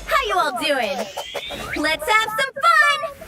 How you all doing? Let's have some fun!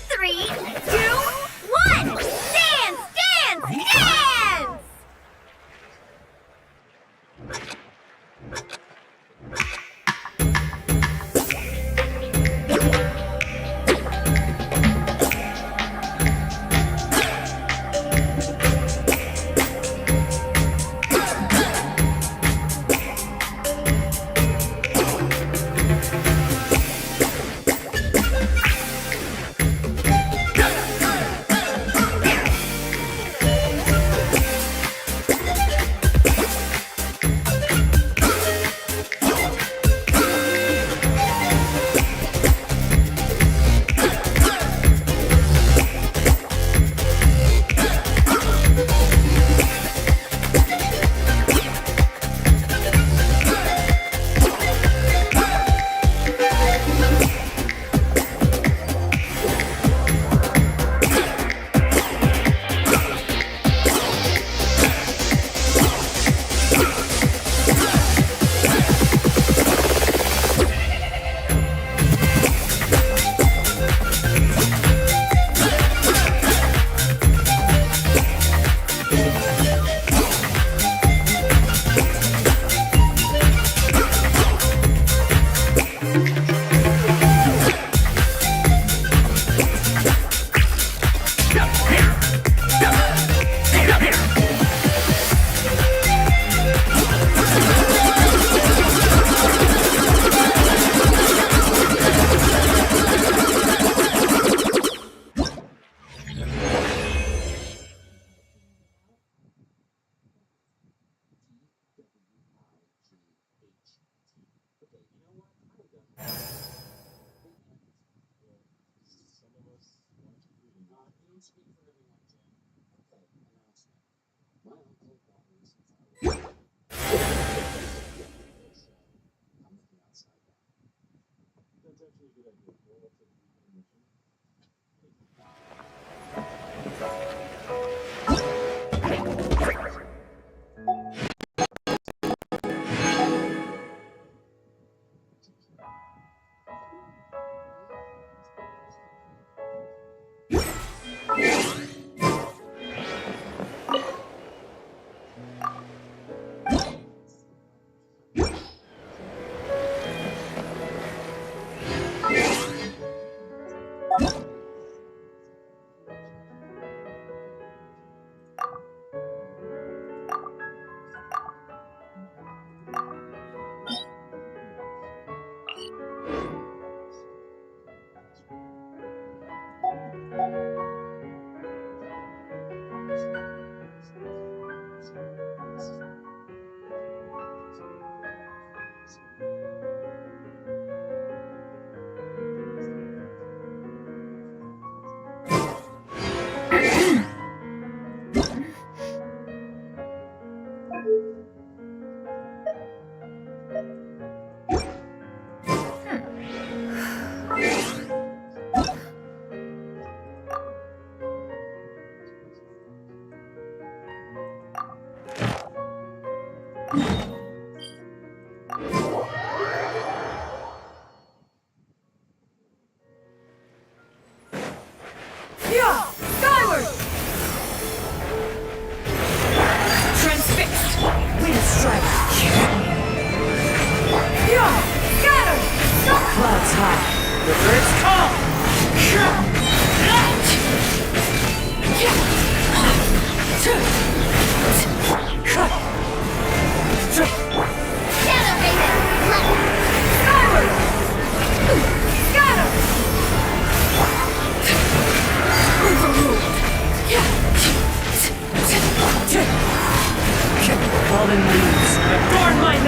Three, two, one! Dance! Dance! Dance!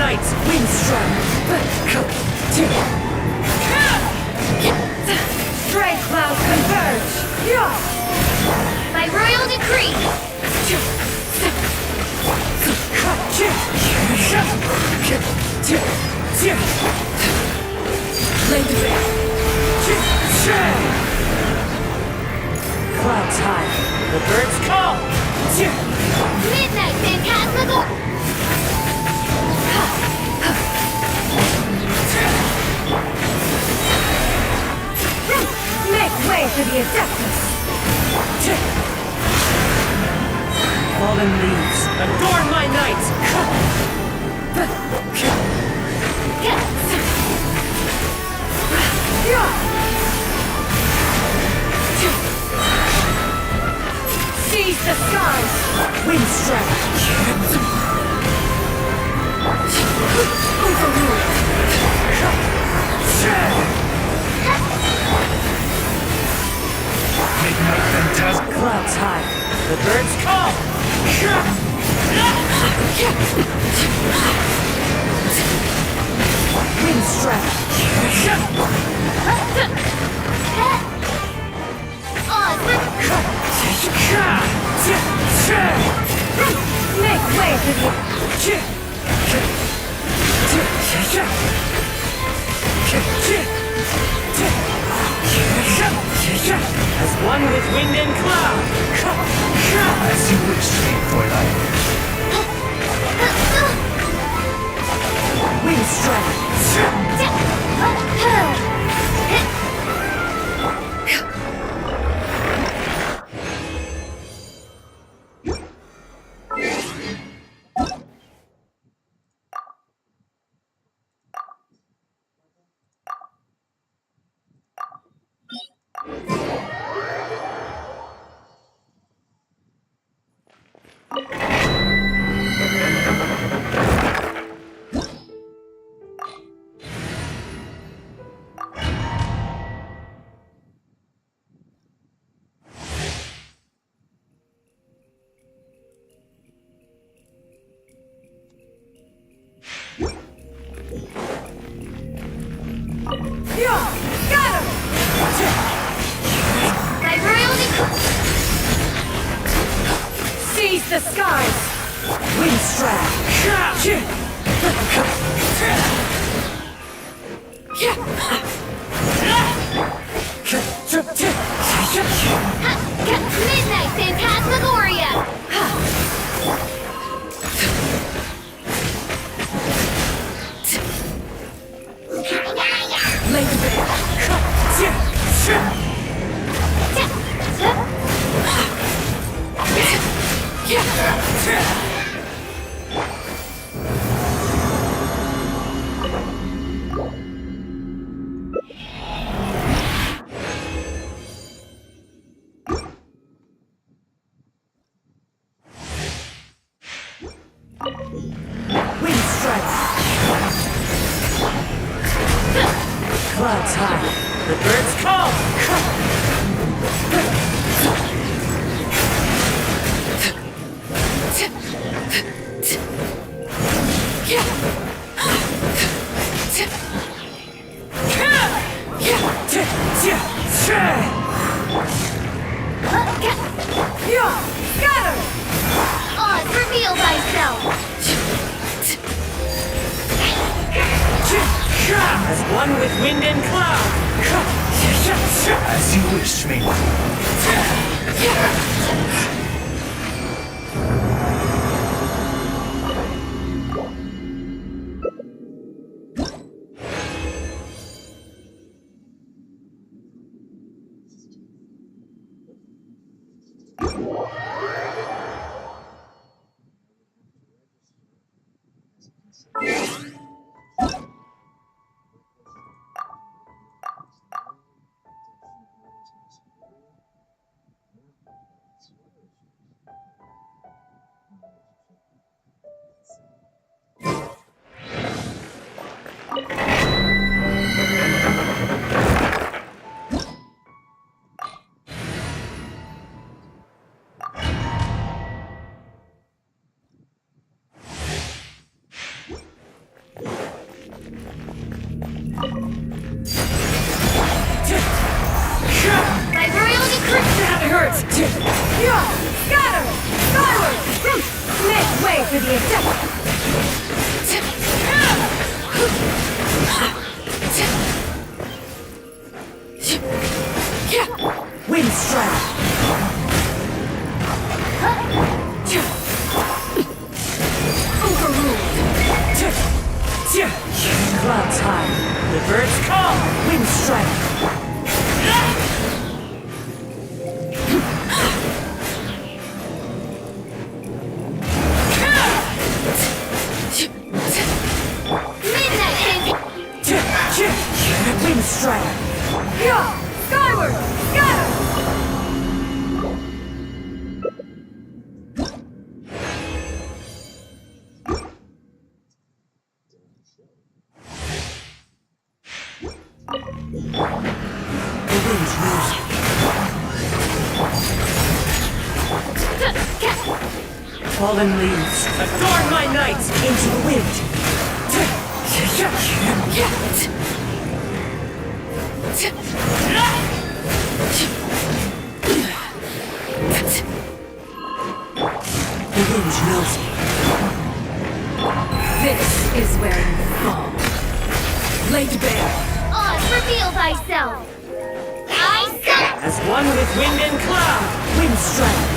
nights! Windstrike! Strike clouds converge! By royal decree! Clouds high, the birds call! Midnight Phantasmagoria! Make way for the Adeptus! Fallen leaves, adorn my night! Seize the skies! Windstrike! Overrule! Midnight Phantasm. Clouds high, the birds call! Windstrike! Make way for the... As one with wind and cloud! As you wish, sweet Fräulein. Windstrike! Got him! By royal decree! Seize the skies! Windstrike! Midnight Phantasmagoria! Windstrike! Clouds high, the birds call! Got him! Oz, reveal thyself! As one with wind and cloud! As you wish, maiden. Pray for the attack. Wind strike. Clouds high. The birds call. Wind strike. Wind strike. Skyward! Scatter! The wind's music. Fallen leaves. Adorn my night into the wind. The wind knows me. This is where you fall. Laid bare. Oz, reveal thyself! I summon! As one with wind and cloud. Wind strike.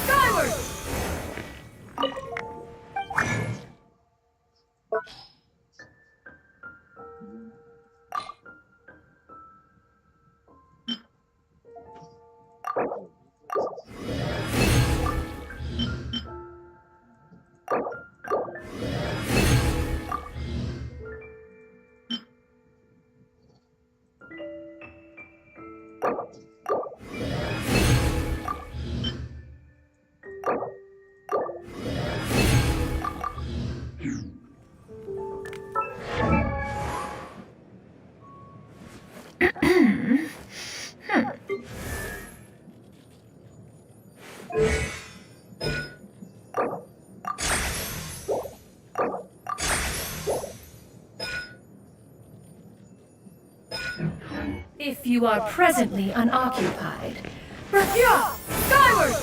Skyward! Skyward! If you are presently unoccupied, skyward!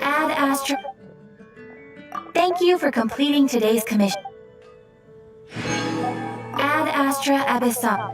Ad Astra. Thank you for completing today's commission. Ad Astra Abyssal.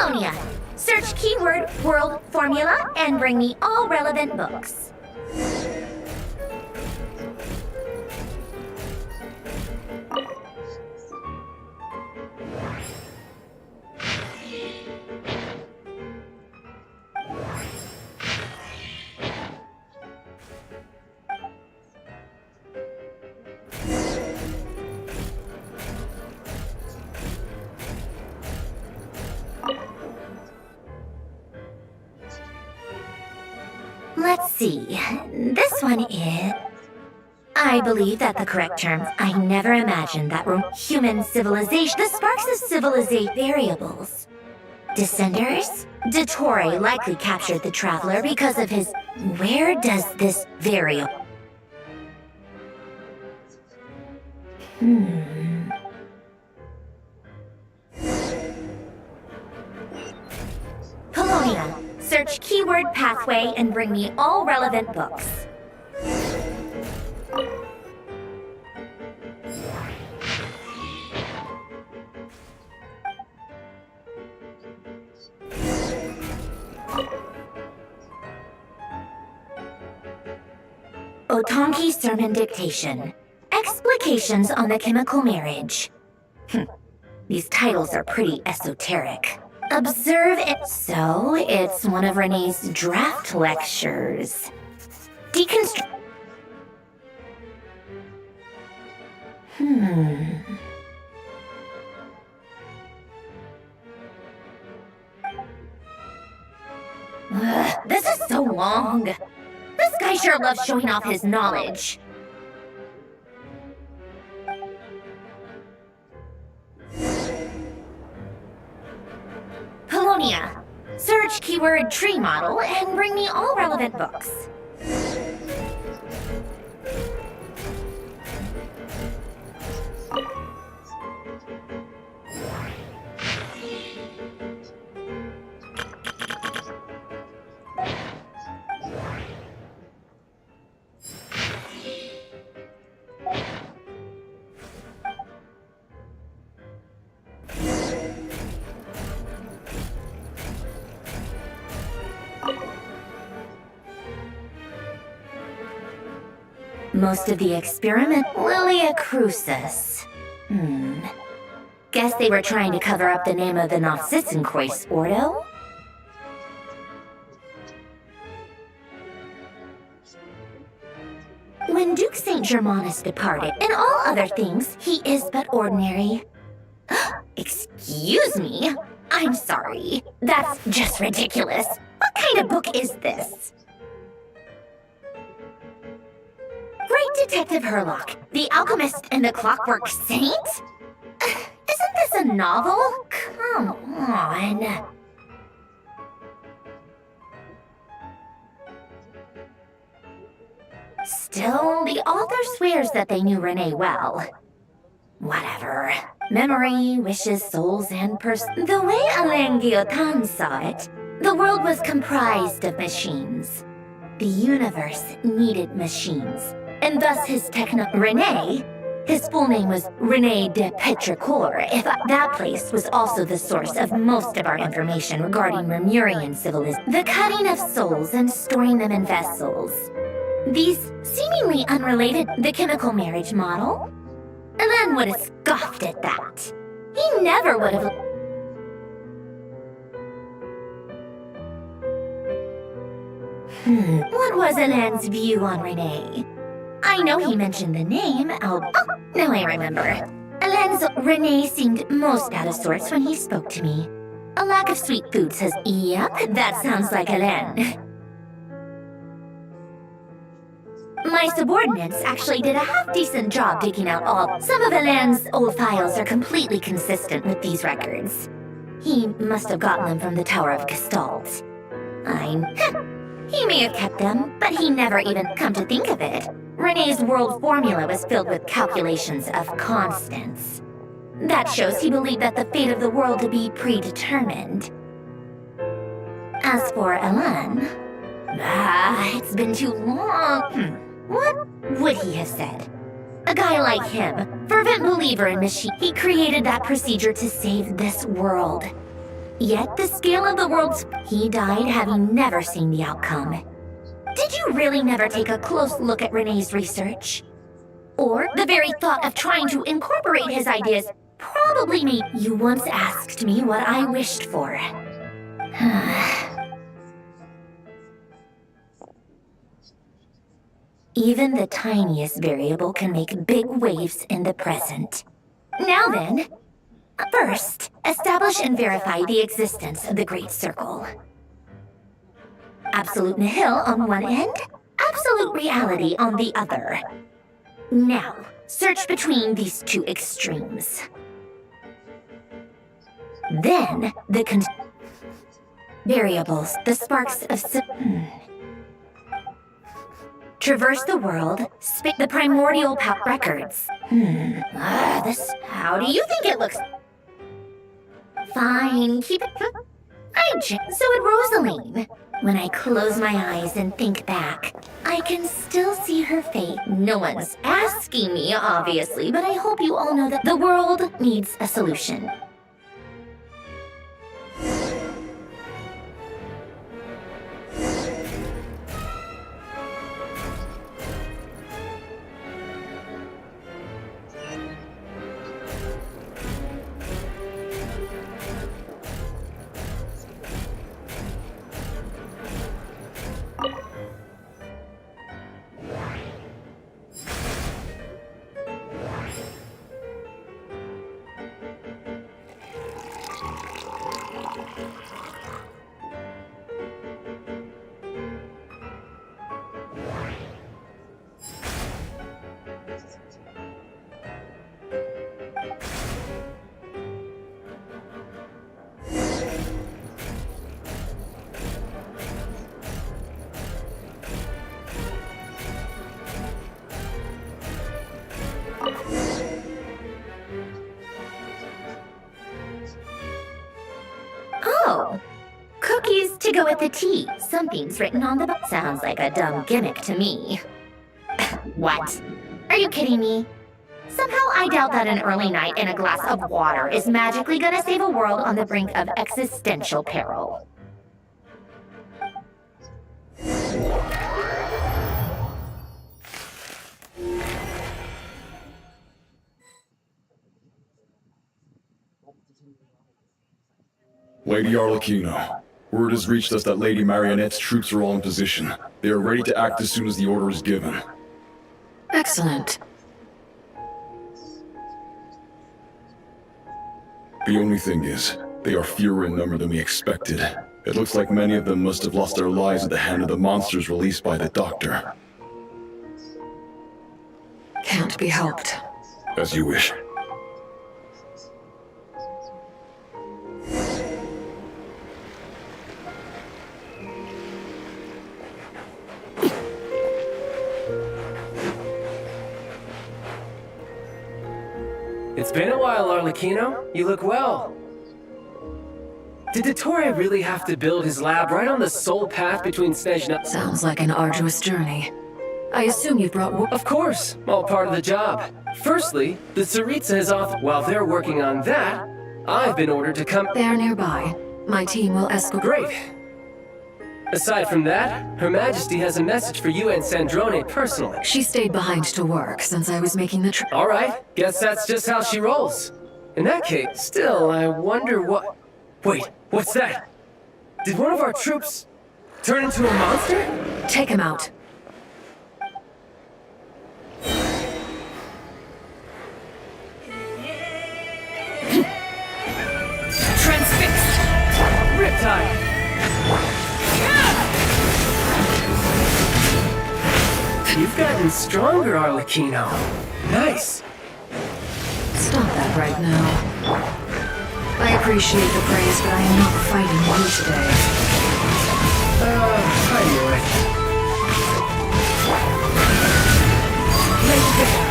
Polonia. Search keyword world formula and bring me all relevant books. Let's see. This one is... I believe that the correct terms. I never imagined that were human civilization. The sparks of civilization variables. Descenders? Dottore likely captured the traveler because of his... Where does this variable... Polonia. Search keyword pathway and bring me all relevant books. Otonki Sermon Dictation. Explications on the chemical marriage. These titles are pretty esoteric. Observe it. So, it's one of Renee's draft lectures. Deconstruct. This is so long. This guy sure loves showing off his knowledge. Polonia. Search keyword tree model and bring me all relevant books. Most of the experiment, Lilia Crucis. Guess they were trying to cover up the name of the Novsitzenkreuz Ordo? When Duke St. Germanus departed, in all other things, he is but ordinary. Excuse me? I'm sorry. That's just ridiculous. What kind of book is this? Great Detective Herlock, the Alchemist and the Clockwork Saint? Isn't this a novel? Come on. Still, the author swears that they knew Renee well. Whatever. Memory, wishes, souls, and The way Alain Guillotin saw it, the world was comprised of machines. The universe needed machines. And thus his Renee, his full name was Rene de Petrichor. If that place was also the source of most of our information regarding Lemurian civilization. The cutting of souls and storing them in vessels. These seemingly unrelated, the chemical marriage model. Alain would have scoffed at that. He never would have... What was Alain's view on Renee? I know he mentioned the name, now I remember. Alain's Renee seemed most out of sorts when he spoke to me. A lack of sweet food says, yep, that sounds like Alain. My subordinates actually did a half-decent job digging out all. Some of Alain's old files are completely consistent with these records. He must have gotten them from the Tower of Gestalt. He may have kept them, but he never even come to think of it. Renee's world formula was filled with calculations of constants. That shows he believed that the fate of the world to be predetermined. As for Alain, it's been too long. What would he have said? A guy like him, fervent believer in machine, he created that procedure to save this world. Yet the scale of the world's... He died having never seen the outcome. Did you really never take a close look at Renee's research? Or the very thought of trying to incorporate his ideas probably made... You once asked me what I wished for. Even the tiniest variable can make big waves in the present. Now then, first, establish and verify the existence of the Great Circle. Absolute nihil on one end, absolute reality on the other. Now, search between these two extremes. Then, the variables, the sparks of... Traverse the world, spit the primordial records. How do you think it looks? Fine, keep it... So would Rosaline. When I close my eyes and think back, I can still see her face. No one's asking me, obviously, but I hope you all know that the world needs a solution. Oh, cookies to go with the tea. Something's written on the book. Sounds like a dumb gimmick to me. What? Are you kidding me? Somehow I doubt that an early night in a glass of water is magically gonna save a world on the brink of existential peril. Lady Arlecchino, word has reached us that Lady Marionette's troops are all in position. They are ready to act as soon as the order is given. Excellent. The only thing is, they are fewer in number than we expected. It looks like many of them must have lost their lives at the hand of the monsters released by the Doctor. Can't be helped. As you wish. It's been a while, Arlecchino. You look well. Did Dottore really have to build his lab right on the sole path between Snezhna? Sounds like an arduous journey. I assume you brought Of course, all part of the job. Firstly, the Tsaritsa has while they're working on that, I've been ordered to come. They're nearby. My team will escort. Great. Aside from that, Her Majesty has a message for you and Sandrone personally. She stayed behind to work since I was making the trip. All right, guess that's just how she rolls. In that case, still, I wonder what... Wait, what's that? Did one of our troops turn into a monster? Take him out. Transfixed! Riptide! You've gotten stronger, Arlecchino. Nice. Stop that right now. I appreciate the praise, but I am not fighting you today. I knew it. Right there.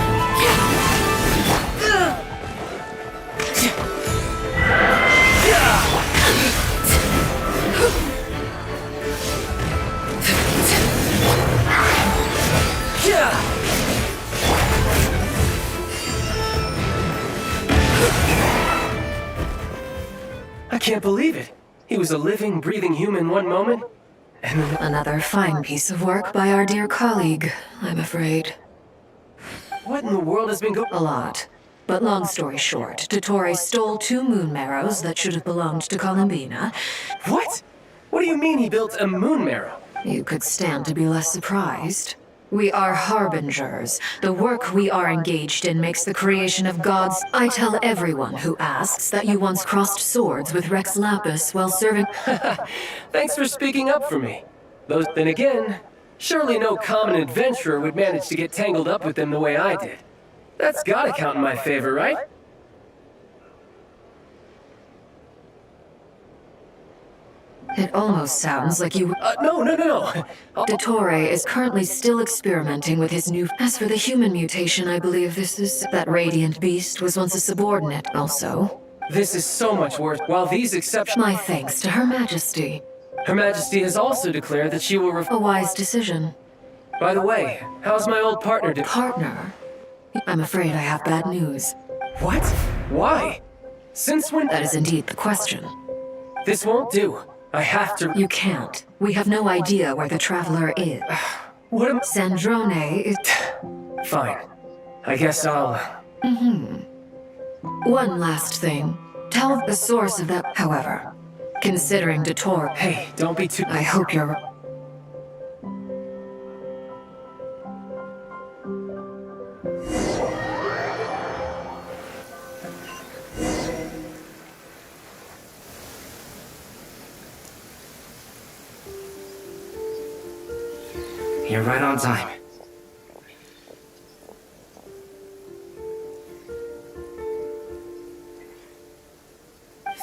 I can't believe it. He was a living, breathing human one moment, and then... Another fine piece of work by our dear colleague, I'm afraid. What in the world has been going... A lot. But long story short, Dottore stole 2 moon marrows that should have belonged to Columbina. What? What do you mean he built a moon marrow? You could stand to be less surprised. We are harbingers. The work we are engaged in makes the creation of gods. I tell everyone who asks that you once crossed swords with Rex Lapis while serving... Thanks for speaking up for me. Though, then again, surely no common adventurer would manage to get tangled up with them the way I did. That's gotta count in my favor, right? It almost sounds like you... No. Dottore is currently still experimenting with his new... As for the human mutation, I believe this is... That radiant beast was once a subordinate, also. This is so much worse. While these exceptions... My thanks to Her Majesty. Her Majesty has also declared that she will A wise decision. By the way, how's my old partner Partner? I'm afraid I have bad news. What? Why? Since when... That is indeed the question. This won't do. I have to... You can't. We have no idea where the Traveler is. What am... Sandrone is... Fine. I guess I'll... One last thing. Tell the source of that... However, considering Dottore... Hey, don't be too... I hope you're... You're right on time.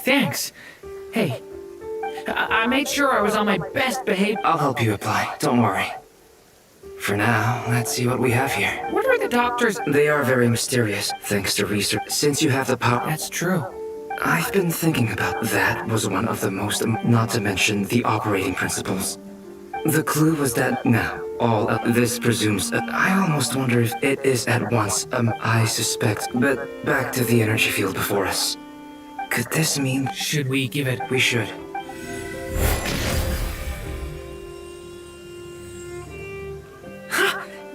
Thanks. Hey, I made sure I was on my best behavior. I'll help you apply, don't worry. For now, let's see what we have here. What are the doctors? They are very mysterious, thanks to research. Since you have the power... That's true. I've been thinking about that was one of the most... Not to mention the operating principles. The clue was that... Now, all of this presumes... I almost wonder if it is at once... I suspect... But back to the energy field before us. Could this mean... Should we give it... We should.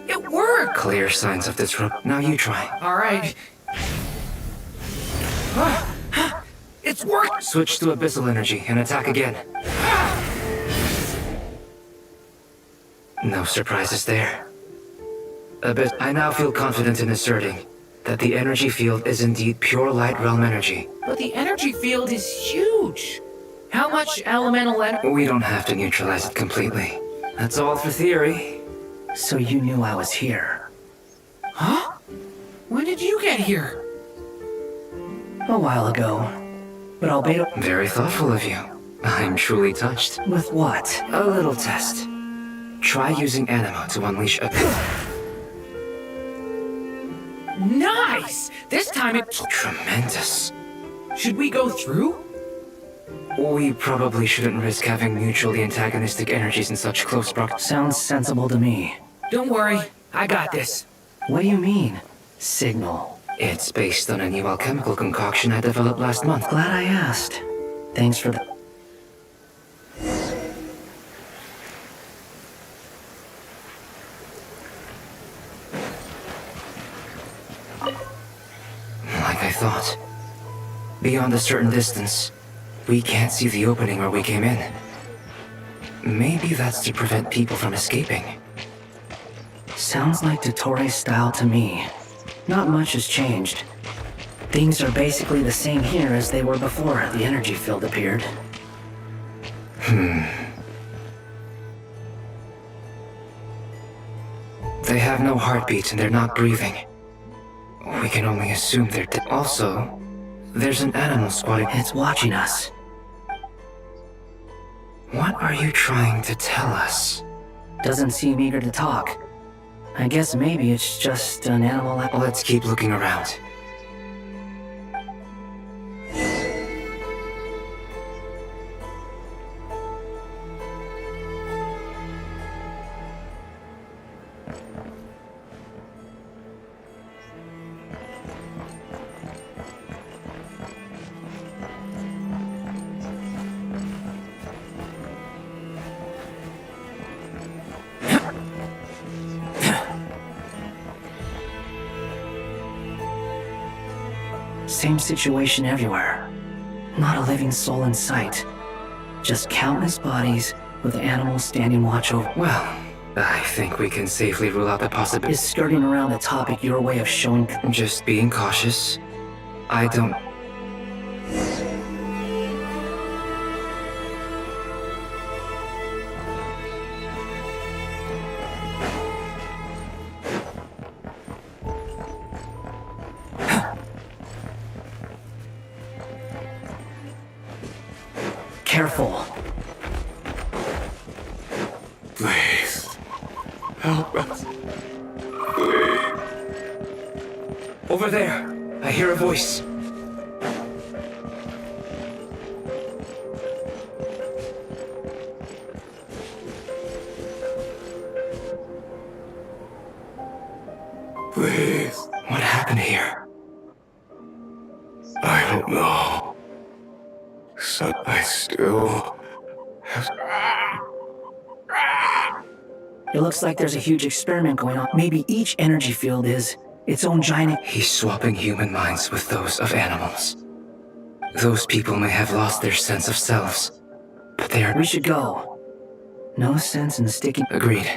It worked! Clear signs of disrupt. Now you try. All right. It's worked! Switch to abyssal energy and attack again. No surprises there. I now feel confident in asserting that the energy field is indeed pure light realm energy. But the energy field is huge. How much elemental energy? We don't have to neutralize it completely. That's all for theory. So you knew I was here. Huh? When did you get here? A while ago. But Albedo... Very thoughtful of you. I'm truly touched. With what? A little test. Try using Animo to unleash a... Nice! This time it... Tremendous. Should we go through? We probably shouldn't risk having mutually antagonistic energies in such close proximity. Sounds sensible to me. Don't worry, I got this. What do you mean? Signal. It's based on a new alchemical concoction I developed last month. Glad I asked. Thanks for the... Like I thought. Beyond a certain distance, we can't see the opening where we came in. Maybe that's to prevent people from escaping. Sounds like Dottore's style to me. Not much has changed. Things are basically the same here as they were before the energy field appeared. They have no heartbeat and they're not breathing. We can only assume they're dead. Also, there's an animal squatting. It's watching us. What are you trying to tell us? Doesn't seem eager to talk. I guess maybe it's just an animal... Let's keep looking around. Same situation everywhere. Not a living soul in sight. Just countless bodies with animals standing watch over. Well, I think we can safely rule out the possibility. Is skirting around the topic your way of showing... Just being cautious. I don't... Careful. Please. Help us. Please. Over there! I hear a voice. Please. What happened here? I don't know. So I still have... It looks like there's a huge experiment going on. Maybe each energy field is its own giant... He's swapping human minds with those of animals. Those people may have lost their sense of selves, but they are... We should go. No sense in sticking... Agreed.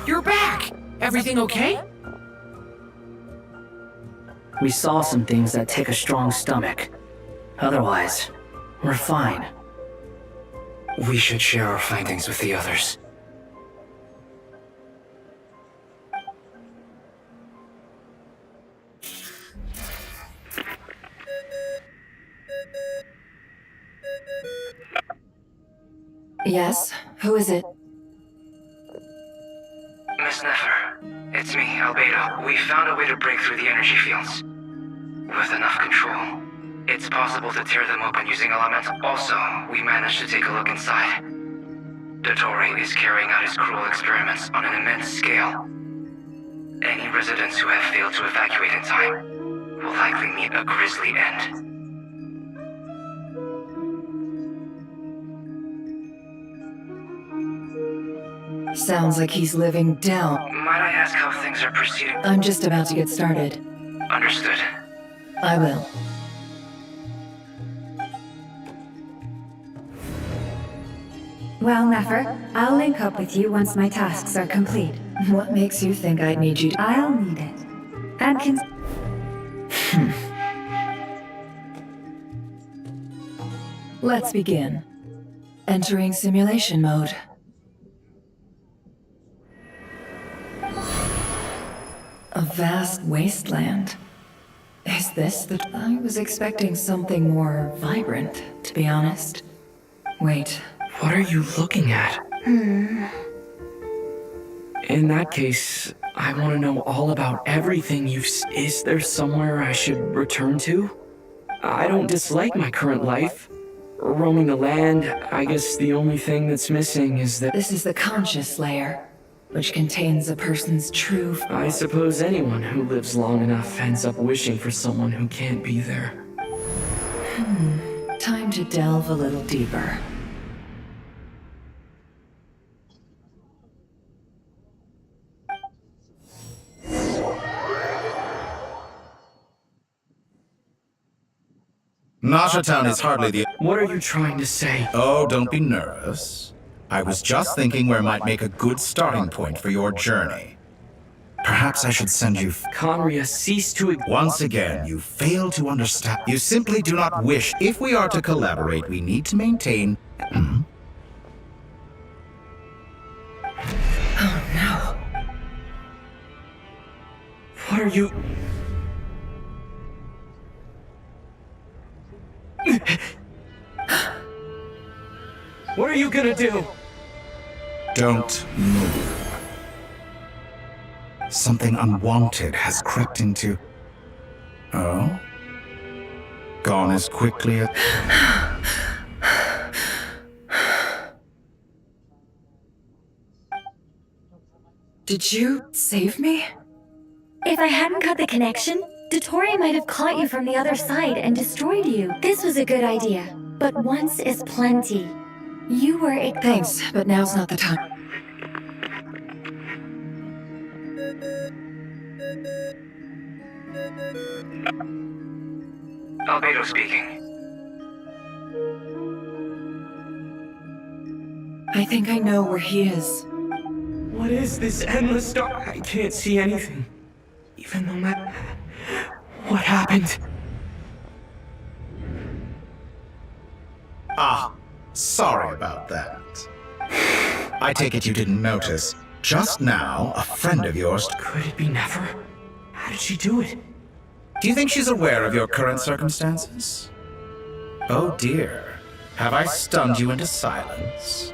You're back! Everything okay? We saw some things that take a strong stomach. Otherwise, we're fine. We should share our findings with the others. Yes? Who is it? Miss Nefer, it's me, Albedo. We found a way to break through the energy fields. With enough control, it's possible to tear them open using elemental. Also, we managed to take a look inside. Dottore is carrying out his cruel experiments on an immense scale. Any residents who have failed to evacuate in time will likely meet a grisly end. Sounds like he's living down. Might I ask how things are proceeding? I'm just about to get started. Understood. I will. Well, Nefer, I'll link up with you once my tasks are complete. What makes you think I'd need you to... I'll need it. And Let's begin. Entering simulation mode. A vast wasteland. Is this the... I was expecting something more vibrant, to be honest. Wait. What are you looking at? In that case, I want to know all about everything you've... Is there somewhere I should return to? I don't dislike my current life. Roaming the land, I guess the only thing that's missing is that... This is the conscious layer, which contains a person's true... I suppose anyone who lives long enough ends up wishing for someone who can't be there. Time to delve a little deeper. Nasha Town is hardly the... What are you trying to say? Oh, don't be nervous. I was just thinking where might make a good starting point for your journey. Perhaps I should send you... Conria, cease to... Once again, you fail to understand. You simply do not wish. If we are to collaborate, we need to maintain... Oh no. What are you... What are you gonna do? Don't move. Something unwanted has crept into... Oh? Gone as quickly as... Did you save me? If I hadn't cut the connection, Dottore might have caught you from the other side and destroyed you. This was a good idea, but once is plenty. You were Thanks, but now's not the time. Albedo speaking. I think I know where he is. What is this endless dark? I can't see anything. Even no matter... What happened? Ah, sorry about that. I take it you didn't notice. Just now, a friend of yours... Could it be Nefer? How did she do it? Do you think she's aware of your current circumstances? Oh dear. Have I stunned you into silence?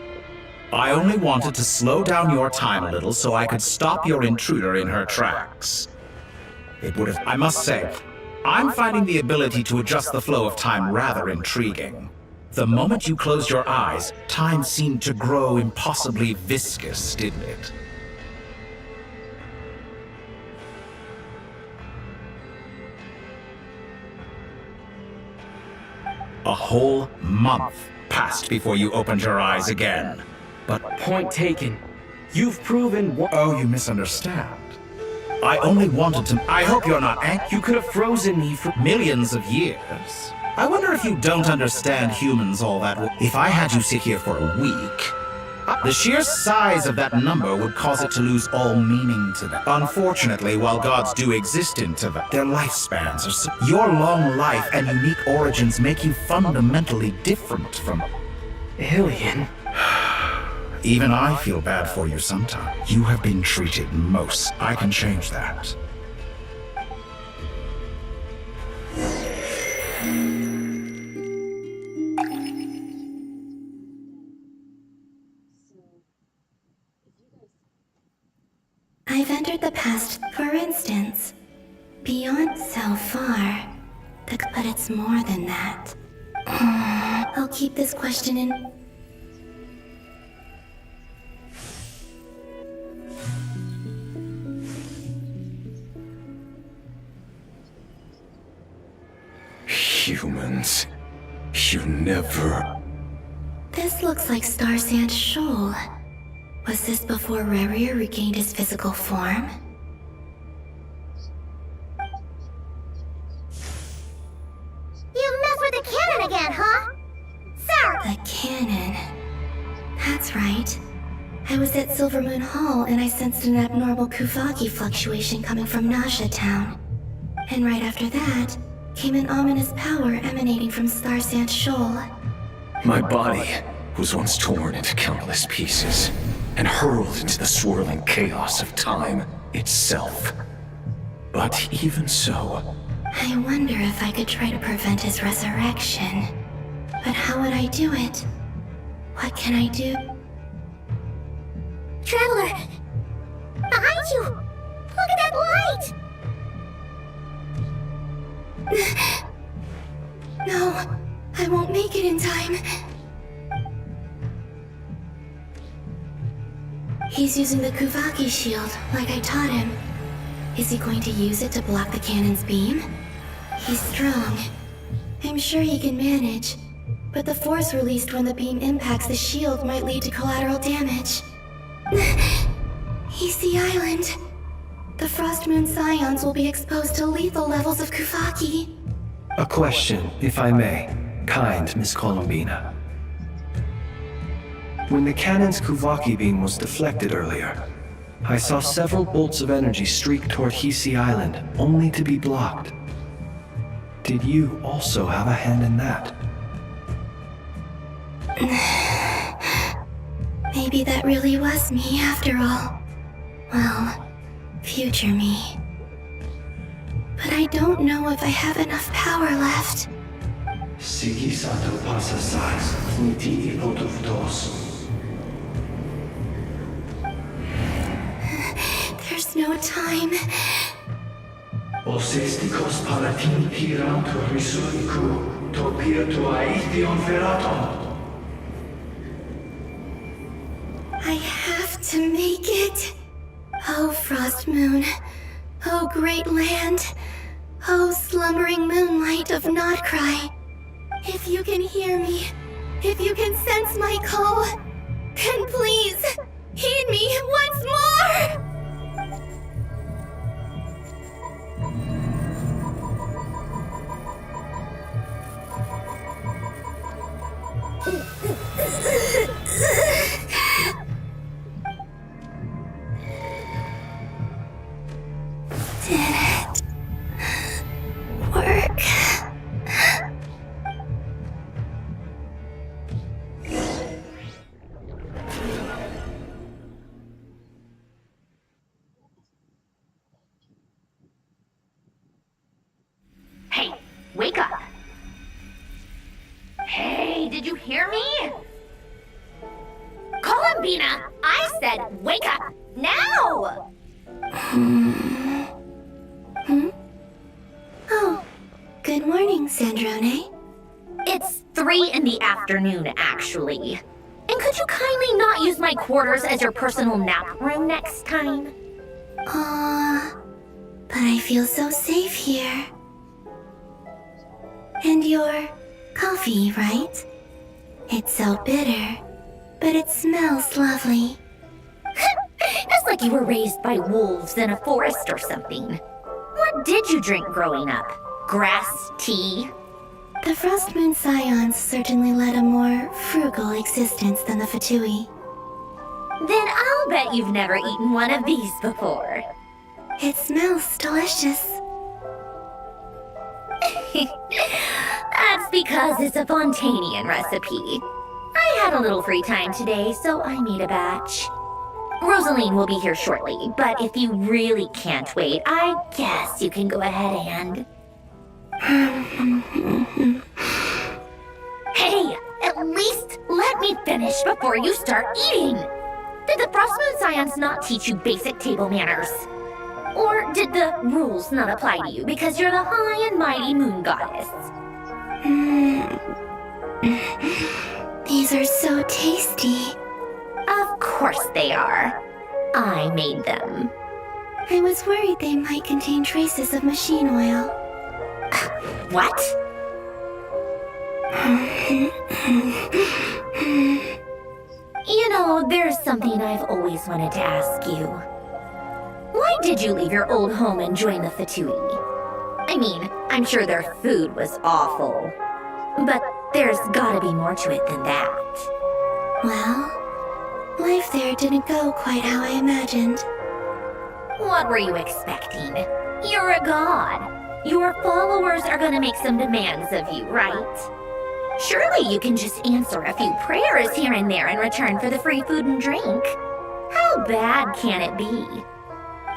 I only wanted to slow down your time a little so I could stop your intruder in her tracks. It would have... I must say, I'm finding the ability to adjust the flow of time rather intriguing. The moment you closed your eyes, time seemed to grow impossibly viscous, didn't it? A whole month passed before you opened your eyes again. But Point taken. You've proven what... oh, you misunderstand. I only wanted to... I hope you're not angry. You could have frozen me for... Millions of years. I wonder if you don't understand humans all that well. If I had you sit here for a week, the sheer size of that number would cause it to lose all meaning to them. Unfortunately, while gods do exist in Teyvat, their lifespans are so... Your long life and unique origins make you fundamentally different from... Alien? Even I feel bad for you sometimes. You have been treated most. I can change that. I've entered the past, for instance. Beyond so far. But it's more than that. I'll keep this question in... Humans. You never... This looks like Star Sand Shoal. Was this before Rerir regained his physical form? You've messed with the cannon again, huh? Sir! The cannon. That's right. I was at Silver Moon Hall and I sensed an abnormal Kuvaki fluctuation coming from Nasha Town. And right after that, came an ominous power emanating from Star Sand Shoal. My body was once torn into countless pieces and hurled into the swirling chaos of time itself. But even so... I wonder if I could try to prevent his resurrection. But how would I do it? What can I do? Traveler! Behind you! Look at that light! No, I won't make it in time. He's using the Kuvaki shield, like I taught him. Is he going to use it to block the cannon's beam? He's strong. I'm sure he can manage. But the force released when the beam impacts the shield might lead to collateral damage. He's the island. The Frost Moon Scions will be exposed to lethal levels of Kuvaki. A question, if I may. Kind Miss Columbina. When the cannon's Kuvaki beam was deflected earlier, I saw several bolts of energy streak toward Hisi Island, only to be blocked. Did you also have a hand in that? Maybe that really was me after all. Well, future me. But I don't know if I have enough power left. Siki sato pasa sais, niti ipotuftos. There's no time. Osestikos palatini piranto risuriku, to pirtu aithion feraton. I have to make it. Oh, Frost Moon. Oh, great land. Oh, slumbering moonlight of Nodcry. If you can hear me, if you can sense my call, then please, heed me once more! Did it work? Hey, wake up! Hey, did you hear me? Columbina, I said wake up! Now! Oh, good morning, Sandrone. It's 3 in the afternoon, actually. And could you kindly not use my quarters as your personal nap room next time? But I feel so safe here. And your coffee, right? It's so bitter, but it smells lovely. It's like you were raised by wolves in a forest or something. What did you drink growing up? Grass tea? The Frost Moon Scions certainly led a more frugal existence than the Fatui. Then I'll bet you've never eaten one of these before. It smells delicious. That's because it's a Fontanian recipe. I had a little free time today, so I made a batch. Rosaline will be here shortly, but if you really can't wait, I guess you can go ahead and... Hey, at least let me finish before you start eating! Did the Frost Moon Scions not teach you basic table manners? Or did the rules not apply to you because you're the high and mighty moon goddess? These are so tasty. Of course they are. I made them. I was worried they might contain traces of machine oil. What? You know, there's something I've always wanted to ask you. Why did you leave your old home and join the Fatui? I mean, I'm sure their food was awful. But there's gotta be more to it than that. Well, life there didn't go quite how I imagined. What were you expecting? You're a god. Your followers are gonna make some demands of you, right? Surely you can just answer a few prayers here and there in return for the free food and drink. How bad can it be?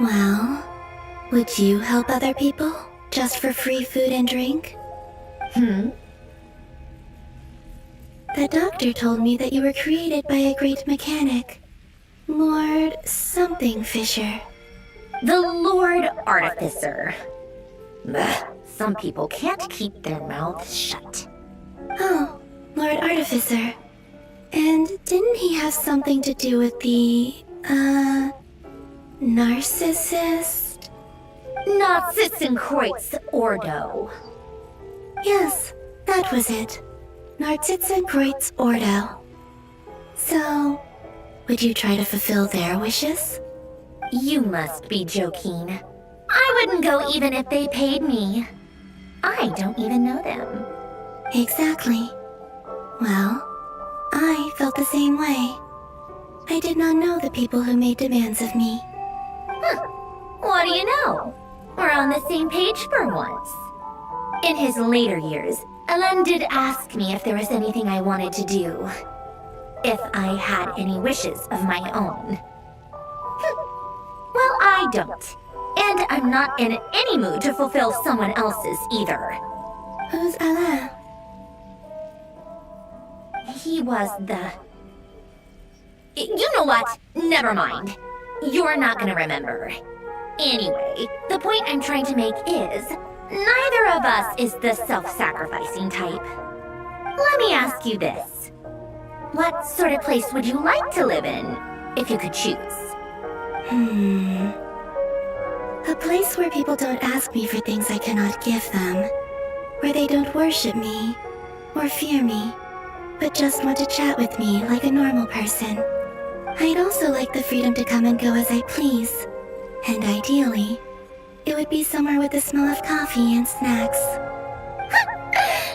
Well, would you help other people just for free food and drink? The doctor told me that you were created by a great mechanic, Lord something Fisher. The Lord Artificer. Ugh, some people can't keep their mouths shut. Oh, Lord Artificer. And didn't he have something to do with the, narcissist? Narcissenkreuz Ordo. Yes, that was it. Narcissenkreuz Ordo. So, would you try to fulfill their wishes? You must be joking. I wouldn't go even if they paid me. I don't even know them. Exactly. Well, I felt the same way. I did not know the people who made demands of me. What do you know? We're on the same page for once. In his later years, Alan did ask me if there was anything I wanted to do. if I had any wishes of my own. Well, I don't. And I'm not in any mood to fulfill someone else's either. Who's Alain? He was the... You know what? Never mind. You're not gonna remember. Anyway, the point I'm trying to make is, neither of us is the self-sacrificing type. Let me ask you this. What sort of place would you like to live in, if you could choose? A place where people don't ask me for things I cannot give them. Where they don't worship me, or fear me, but just want to chat with me like a normal person. I'd also like the freedom to come and go as I please. And ideally, it would be somewhere with the smell of coffee and snacks.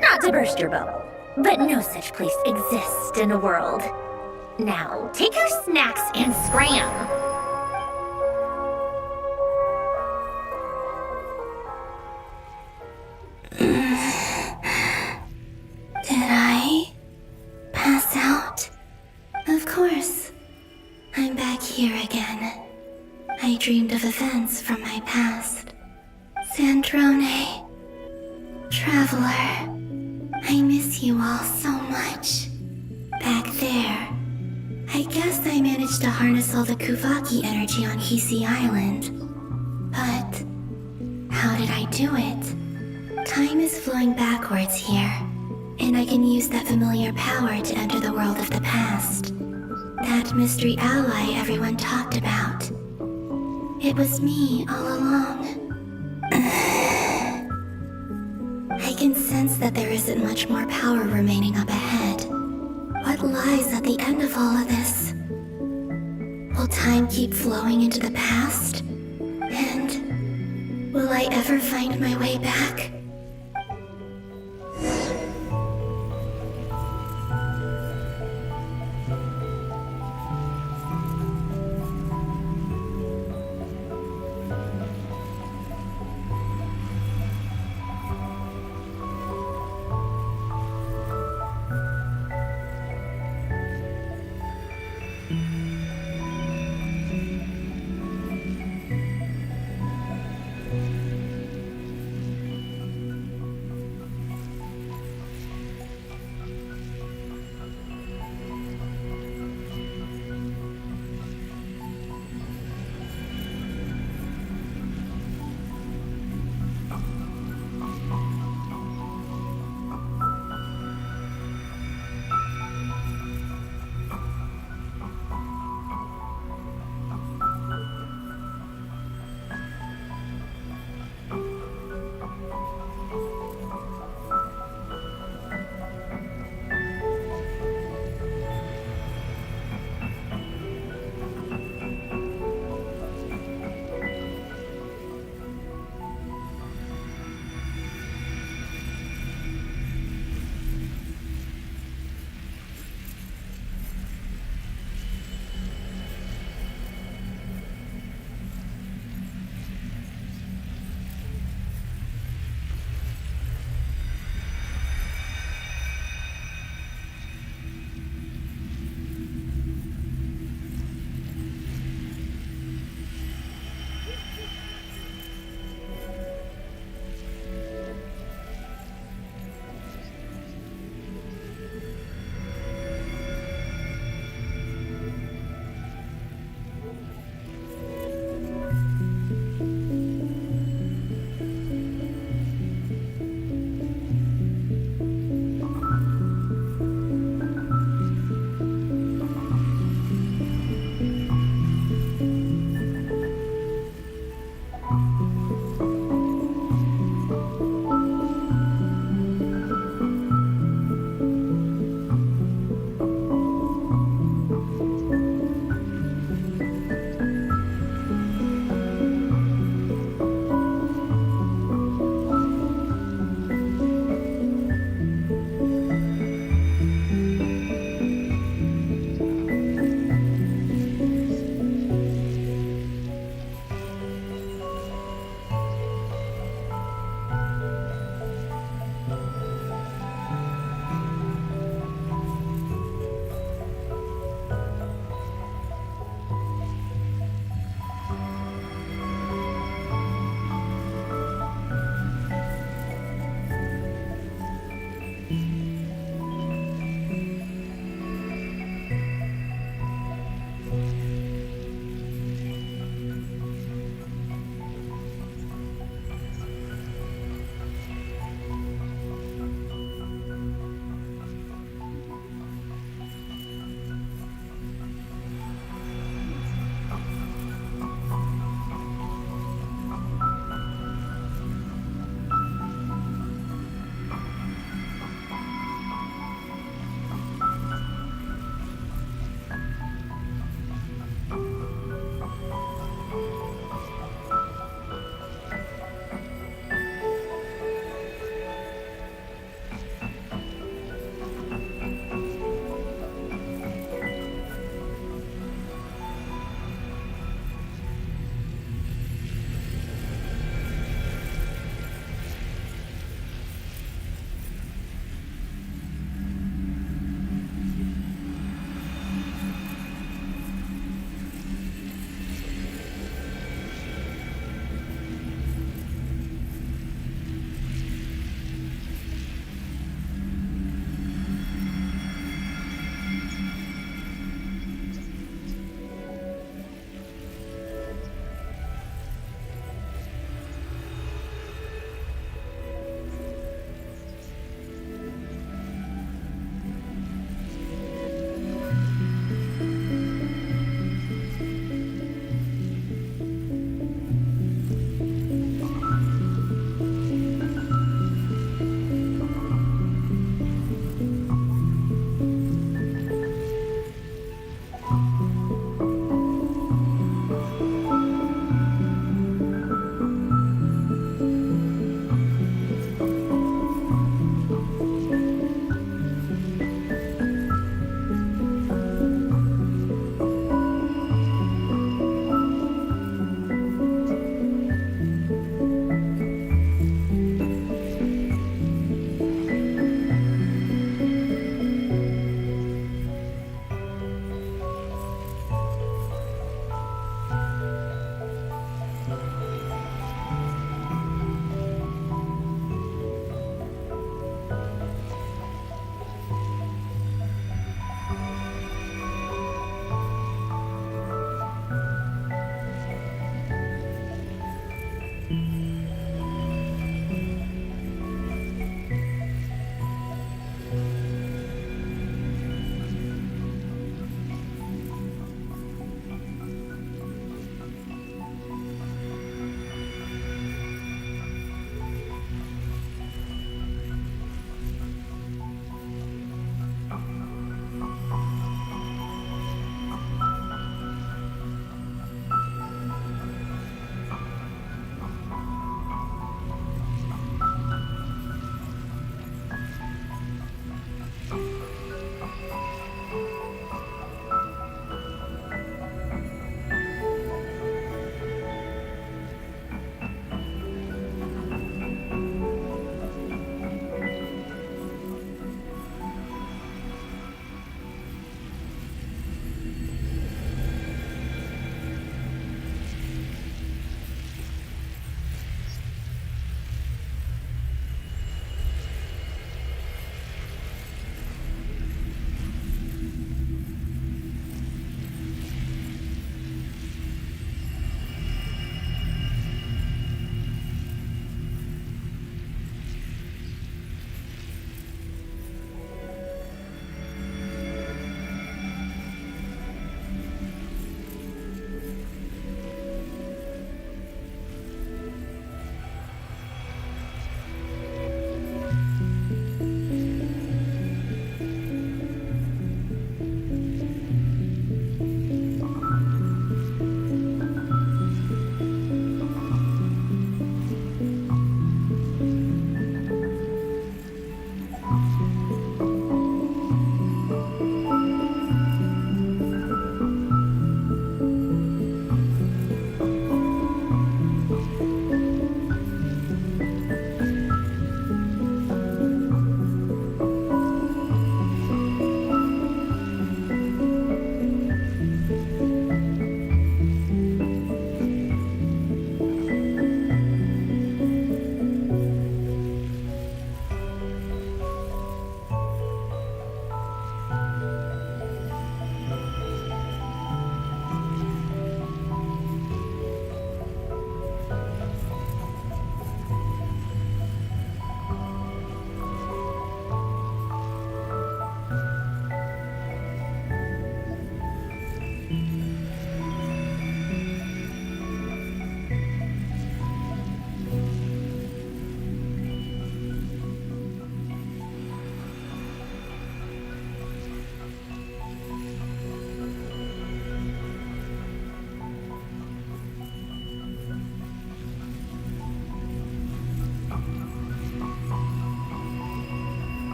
Not to burst your bubble, but no such place exists in the world. Now, take your snacks and scram. Did I pass out? Of course. I'm back here again. I dreamed of events from my past. Sandrone. Traveler. I miss you all so much. Back there. I guess I managed to harness all the Kuvaki energy on Hisi Island. But how did I do it? Time is flowing backwards here, and I can use that familiar power to enter the world of the past. That mystery ally everyone talked about. It was me all along. I can sense that there isn't much more power remaining up ahead. What lies at the end of all of this? Will time keep flowing into the past? And will I ever find my way back?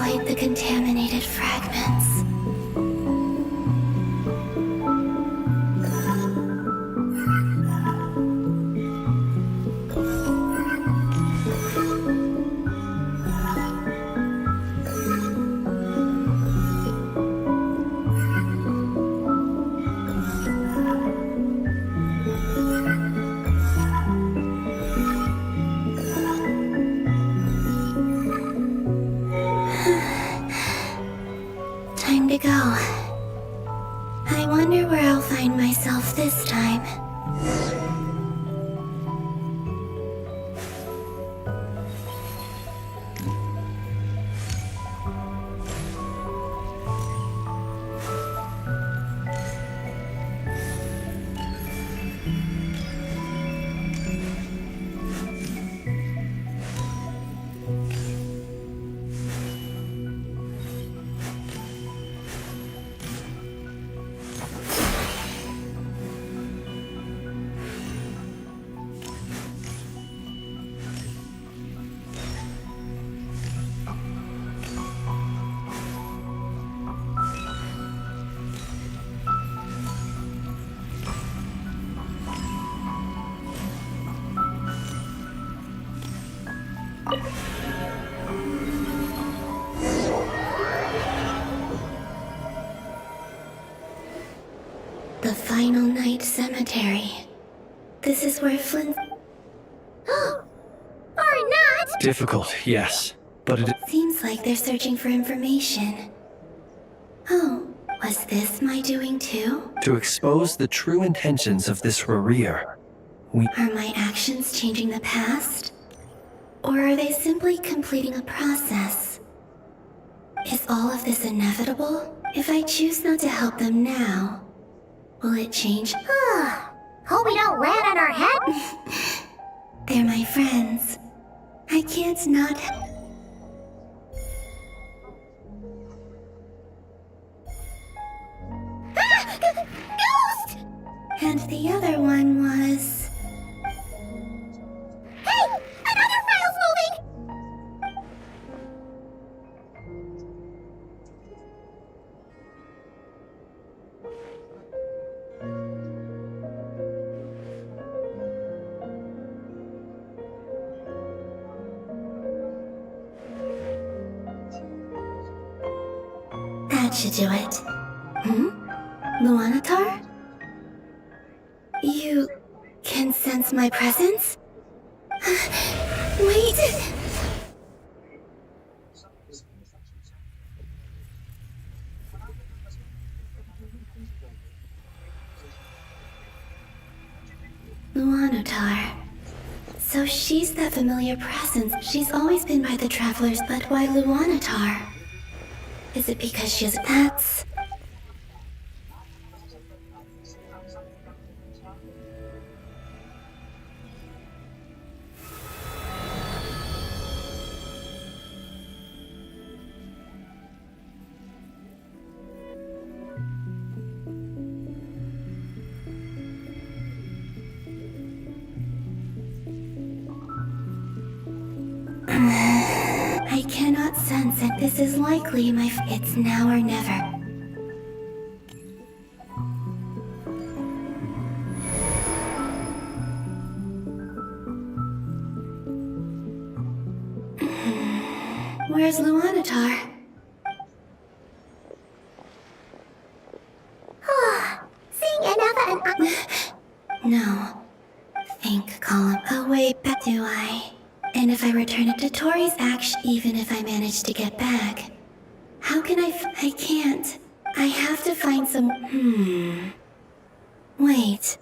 avoid the contaminated fragments. Time to go. I wonder where I'll find myself this time. The final night cemetery. This is where Flint... Or not! Difficult, yes. But it Seems like they're searching for information. Oh, was this my doing too? to expose the true intentions of this Rarir. Are my actions changing the past? Or are they simply completing a process? Is all of this inevitable? If I choose not to help them now, will it change? Hope we don't land on our head. They're my friends. I can't not... Ghost! And the other one was... Hey! Another file's moving! That should do it. Luanatar? You can sense my presence? Wait! Luanatar. So she's that familiar presence. She's always been by the travelers, but why Luanatar? Is it because she's... That's... I cannot sense it. This is likely my... It's now or never. Where's Luanatar? Seeing enough and... No. Think, column. Oh, wait, back do I? And if I return it to Tori's action, even if I manage to get back, how can I can't. I have to find some... Wait.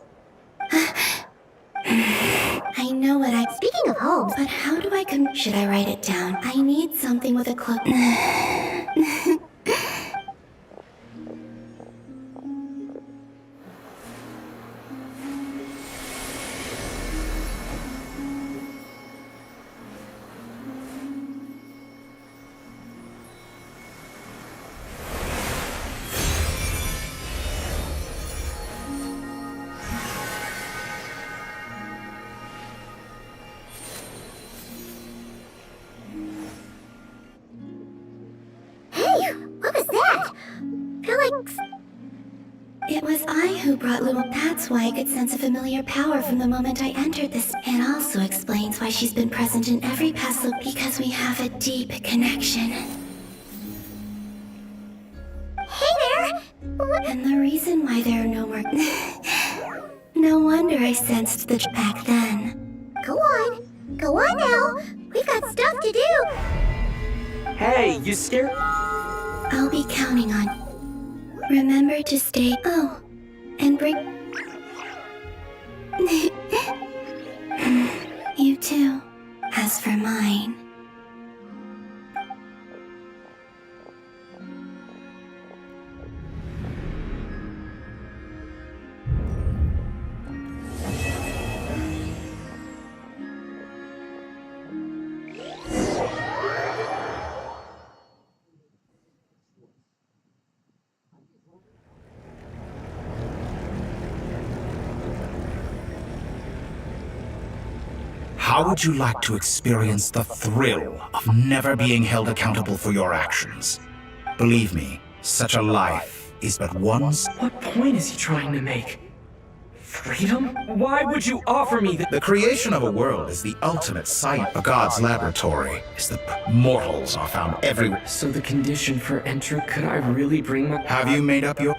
I know what I... Speaking of homes, But how do I Should I write it down? I need something with a cloak. was that? Feel like... It was I who brought little. That's why I could sense a familiar power from the moment I entered this. It also explains why she's been present in every past loop, because we have a deep connection. Hey there! And the reason why there are no more... No wonder I sensed the back then. Go on. Go on now. We've got stuff to do. Hey, you scared? I'll be counting on. Remember to stay. Oh, and bring. You too. As for mine. How would you like to experience the thrill of never being held accountable for your actions? Believe me, such a life is but once. What point is he trying to make? Freedom? Why would you offer me that? The creation of a world is the ultimate sight. A god's laboratory is the mortals are found everywhere. So the condition for entry, could I really bring my... Have you made up your...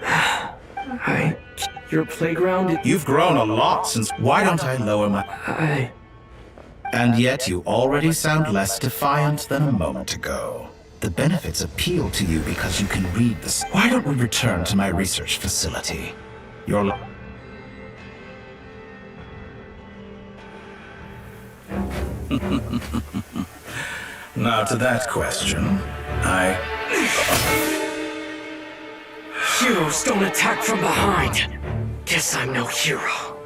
Your playground? You've grown a lot since... Why don't I lower my... And yet you already sound less defiant than a moment ago. The benefits appeal to you because you can read this. Why don't we return to my research facility? Your... Now to that question, Heroes don't attack from behind. Guess I'm no hero.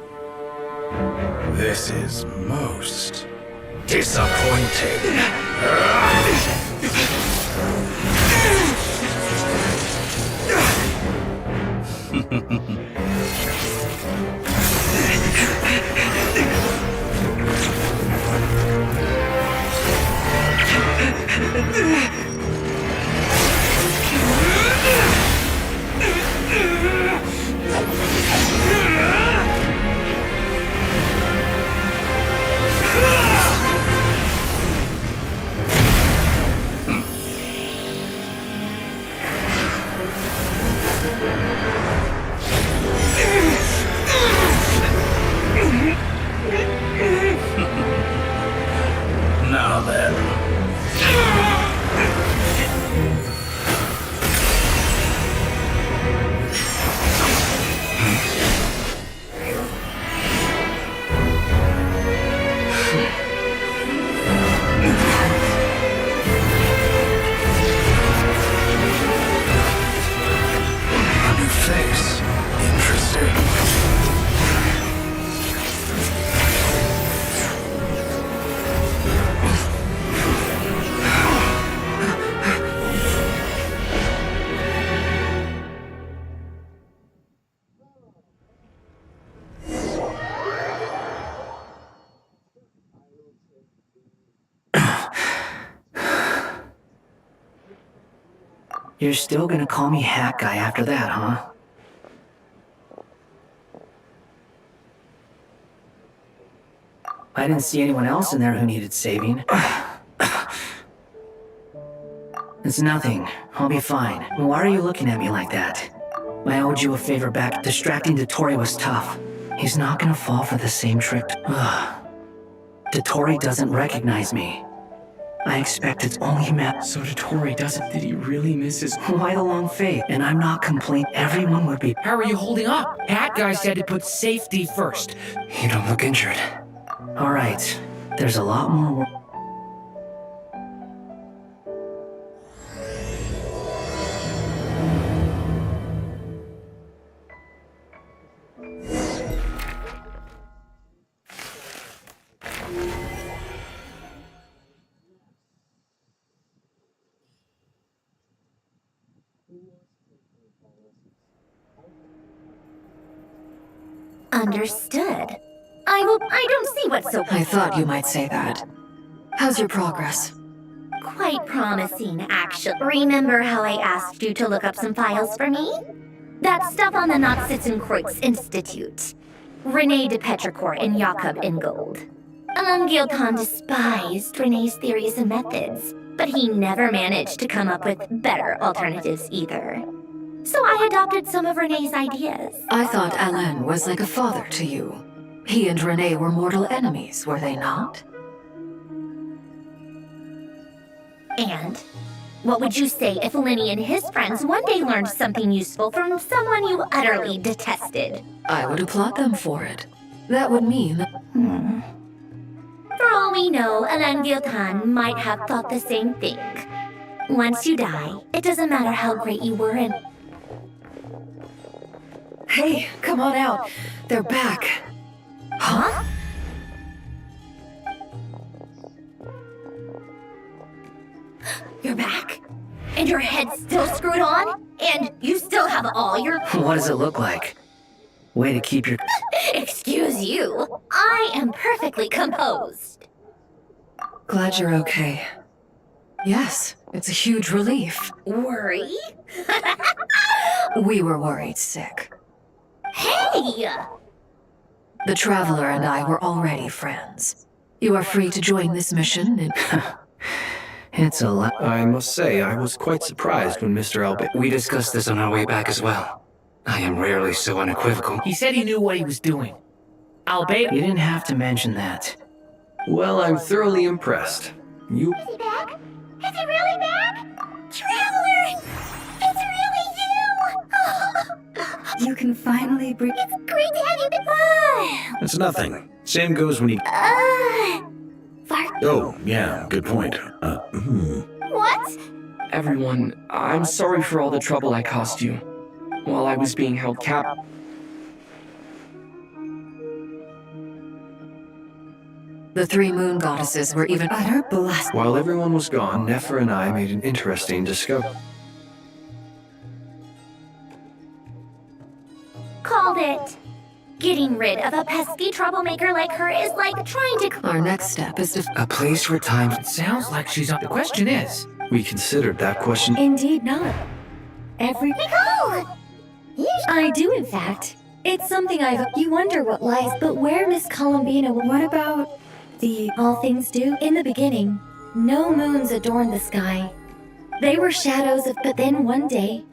This is most disappointing. Now then. A new face. Interesting. You're still gonna call me Hack Guy after that, huh? I didn't see anyone else in there who needed saving. It's nothing. I'll be fine. Why are you looking at me like that? I owed you a favor back. Distracting Dottore was tough. He's not gonna fall for the same trick. Dottore doesn't recognize me. I expect it's only So Dottore doesn't... Did he really miss his... Why the long fade? And I'm not complete. Everyone would be... How are you holding up? Hat guy said to put safety first. You don't look injured. Alright. There's a lot more work. Understood. I don't see what's so... I thought you might say that. How's your progress? quite promising, actually. Remember how I asked you to look up some files for me? That stuff on the Nazissenkreuz Institute. Rene de Petrichor and Jakob Ingold. Alain Guillotin despised Rene's theories and methods, but he never managed to come up with better alternatives either. So I adopted some of Rene's ideas. I thought Alain was like a father to you. He and Rene were mortal enemies, were they not? And what would you say if Lenny and his friends one day learned something useful from someone you utterly detested? I would applaud them for it. That would mean that... For all we know, Alain Guillotin might have thought the same thing. Once you die, it doesn't matter how great you were and... Hey, come on out. They're back. Huh? You're back? And your head's still screwed on? And you still have all your... What does it look like? Way to keep your... Excuse you. I am perfectly composed. Glad you're okay. Yes, it's a huge relief. Worry? We were worried sick. Hey! The Traveler and I were already friends. You are free to join this mission and... It's a lot. I must say, I was quite surprised when Mr. We discussed this on our way back as well. I am rarely so unequivocal. He said he knew what he was doing. You didn't have to mention that. Well, I'm thoroughly impressed. You... Is he back? Is he really back? Traveler! It's really you! You can finally breathe. It's great to have you back! It's nothing. Same goes when you... Fart. Oh, yeah, good point. What? Everyone, I'm sorry for all the trouble I caused you. While I was being held captive. The three moon goddesses were even Utter blast. While everyone was gone, Nefer and I made an interesting discovery. Called it. Getting rid of a pesky troublemaker like her is like trying to... Our next step is to... A place where time... It sounds like she's on. The question is, We considered that question. Indeed not. Nicole! I do, in fact. It's something You wonder what lies, but where Miss Columbina... What about the all things do? In the beginning, no moons adorned the sky. They were shadows of... But then one day...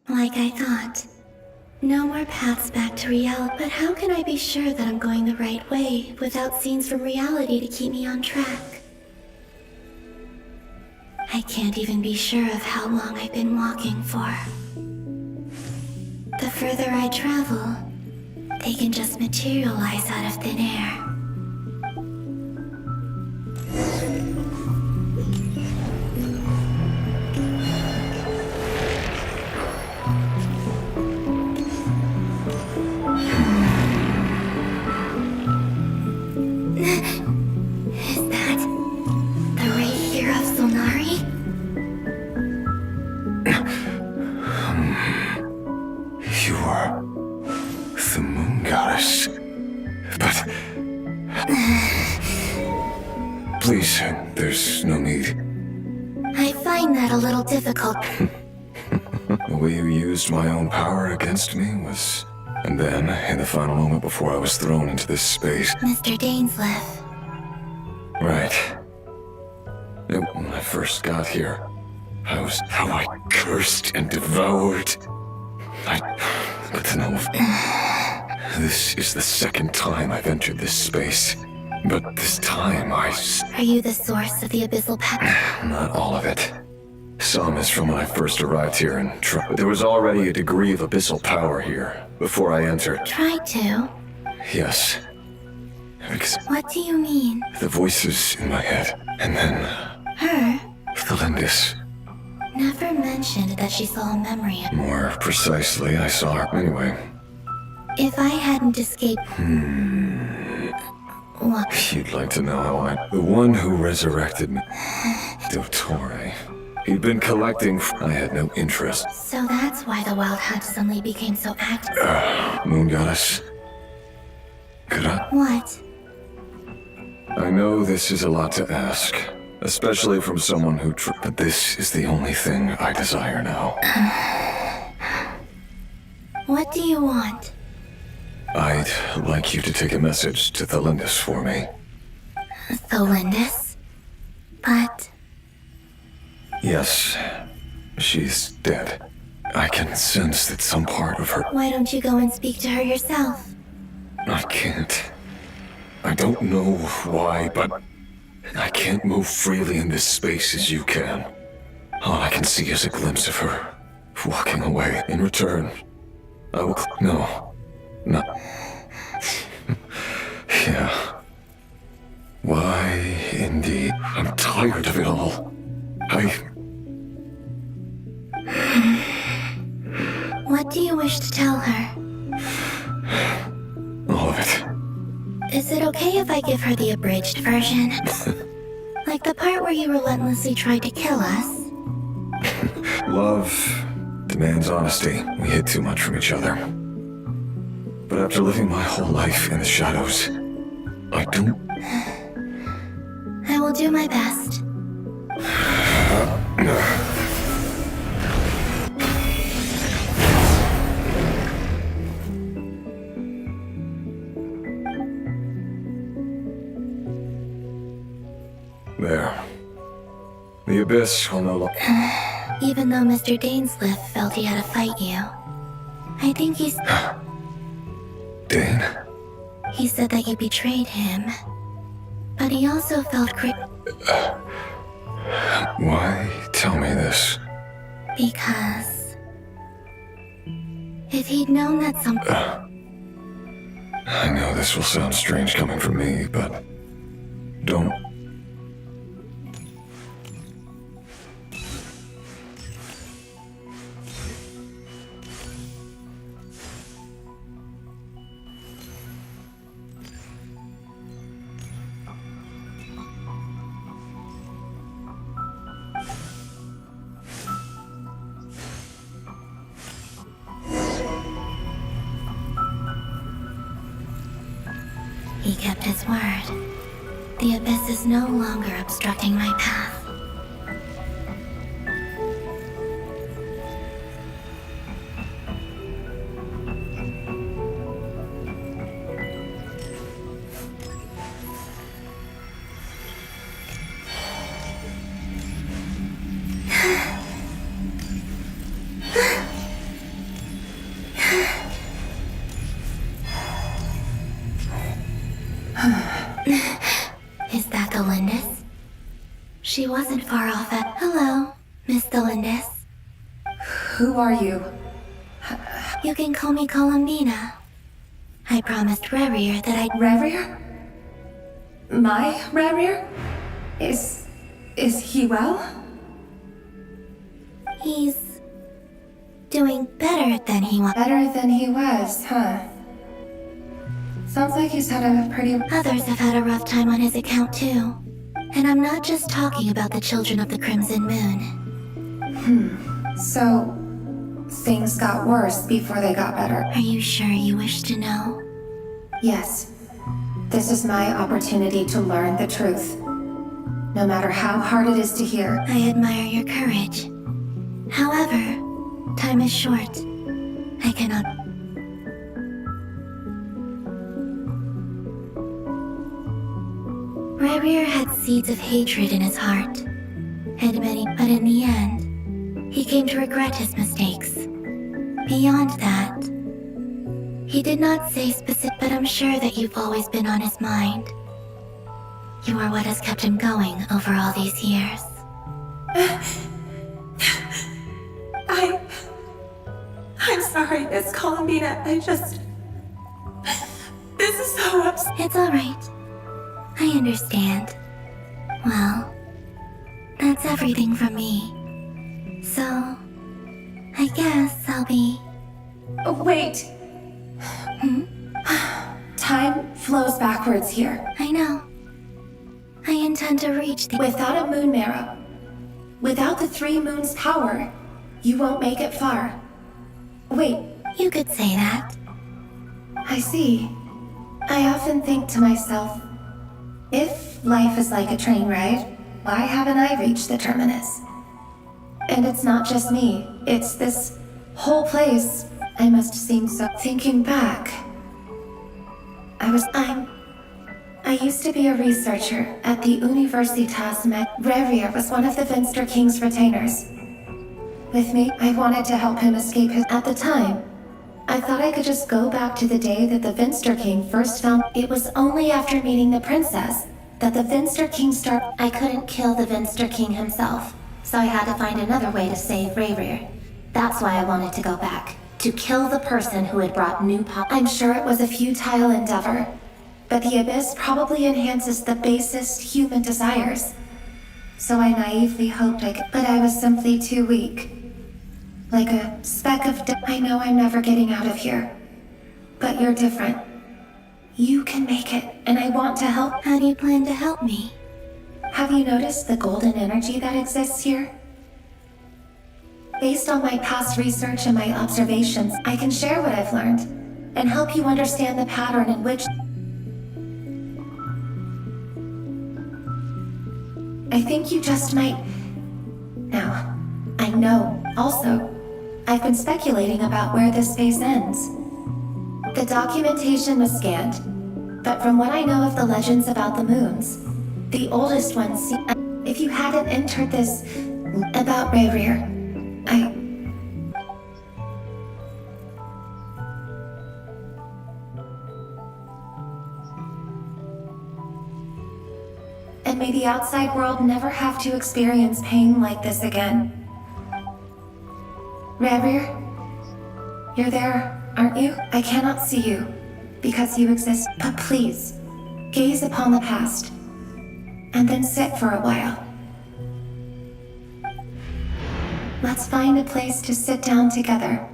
Like I thought. No more paths back to reality. But how can I be sure that I'm going the right way without scenes from reality to keep me on track? I can't even be sure of how long I've been walking for. The further I travel, they can just materialize out of thin air. Is that the ray here of Solnari? You are the moon goddess. But... Please, there's no need. I find that a little difficult. The way you used my own power against me was... And then, in the final moment before I was thrown into this space... Mr. Dainsleff. Right. When I first got here, how I cursed and devoured. But to know this is the second time I've entered this space. But this time Are you the source of the abyssal power? Not all of it. Some is from when I first arrived here and but there was already a degree of abyssal power here before I entered. Tried to? Yes. Because What do you mean? the voices in my head, and then Her the Lindis. never mentioned that she saw a memory of... More precisely, I saw her anyway. If I hadn't escaped... What? You'd like to know how I... The one who resurrected me. Dottore. He'd been collecting. I had no interest. So that's why the Wild Hunt suddenly became so active. Moon Goddess. Could I? What? I know this is a lot to ask, especially from someone who. But this is the only thing I desire now. What do you want? I'd like you to take a message to Thelindis for me. Thelindis? But... Yes, she's dead. I can sense that some part of her. Why don't you go and speak to her yourself? I can't. I don't know why, but I can't move freely in this space as you can. All I can see is a glimpse of her walking away. In return, I will. No. Yeah. Why, indeed. I'm tired of it all. What do you wish to tell her? All of it. Is it okay if I give her the abridged version? Like the part where you relentlessly tried to kill us? Love demands honesty. We hid too much from each other. But after living my whole life in the shadows, I don't... I will do my best. There. The Abyss will no longer... Even though Mr. Dainsleif felt he had to fight you, I think he's... Dane? He said that you betrayed him, but he also felt Why tell me this? Because... if he'd known that I know this will sound strange coming from me, but... don't... He kept his word. The Abyss is no longer obstructing my path. Is that Thelindis? She wasn't far off at... Hello, Miss Thelindis. Who are you? You can call me Columbina. I promised Rerir that I'd... Rerir? My Rerir? Is he well? He's... doing better than he was. Better than he was, huh? Sounds like he's had a pretty... Others have had a rough time on his account, too. And I'm not just talking about the children of the Crimson Moon. So... things got worse before they got better. Are you sure you wish to know? Yes. This is my opportunity to learn the truth. No matter how hard it is to hear. I admire your courage. However, time is short. I cannot... Rerir had seeds of hatred in his heart, and many, but in the end, he came to regret his mistakes. Beyond that, he did not say specific, but I'm sure that you've always been on his mind. You are what has kept him going over all these years. I'm sorry, Miss Columbina. This is so upsetting. It's alright. I understand. Well, that's everything from me. So, I guess I'll be... Oh, wait. Time flows backwards here. I know. I intend to reach the... Without a moon marrow, Without the Three Moons' power, you won't make it far. Wait, You could say that. I see. I often think to myself, if life is like a train ride, why haven't I reached the terminus? And it's not just me, it's this whole place. I must seem so. Thinking back, I used to be a researcher at the Universitas Med. Revier was one of the Finster King's retainers. With me, I wanted to help him escape his. At the time, I thought I could just go back to the day that the Finster King first found. It was only after meeting the princess that the Finster King started. I couldn't kill the Finster King himself, so I had to find another way to save Revier. That's why I wanted to go back. To kill the person who had brought new power. I'm sure it was a futile endeavor, but the Abyss probably enhances the basest human desires. So I naively hoped I could, but I was simply too weak. Like a speck of I know I'm never getting out of here. But you're different. You can make it, and I want to help. How do you plan to help me? Have you noticed the golden energy that exists here? Based on my past research and my observations, I can share what I've learned and help you understand the pattern in which. I think you just might. Now, I know, also, I've been speculating about where this phase ends. The documentation was scanned, but from what I know of the legends about the moons, the oldest ones see. If you hadn't entered this about Revier, and may the outside world never have to experience pain like this again. Revier, you're there, aren't you? I cannot see you, because you exist, but please, gaze upon the past, and then sit for a while. Let's find a place to sit down together,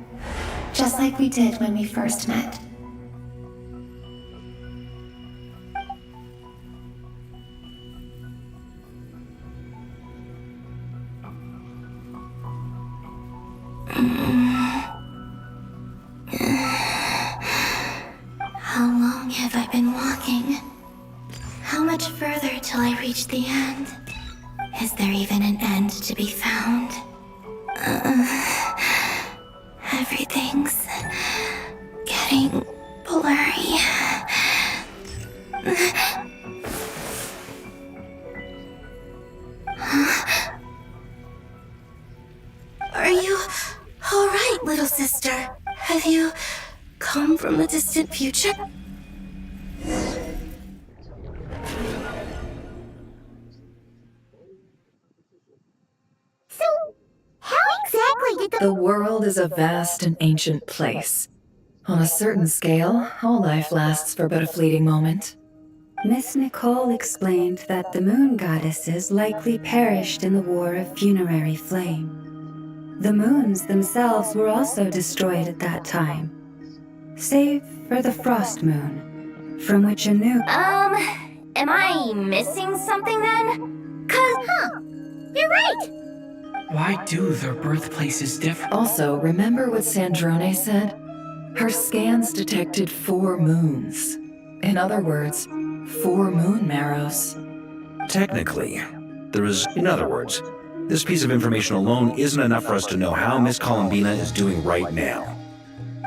just like we did when we first met. How long have I been walking? How much further till I reach the end? Is there even an end to be found? Everything's getting blurry. Are you all right, little sister? Have you come from the distant future? So, how exactly did The world is a vast and ancient place. On a certain scale, all life lasts for but a fleeting moment. Miss Nicole explained that the moon goddesses likely perished in the War of Funerary Flame. The moons themselves were also destroyed at that time, save for the Frost Moon, from which a new— am I missing something then? You're right! Why do their birthplaces differ? Also, remember what Sandrone said? Her scans detected 4 moons. In other words, 4 moon marrows. Technically, there is, in other words, this piece of information alone isn't enough for us to know how Miss Columbina is doing right now.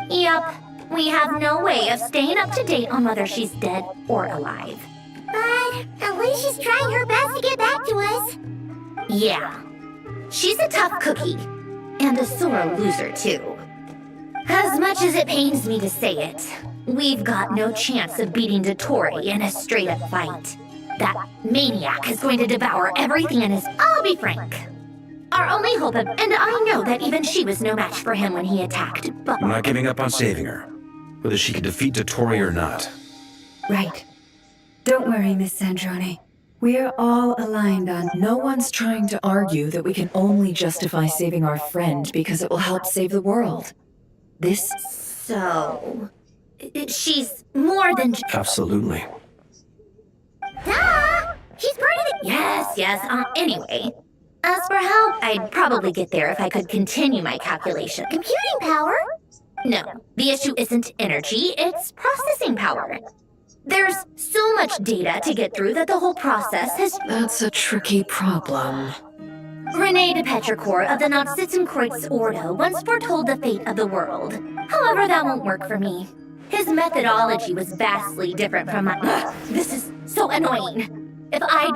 Yup. We have no way of staying up to date on whether she's dead or alive. But at least she's trying her best to get back to us. Yeah. She's a tough cookie. And a sore loser, too. As much as it pains me to say it, we've got no chance of beating Dottore in a straight-up fight. That maniac is going to devour everything in his— I'll be frank. Our only hope of— and I know that even she was no match for him when he attacked, but— I'm not giving up on saving her, whether she can defeat Dottore or not. Right. Don't worry, Miss Sandrone. We're all aligned on— No one's trying to argue that we can only justify saving our friend because it will help save the world. This— So— she's more than— Absolutely. Duh! She's part of the— Yes. Anyway, As for how, I'd probably get there if I could continue my calculation. Computing power? No, the issue isn't energy, it's processing power. There's so much data to get through that the whole process has... That's a tricky problem. René de Petrichor of the Nazitzenkreuz Ordo once foretold the fate of the world. However, that won't work for me. His methodology was vastly different from my... Ugh, this is so annoying. If I'd...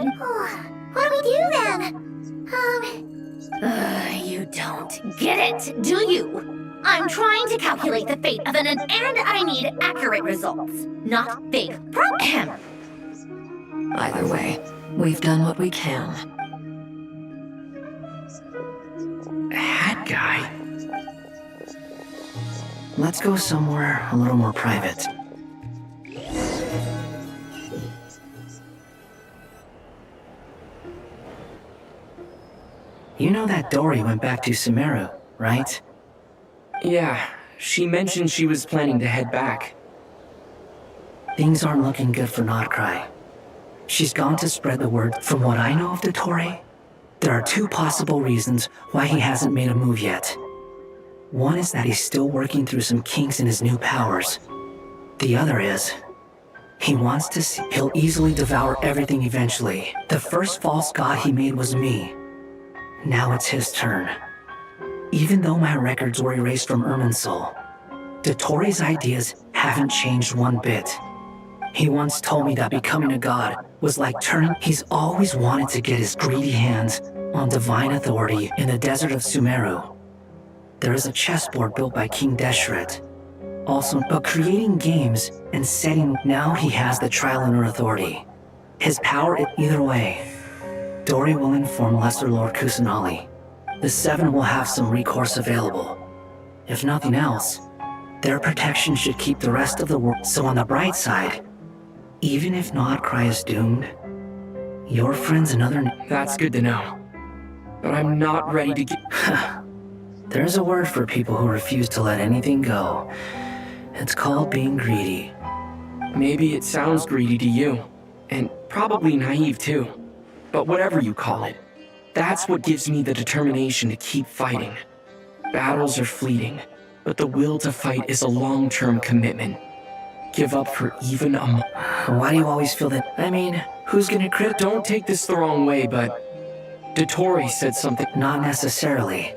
What do we do then? You don't get it, do you? I'm trying to calculate the fate of and I need accurate results, not vague Either way, we've done what we can. Hat guy? Let's go somewhere a little more private. You know that Dory went back to Sumeru, right? Yeah, she mentioned she was planning to head back. Things aren't looking good for Notcry. She's gone to spread the word. From what I know of Dottore, there are two possible reasons why he hasn't made a move yet. One is that he's still working through some kinks in his new powers. The other is, he wants to see he'll easily devour everything eventually. The first false god he made was me. Now it's his turn. Even though my records were erased from Irminsul, Dottore's ideas haven't changed one bit. He once told me that becoming a god was like turning... He's always wanted to get his greedy hands on divine authority in the desert of Sumeru. There is a chessboard built by King Deshret. Also, but creating games and setting... Now he has the trial and authority. His power, either way. Dory will inform Lesser Lord Kusanali. The Seven will have some recourse available. If nothing else, their protection should keep the rest of the world. So on the bright side, even if Notcry is doomed, your friend's another... That's good to know. But I'm not ready to get... There's a word for people who refuse to let anything go. It's called being greedy. Maybe it sounds greedy to you, and probably naive too. But whatever you call it, that's what gives me the determination to keep fighting. Battles are fleeting, but the will to fight is a long-term commitment. Give up for even a Why do you always feel that? I mean, who's gonna crit? Don't take this the wrong way, but Dottore said something. Not necessarily.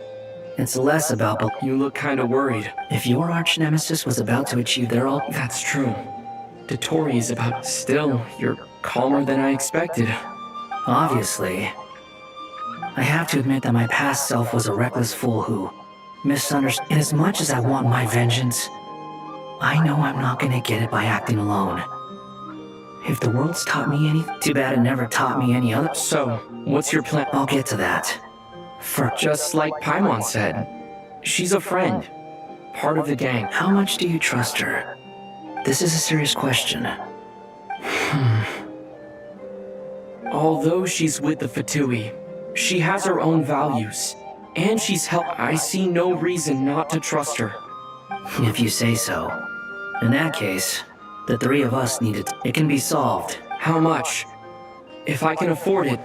It's less about... You look kinda worried. If your arch-nemesis was about to achieve their all... That's true. Dottore is about... Still, you're calmer than I expected. Obviously. I have to admit that my past self was a reckless fool who misunderstood. And as much as I want my vengeance, I know I'm not gonna get it by acting alone. If the world's taught me anything, too bad it never taught me any other. So, what's your plan? I'll get to that. Just like Paimon said, she's a friend, part of the gang. How much do you trust her? This is a serious question. Although she's with the Fatui, she has her own values, and she's helped. I see no reason not to trust her. If you say so. In that case, the three of us need it. It can be solved. How much? If I can afford it.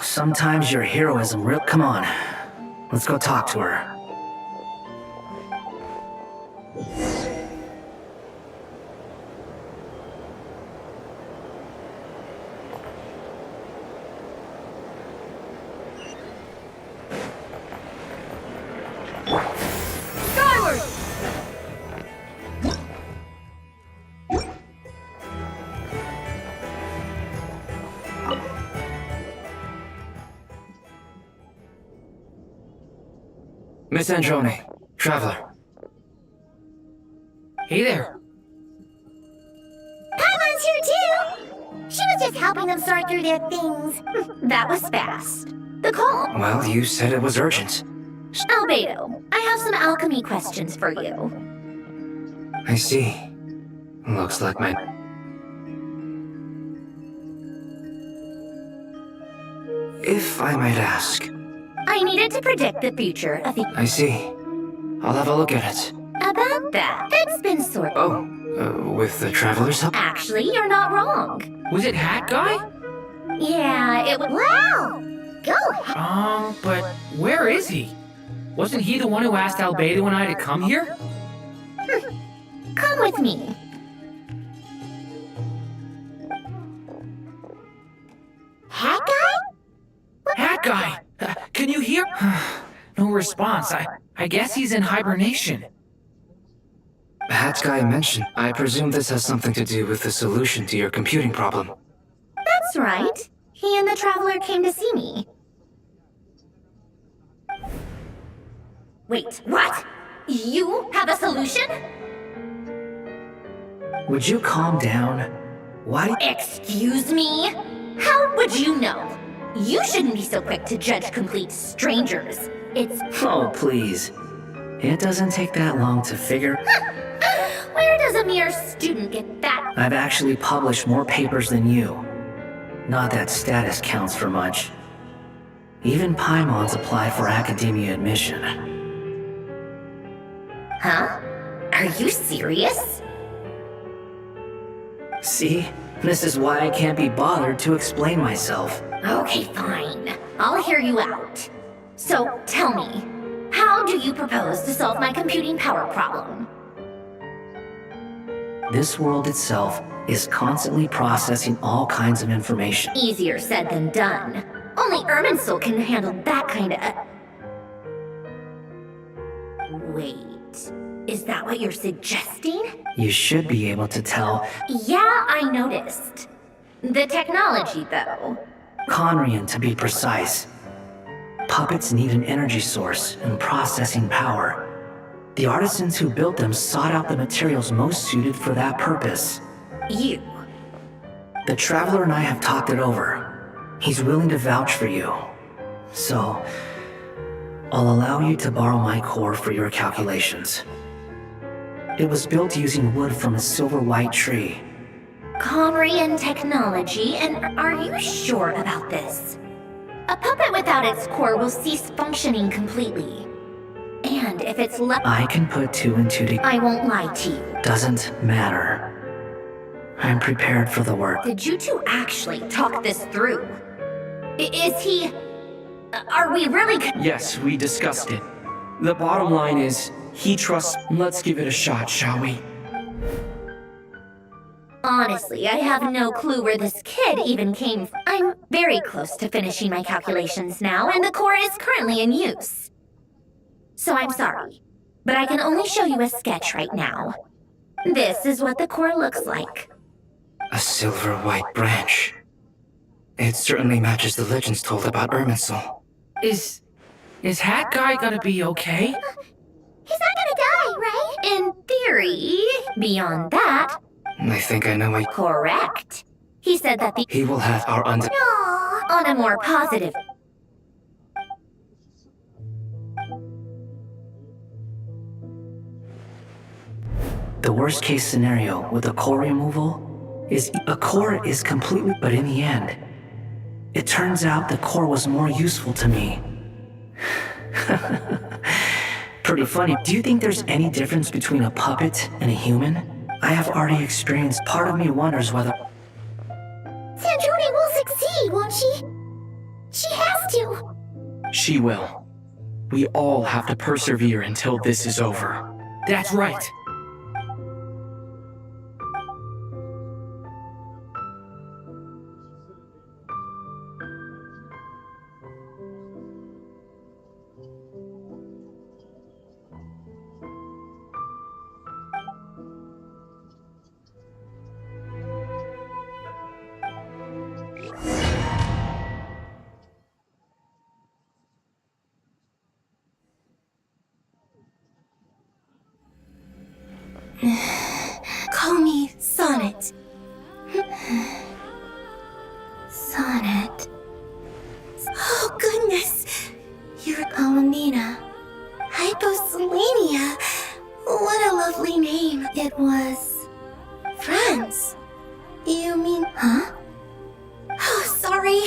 Sometimes your heroism Come on. Let's go talk to her. Miss Androne, Traveler. Hey there. Paimon's here too! She was just helping them sort through their things. That was fast. The call. Well, you said it was urgent. Albedo, I have some alchemy questions for you. I see. Looks like my... If I might ask... I needed to predict the future of the... I see. I'll have a look at it. About that, it's been sort of... Oh, with the Traveler's help? Actually, you're not wrong. Was it Hat Guy? Yeah, it was... Wow! Go! But where is he? Wasn't he the one who asked Albedo and I to come here? Come with me. Hat guy? Hat guy! Can you hear? No response. I guess he's in hibernation. Hat Guy mentioned. I presume this has something to do with the solution to your computing problem. That's right. He and the Traveler came to see me. Wait, what? You have a solution? Would you calm down? Why? Excuse me? How would you know? You shouldn't be so quick to judge complete strangers. It's... Oh, please. It doesn't take that long to figure. Where does a mere student get that? I've actually published more papers than you. Not that status counts for much. Even Paimons applied for academia admission. Huh? Are you serious? See? This is why I can't be bothered to explain myself. Okay, fine. I'll hear you out. So, tell me, how do you propose to solve my computing power problem? This world itself is constantly processing all kinds of information. Easier said than done. Only Irminsul can handle that kind of... Wait, is that what you're suggesting? You should be able to tell. Yeah, I noticed. The technology, though. Conrian, to be precise. Puppets need an energy source and processing power. The artisans who built them sought out the materials most suited for that purpose. You. The Traveler and I have talked it over. He's willing to vouch for you. So, I'll allow you to borrow my core for your calculations. It was built using wood from a silver white tree. Conrian technology, and are you sure about this? A puppet without its core will cease functioning completely. And if it's I can put two and two together. I won't lie to you. Doesn't matter. I'm prepared for the work. Did you two actually talk this through? Is he... Are we really... Yes, we discussed it. The bottom line is, he trusts... Let's give it a shot, shall we? Honestly, I have no clue where this kid even came from. I'm very close to finishing my calculations now, and the core is currently in use. So I'm sorry, but I can only show you a sketch right now. This is what the core looks like. A silver white branch. It certainly matches the legends told about Irminsul. Is Hat Guy gonna be okay? He's not gonna die, right? In theory. Beyond that... I think I know why. Correct. He said that the... He will have our Aww, on a more positive... The worst case scenario with a core removal is a core is completely, but in the end, it turns out the core was more useful to me. Pretty funny. Do you think there's any difference between a puppet and a human? I have already experienced. Part of me wonders whether... Sanjoni will succeed, won't she? She has to. She will. We all have to persevere until this is over. That's right. Call me Sonnet. Sonnet. Oh, goodness. You're Alamina. Hyposelenia. What a lovely name. It was... Friends. You mean... Huh? Oh, sorry.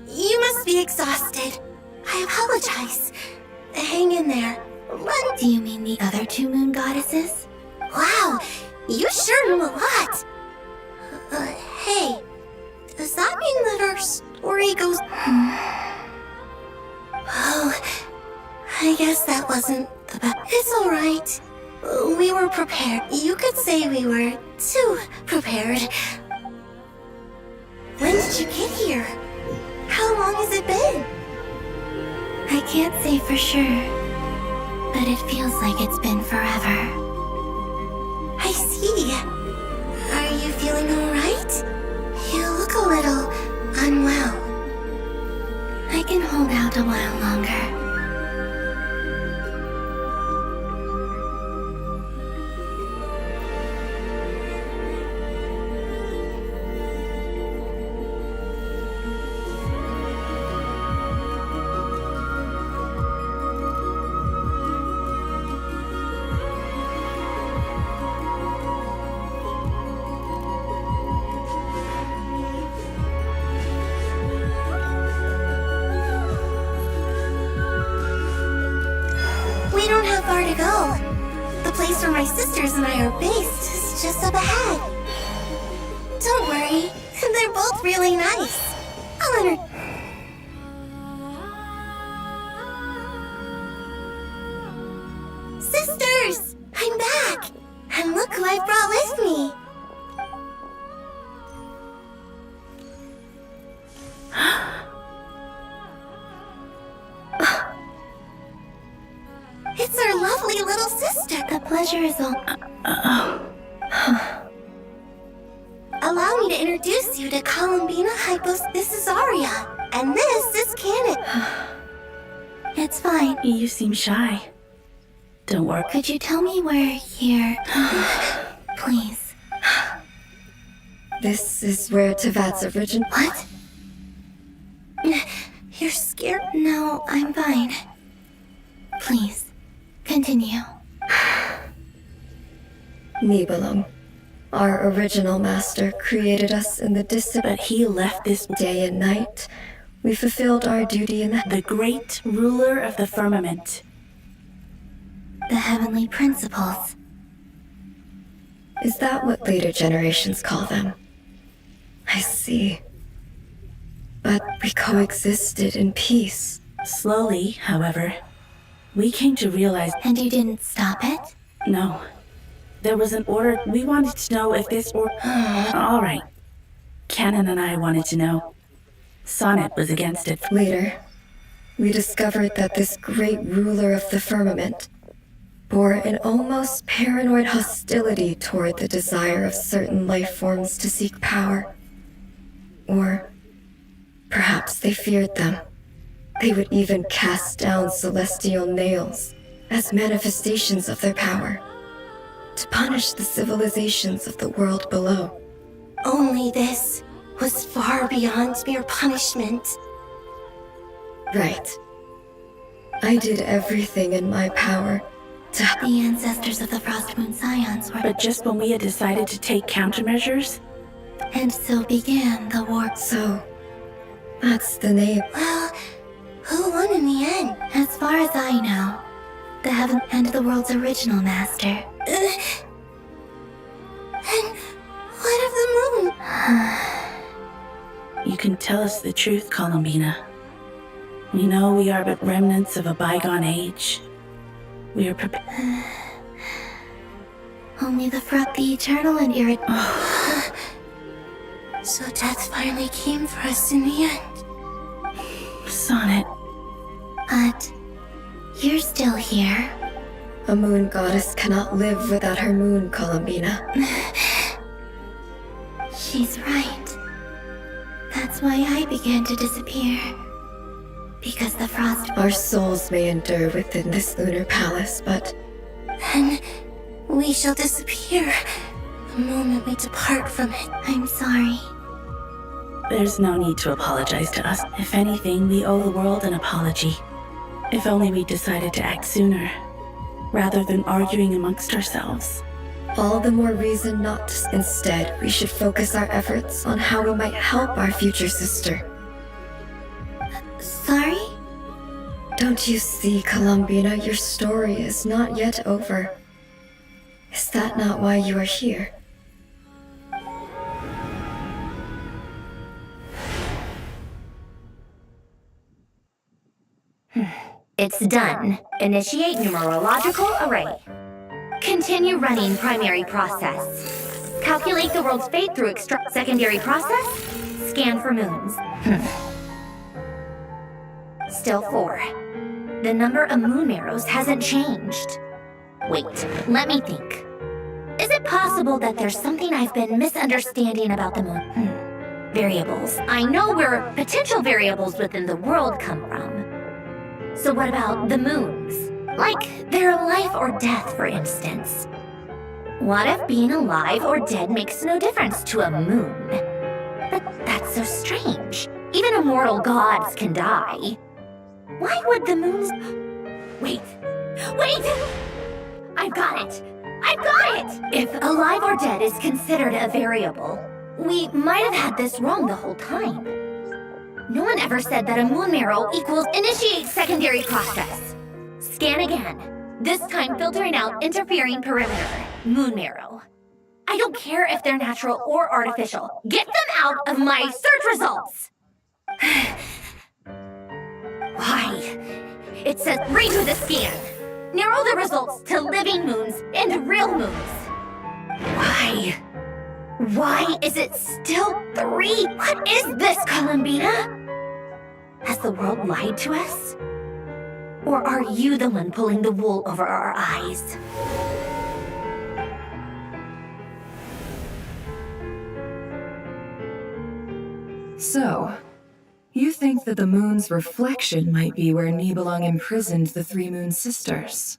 You must be exhausted. I apologize. Hang in there. What do you mean the other two moon goddesses? Wow, you sure know a lot. Hey, does that mean that our story goes... I guess that wasn't the best. It's alright. We were prepared. You could say we were too prepared. When did you get here? How long has it been? I can't say for sure, but it feels like it's been forever. I see. Are you feeling alright? You look a little unwell. I can hold out a while longer. We don't have far to go. The place where my sisters and I are based is just up ahead. Don't worry, they're both really nice. I'll Sisters! I'm back! And look who I brought with me! It's our lovely little sister. The pleasure is all. Allow me to introduce you to Columbina Hypos. This is Aria, and this is Canon. It's fine. You seem shy. Don't worry. Could you tell me where here? Please. This is where Tevat's origin. What? You're scared? No, I'm fine. Please, continue. Nibelung, our original master, created us in the distant. But he left this Day and night, we fulfilled our duty in the great ruler of the firmament. The heavenly principles. Is that what later generations call them? I see. But we coexisted in peace. Slowly, however, we came to realize... And you didn't stop it? No. There was an order. We wanted to know if this or... All right. Canon and I wanted to know. Sonnet was against it. Later, we discovered that this great ruler of the firmament bore an almost paranoid hostility toward the desire of certain life forms to seek power. Or perhaps they feared them. They would even cast down celestial nails as manifestations of their power, to punish the civilizations of the world below. Only this was far beyond mere punishment. Right. I did everything in my power to... The ancestors of the Frostmoon Scions were... But just when we had decided to take countermeasures... And so began the war. So, that's the name. Well, who won in the end? As far as I know, the heaven and the world's original master. And what of the moon? You can tell us the truth, Columbina. We know we are but remnants of a bygone age. We are prepared. Only the eternal and So death finally came for us in the end. Sonnet. But you're still here. A moon goddess cannot live without her moon, Columbina. She's right. That's why I began to disappear. Because the frost... Our souls may endure within this lunar palace, but... Then we shall disappear the moment we depart from it. I'm sorry. There's no need to apologize to us. If anything, we owe the world an apology. If only we decided to act sooner, rather than arguing amongst ourselves. All the more reason not to. Instead, we should focus our efforts on how we might help our future sister. Sorry? Don't you see, Columbina, your story is not yet over. Is that not why you are here? It's done. Initiate numerological array. Continue running primary process. Calculate the world's fate through extract secondary process. Scan for moons. Still 4. The number of moon arrows hasn't changed. Wait, let me think. Is it possible that there's something I've been misunderstanding about the moon? Variables. I know where potential variables within the world come from. So what about the moons? Like their life or death, for instance. What if being alive or dead makes no difference to a moon? But that's so strange. Even immortal gods can die. Why would the moons... Wait! I've got it! If alive or dead is considered a variable, we might have had this wrong the whole time. No one ever said that a moon marrow equals initiate secondary process. Scan again. This time filtering out interfering perimeter. Moon marrow. I don't care if they're natural or artificial. Get them out of my search results! Why? It says redo the scan. Narrow the results to living moons and real moons. Why? Why is it still 3? What is this, Columbina? Has the world lied to us? Or are you the one pulling the wool over our eyes? So, you think that the moon's reflection might be where Nibelung imprisoned the 3 moon sisters?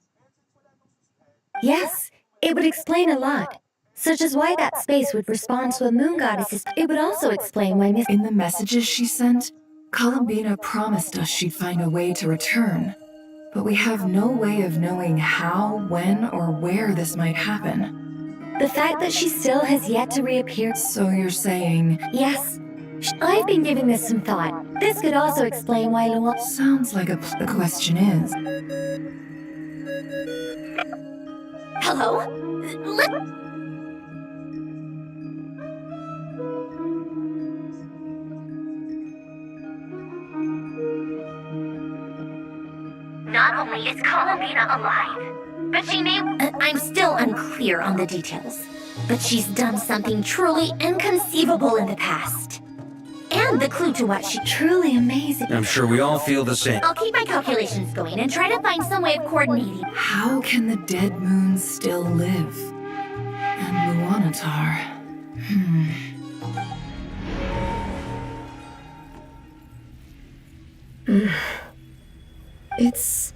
Yes, it would explain a lot. Such as why that space would respond to a moon goddess. It would also explain why Miss... In the messages she sent, Columbina promised us she'd find a way to return. But we have no way of knowing how, when, or where this might happen. The fact that she still has yet to reappear... So you're saying... Yes. I've been giving this some thought. This could also explain why Luan... Sounds like the question is... Hello? Not only is Columbina alive, but she may... I'm still unclear on the details, but she's done something truly inconceivable in the past. And the clue to what she... Truly amazing. I'm sure we all feel the same. I'll keep my calculations going and try to find some way of coordinating. How can the dead moons still live? And Luanatar... It's...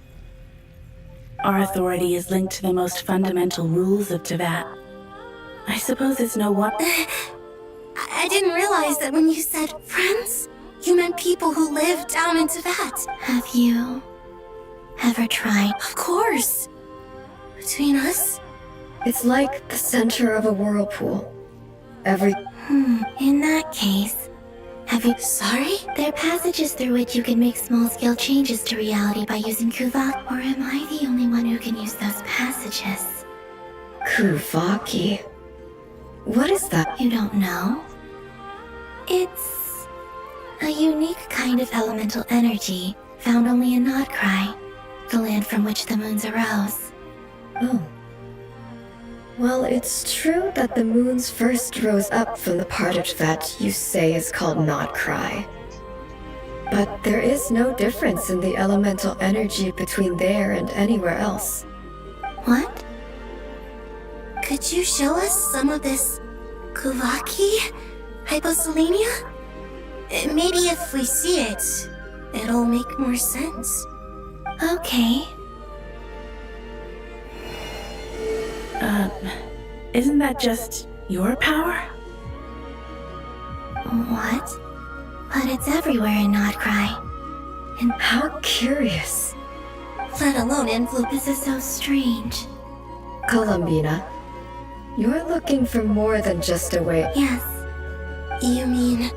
Our authority is linked to the most fundamental rules of Teyvat. I suppose it's no wonder... I didn't realize that when you said friends, you meant people who live down in Teyvat. Have you ever tried? Of course. Between us? It's like the center of a whirlpool. In that case, have you... Sorry? There are passages through which you can make small-scale changes to reality by using Kuvak, or am I the only one who can use those passages? Kuvaki? What is that? You don't know? It's a unique kind of elemental energy found only in Nodcry, the land from which the moons arose. Oh. Well, it's true that the moons first rose up from the part of Teyvat you say is called Nodcry. But there is no difference in the elemental energy between there and anywhere else. What? Could you show us some of this Kuvaki hyposelenia? Maybe if we see it, it'll make more sense. Okay. Isn't that just your power? What? But it's everywhere in Nodcry. And how curious. Let alone in This is so strange. Columbina, you're looking for more than just a way. Yes. You mean...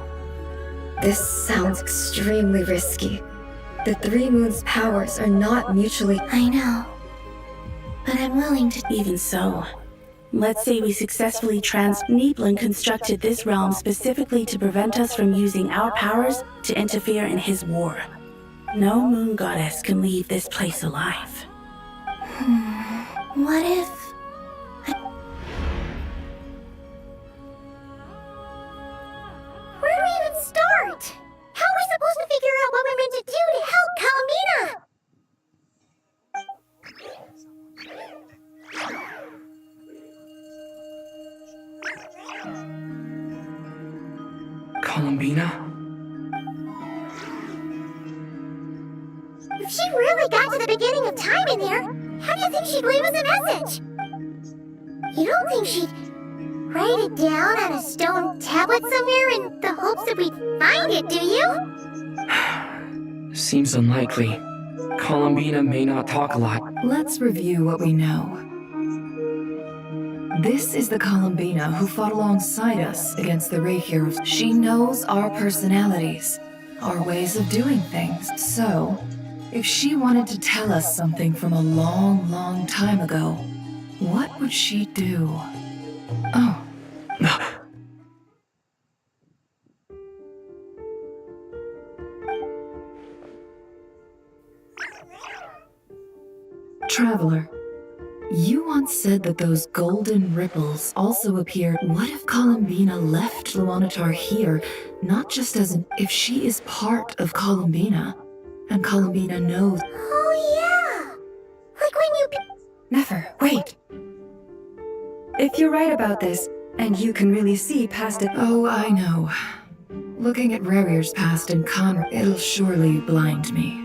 This sounds extremely risky. The 3 moons' powers are not mutually... I know. But I'm willing to... Even so, let's say we successfully Nibelung constructed this realm specifically to prevent us from using our powers to interfere in his war. No moon goddess can leave this place alive. What if... Where do we even start? How are we supposed to figure out what we're meant to do to help Kalamina? Columbina? If she really got to the beginning of time in there, how do you think she'd leave us a message? You don't think she'd write it down on a stone tablet somewhere in the hopes that we'd find it, do you? Seems unlikely. Columbina may not talk a lot. Let's review what we know. This is the Columbina who fought alongside us against the Ray Heroes. She knows our personalities, our ways of doing things. So, if she wanted to tell us something from a long, long time ago, what would she do? Oh. Traveler, you once said that those golden ripples also appeared. What if Columbina left Luanatar here, not just as an... If she is part of Columbina, and Columbina knows... Oh yeah! Like when you... Never, wait. If you're right about this, and you can really see past it... Oh, I know. Looking at Rerir's past and Conrad, it'll surely blind me.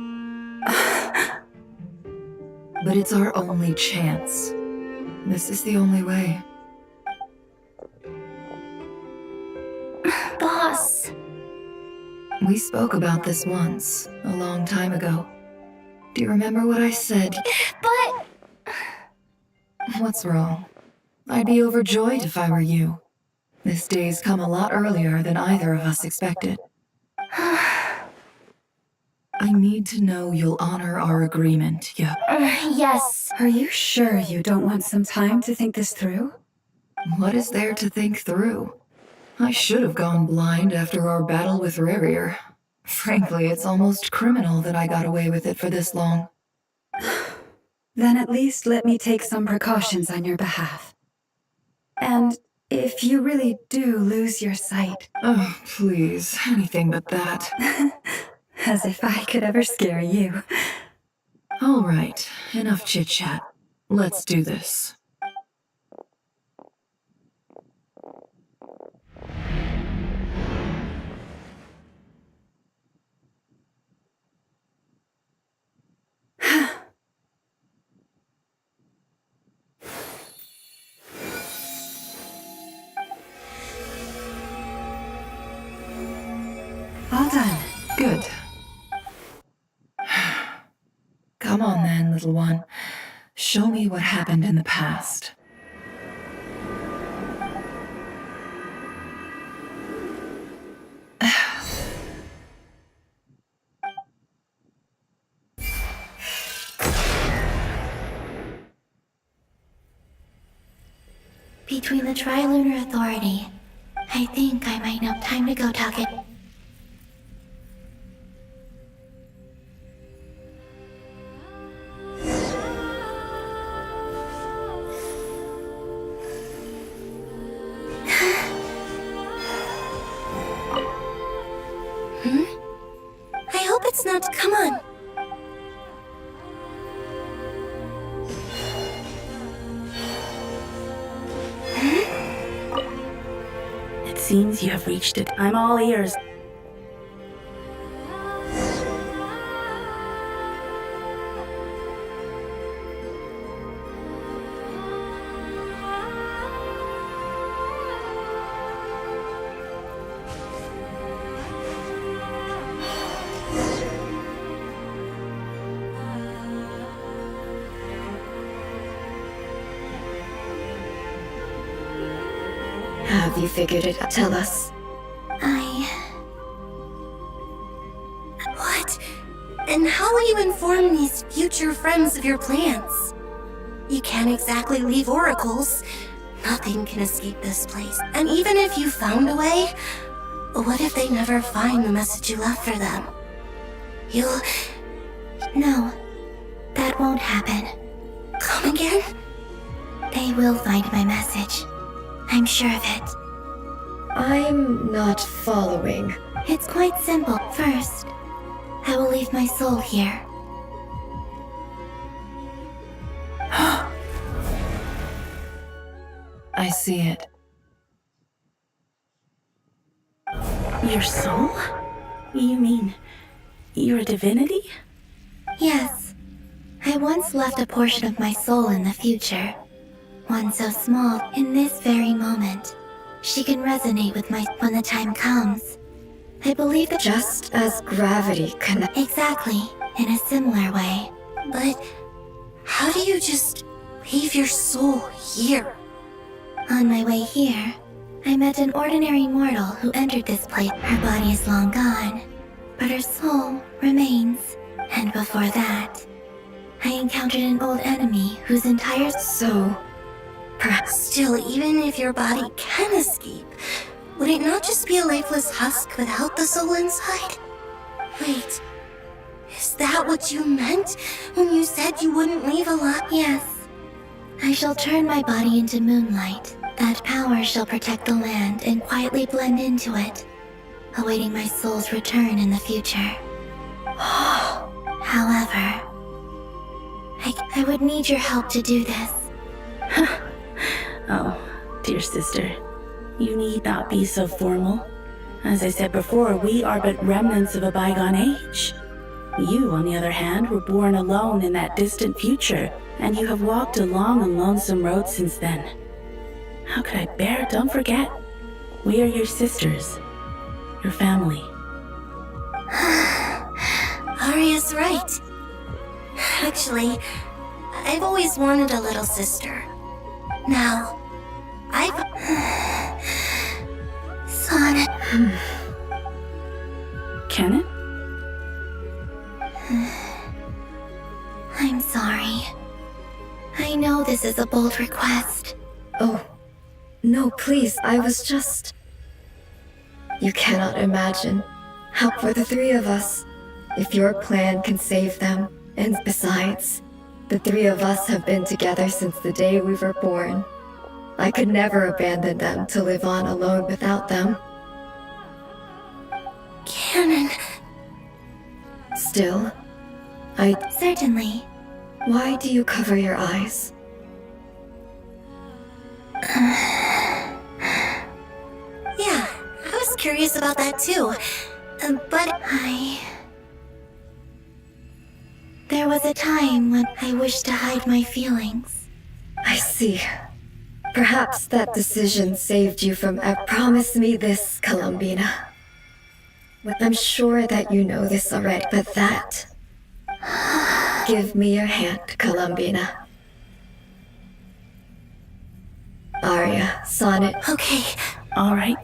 But it's our only chance. This is the only way. Boss. We spoke about this once, a long time ago. Do you remember what I said? But... What's wrong? I'd be overjoyed if I were you. This day's come a lot earlier than either of us expected. I need to know you'll honor our agreement, yeah. Yes. Are you sure you don't want some time to think this through? What is there to think through? I should have gone blind after our battle with Rerir. Frankly, it's almost criminal that I got away with it for this long. Then at least let me take some precautions on your behalf. And if you really do lose your sight... Oh, please, anything but that. As if I could ever scare you. All right, enough chit-chat. Let's do this. All done. Good. Come on then, little one. Show me what happened in the past. Between the Trilunar Authority, I think I might know. Time to go, Tucket. I hope it's not. Come on. It seems you have reached it. I'm all ears. Have you figured it out? Tell us. What? And how will you inform these future friends of your plans? You can't exactly leave oracles. Nothing can escape this place. And even if you found a way, what if they never find the message you left for them? You'll No, that won't happen. Come again? They will find my message. I'm sure of it. I'm not following. It's quite simple. First, I will leave my soul here. I see it. Your soul? You mean you're a divinity? Yes. I once left a portion of my soul in the future. One so small, in this very moment. She can resonate with my when the time comes. I believe that Just as gravity can. exactly, in a similar way. But how do you just leave your soul here? On my way here, I met an ordinary mortal who entered this place. Her body is long gone, but her soul remains. And before that, I encountered an old enemy whose entire So, perhaps. Still, even if your body can escape, would it not just be a lifeless husk without the soul inside? Wait, is that what you meant when you said you wouldn't leave alive? Yes. I shall turn my body into moonlight. That power shall protect the land and quietly blend into it, awaiting my soul's return in the future. However, I would need your help to do this. Oh, dear sister, you need not be so formal. As I said before, we are but remnants of a bygone age. You, on the other hand, were born alone in that distant future, and you have walked a long and lonesome road since then. How could I bear it? Don't forget, we are your sisters, your family. Arya's right. Actually, I've always wanted a little sister. Now, Son. Can it? I'm sorry. I know this is a bold request. Oh, no, please, I was just. You cannot imagine how for the three of us, if your plan can save them, and besides, the three of us have been together since the day we were born. I could never abandon them to live on alone without them. Canon. Still, Certainly. Why do you cover your eyes? Yeah, I was curious about that too. But There was a time when I wished to hide my feelings. I see. Perhaps that decision saved you from. Promise me this, Columbina. I'm sure that you know this already, but that. Give me your hand, Columbina. Arya, Sonnet. Okay. All right.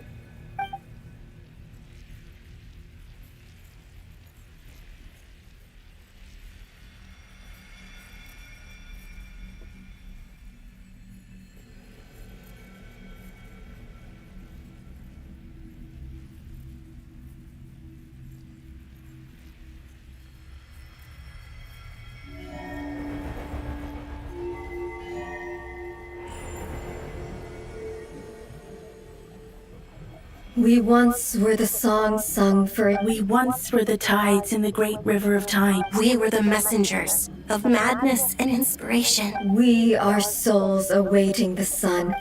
We once were the songs sung for. We once were the tides in the great river of time. We were the messengers of madness and inspiration. We are souls awaiting the sun.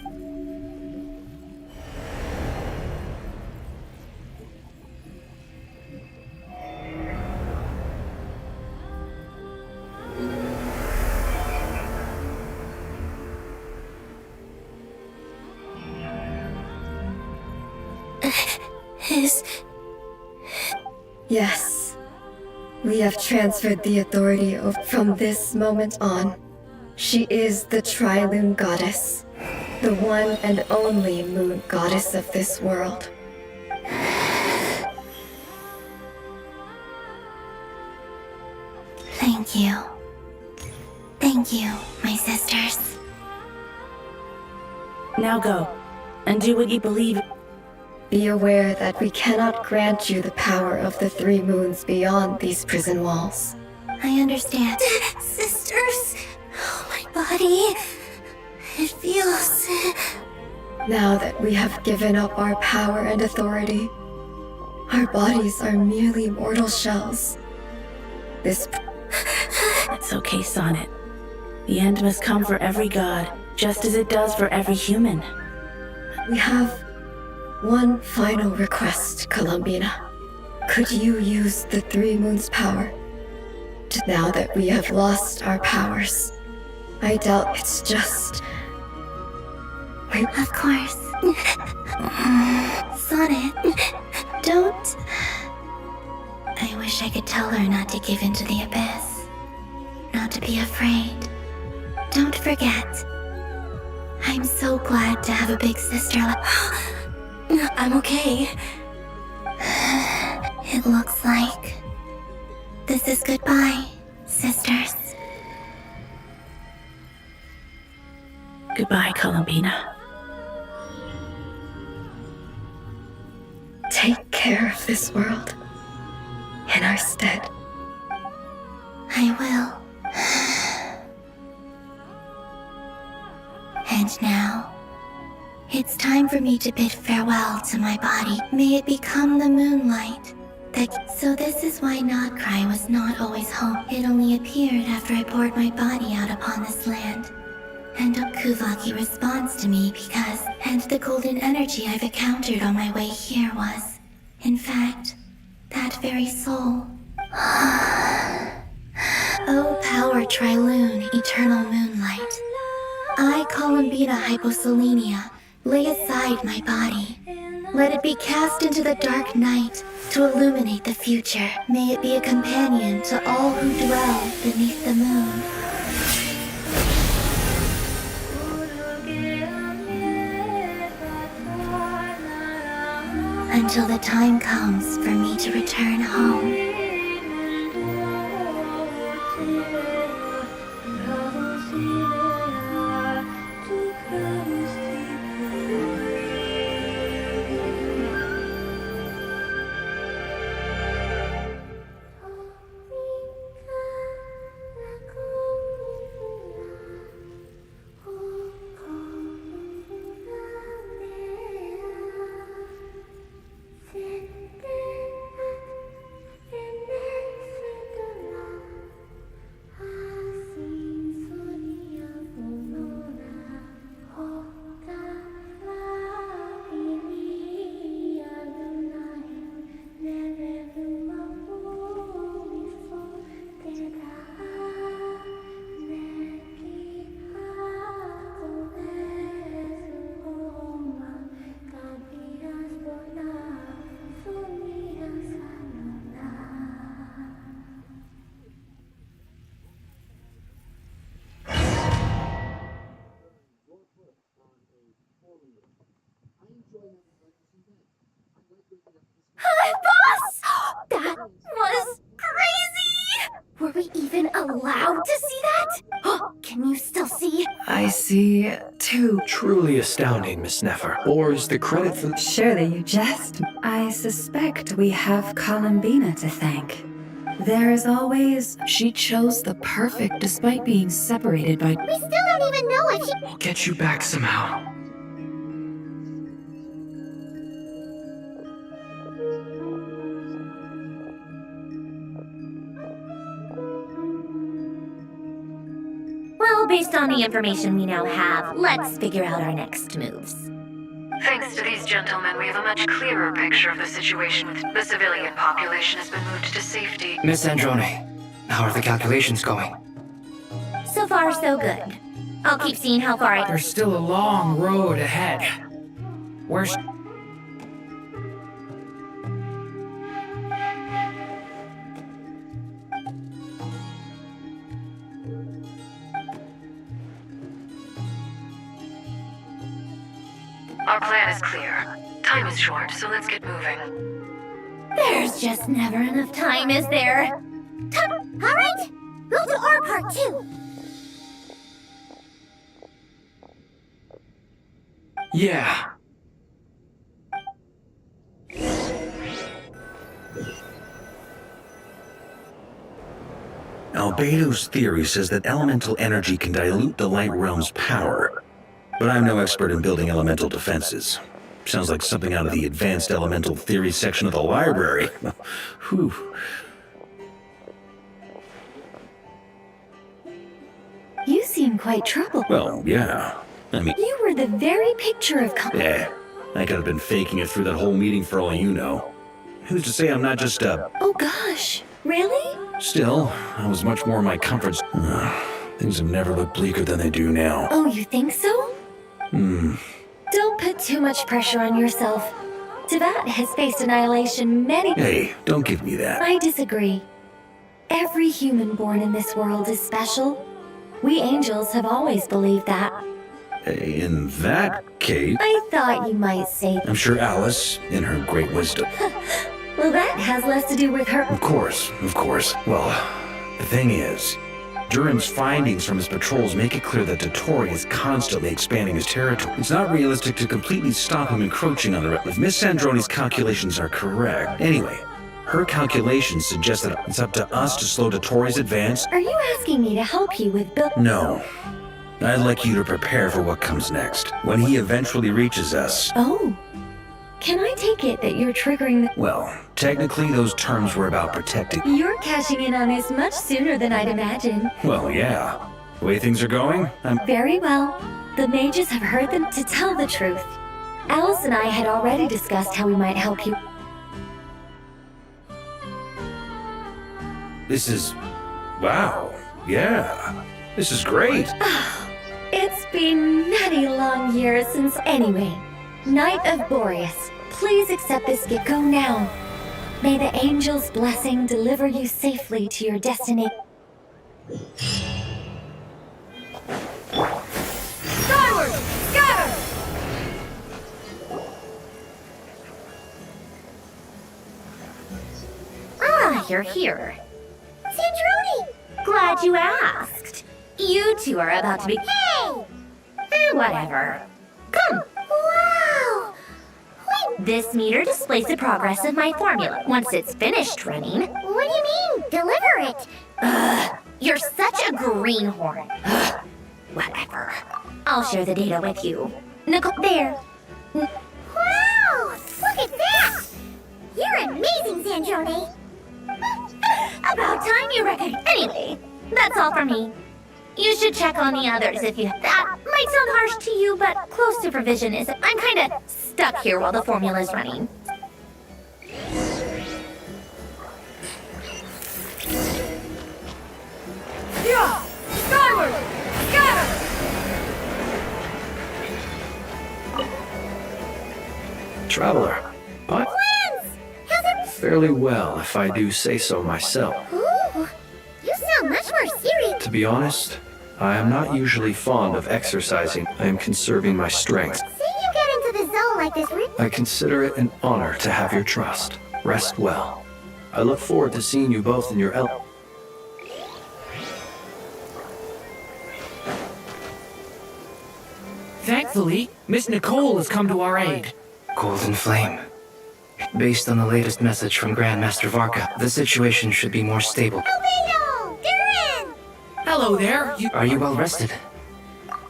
Yes. We have transferred the authority from this moment on. She is the Trilune Goddess, the one and only moon goddess of this world. Thank you. Thank you, my sisters. Now go, and do what you believe. Be aware that we cannot grant you the power of the three moons beyond these prison walls. I understand. Sisters, oh, my body. It feels... Now that we have given up our power and authority, our bodies are merely mortal shells. This... It's okay, Sonnet. The end must come for every god, just as it does for every human. We have one final request, Columbina. Could you use the Three Moons' power? Now that we have lost our powers, I doubt it's just... Of course. Sonnet, don't... I wish I could tell her not to give in to the abyss. Not to be afraid. Don't forget. I'm so glad to have a big sister I'm okay. It looks like... this is goodbye, sisters. Goodbye, Columbina. Take care of this world in our stead. I will. And now, it's time for me to bid farewell to my body. May it become the moonlight. So this is why Notcry was not always home. It only appeared after I poured my body out upon this land. And Kuvaki responds to me because... and the golden energy I've encountered on my way here was, in fact, that very soul. O power Triloon, eternal moonlight. I, Columbina Hyposelenia, lay aside my body. Let it be cast into the dark night to illuminate the future. May it be a companion to all who dwell beneath the moon. Until the time comes for me to return home. Boss! That was crazy! Were we even allowed to see that? Can you still see? I see two. Truly astounding, Miss Nefer. Or is the credit for... Surely you jest. I suspect we have Columbina to thank. There is always... She chose the perfect despite being separated by... We still don't even know if he... I'll get you back somehow. Well, based on the information we now have, let's figure out our next moves. Thanks to these gentlemen, we have a much clearer picture of the situation with the civilian population has been moved to safety. Miss Androne, how are the calculations going? So far, so good. I'll keep seeing how far I... There's still a long road ahead. Where's... Our plan is clear. Time is short, so let's get moving. There's just never enough time, is there? Alright, we'll do our part too. Yeah. Beto's theory says that elemental energy can dilute the light realm's power. But I'm no expert in building elemental defenses. Sounds like something out of the advanced elemental theory section of the library. Whew. You seem quite troubled. Well, yeah. I mean... You were the very picture of I could have been faking it through that whole meeting for all you know. Who's to say I'm not just Oh gosh, really? Still, I was much more in my comfort zone. Things have never looked bleaker than they do now. Oh, you think so? Don't put too much pressure on yourself. Tevat has faced annihilation many... Hey, don't give me that. I disagree. Every human born in this world is special. We angels have always believed that. In that case... I thought you might say... I'm sure Alice, in her great wisdom... Well, that has less to do with her... Of course. Well, the thing is... Duran's findings from his patrols make it clear that Dottore is constantly expanding his territory. It's not realistic to completely stop him encroaching on the... If Miss Sandroni's calculations are correct... Anyway, her calculations suggest that it's up to us to slow Dottore's advance... Are you asking me to help you with Bill... No. I'd like you to prepare for what comes next, when he eventually reaches us. Oh. Can I take it that you're triggering the... Well, technically those terms were about protecting... You're cashing in on this much sooner than I'd imagined. Well, yeah. The way things are going, I'm... Very well. The mages have heard them to tell the truth. Alice and I had already discussed how we might help you. This is... Wow. Yeah. This is great. It's been many long years since... Anyway, Knight of Boreas, please accept this gift. Go now. May the angel's blessing deliver you safely to your destiny. Skyward! Scatter! Ah, you're here. Sandroni! Glad you asked. You two are about to be... Hey! Whatever. Come. Wow! This meter displays the progress of my formula. Once it's finished running... What do you mean? Deliver it! You're such a greenhorn. Whatever. I'll share the data with you. Nicole, there. Wow! Look at that! You're amazing, Sandroni! About time you recognize. Anyway, that's all for me. You should check on the others if you... That might sound harsh to you, but close supervision is... I'm kinda stuck here while the formula's running. Yeah! Skyward! Scatter! Traveler, what? Plans! How's it... Fairly well, if I do say so myself. Ooh! You sound much more serious. To be honest, I am not usually fond of exercising. I am conserving my strength. See you get into the zone like this, I consider it an honor to have your trust. Rest well. I look forward to seeing you both in your Thankfully, Miss Nicole has come to our aid. Golden Flame. Based on the latest message from Grandmaster Varka, the situation should be more stable. Albedo! Duran! Hello there. Are you well rested?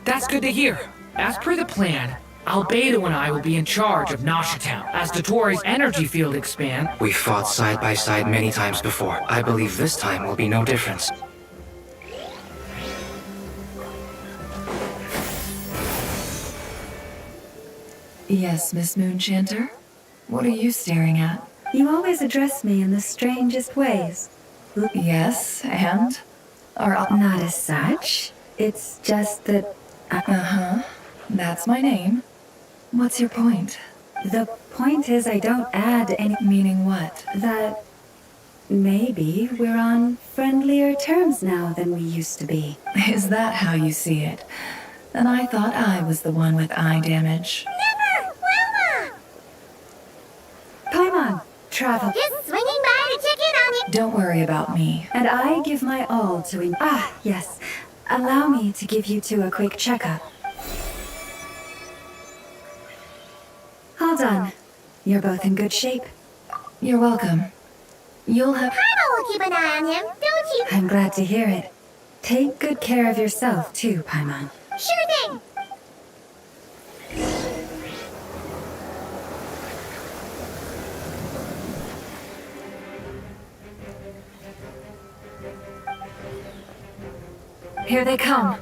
That's good to hear. As per the plan, Albedo and I will be in charge of Nasha Town. As Dottore's energy field expands... We fought side by side many times before. I believe this time will be no difference. Yes, Miss Moonchanter? What are you staring at? You always address me in the strangest ways. Yes, and? Not as such. It's just that... Uh-huh. That's my name. What's your point? The point is I don't add any... Meaning what? That... maybe we're on friendlier terms now than we used to be. Is that how you see it? And I thought I was the one with eye damage. Never! Wilma! Paimon, travel. Just swinging by to check in on you. Don't worry about me. And I give my all to... yes. Allow me to give you two a quick checkup. All done. You're both in good shape. You're welcome. You'll have... Paimon will keep an eye on him, don't I'm glad to hear it. Take good care of yourself, too, Paimon. Sure thing! Here they come.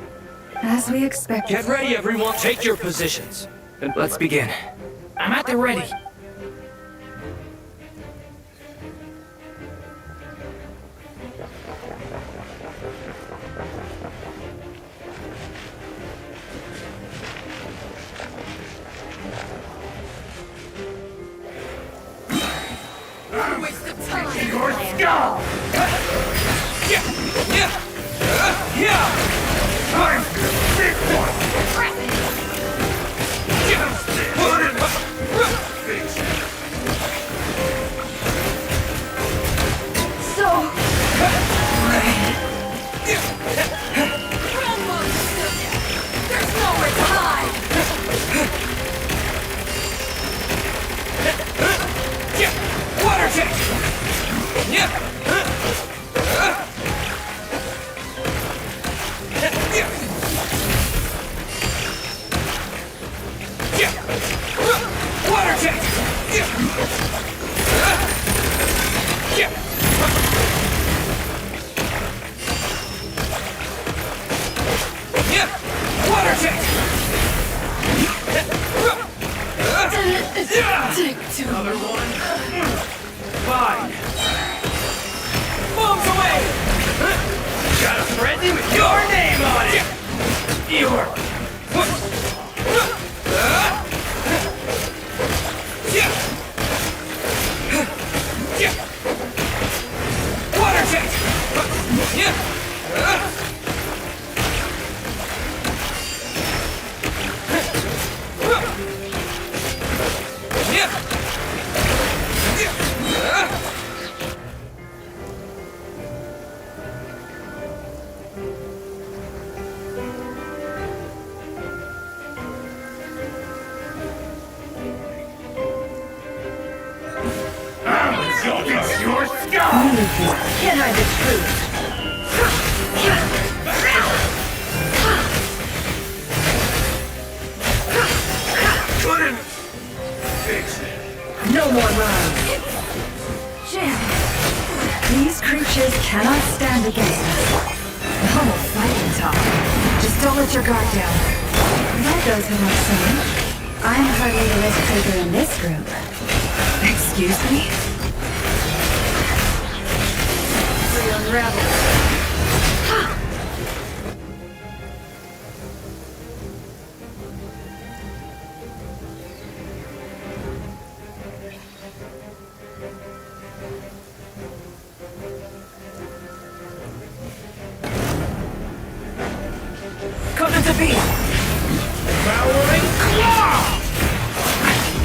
As we expected. Get ready, everyone. Take your positions. Then let's begin. I'm at the ready. Waste of time! Your skull! Time for the big one! There's nowhere to hide! Water tank! Water tank! Water tank! Another one. Fine. Bombs away! Got a present with your name on it! Your... Water tank! It's your skull! Can't hide the truth. Couldn't fix it. No more lies. Jim. These creatures cannot stand against us. No fighting talk. Just don't let your guard down. That goes without saying. I'm hardly the risk taker in this group. Excuse me? Free unravel. Come to be! Devouring claw!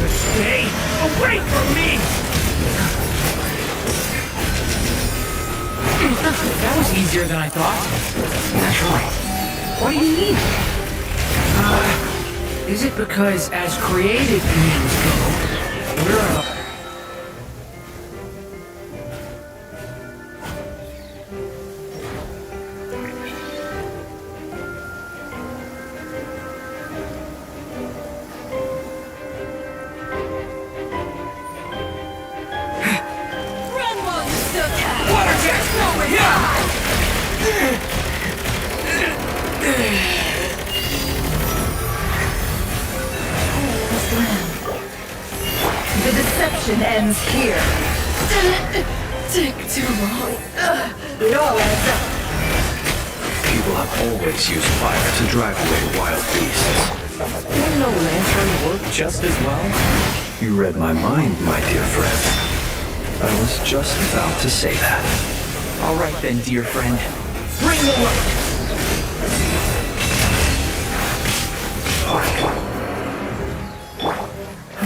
Stay away from me! That was easier than I thought. Naturally. What do you need? Is it because as creative beings go, we're a... The deception ends here. Take too long. It all adds up. People have always used fire to drive away wild beasts. Wouldn't a lantern work just as well? You read my mind, my dear friend. I was just about to say that. All right then, dear friend. Bring the light!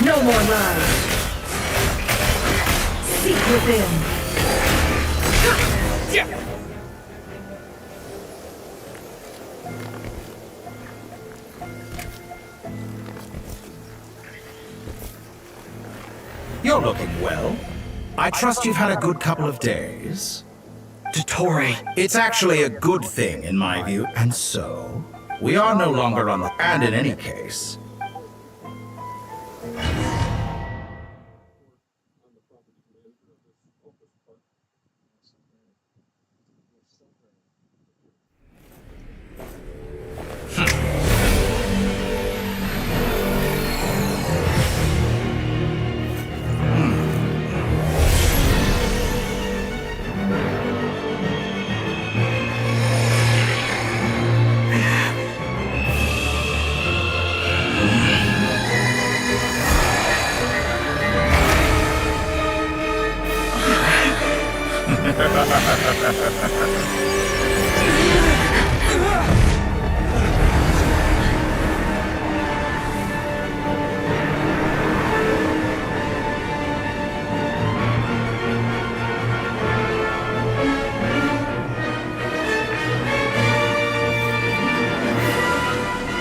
No more lies. Seek within. You're looking well. I trust you've had a good couple of days. Dottore. It's actually a good thing, in my view. And so, we are no longer on the... And in any case...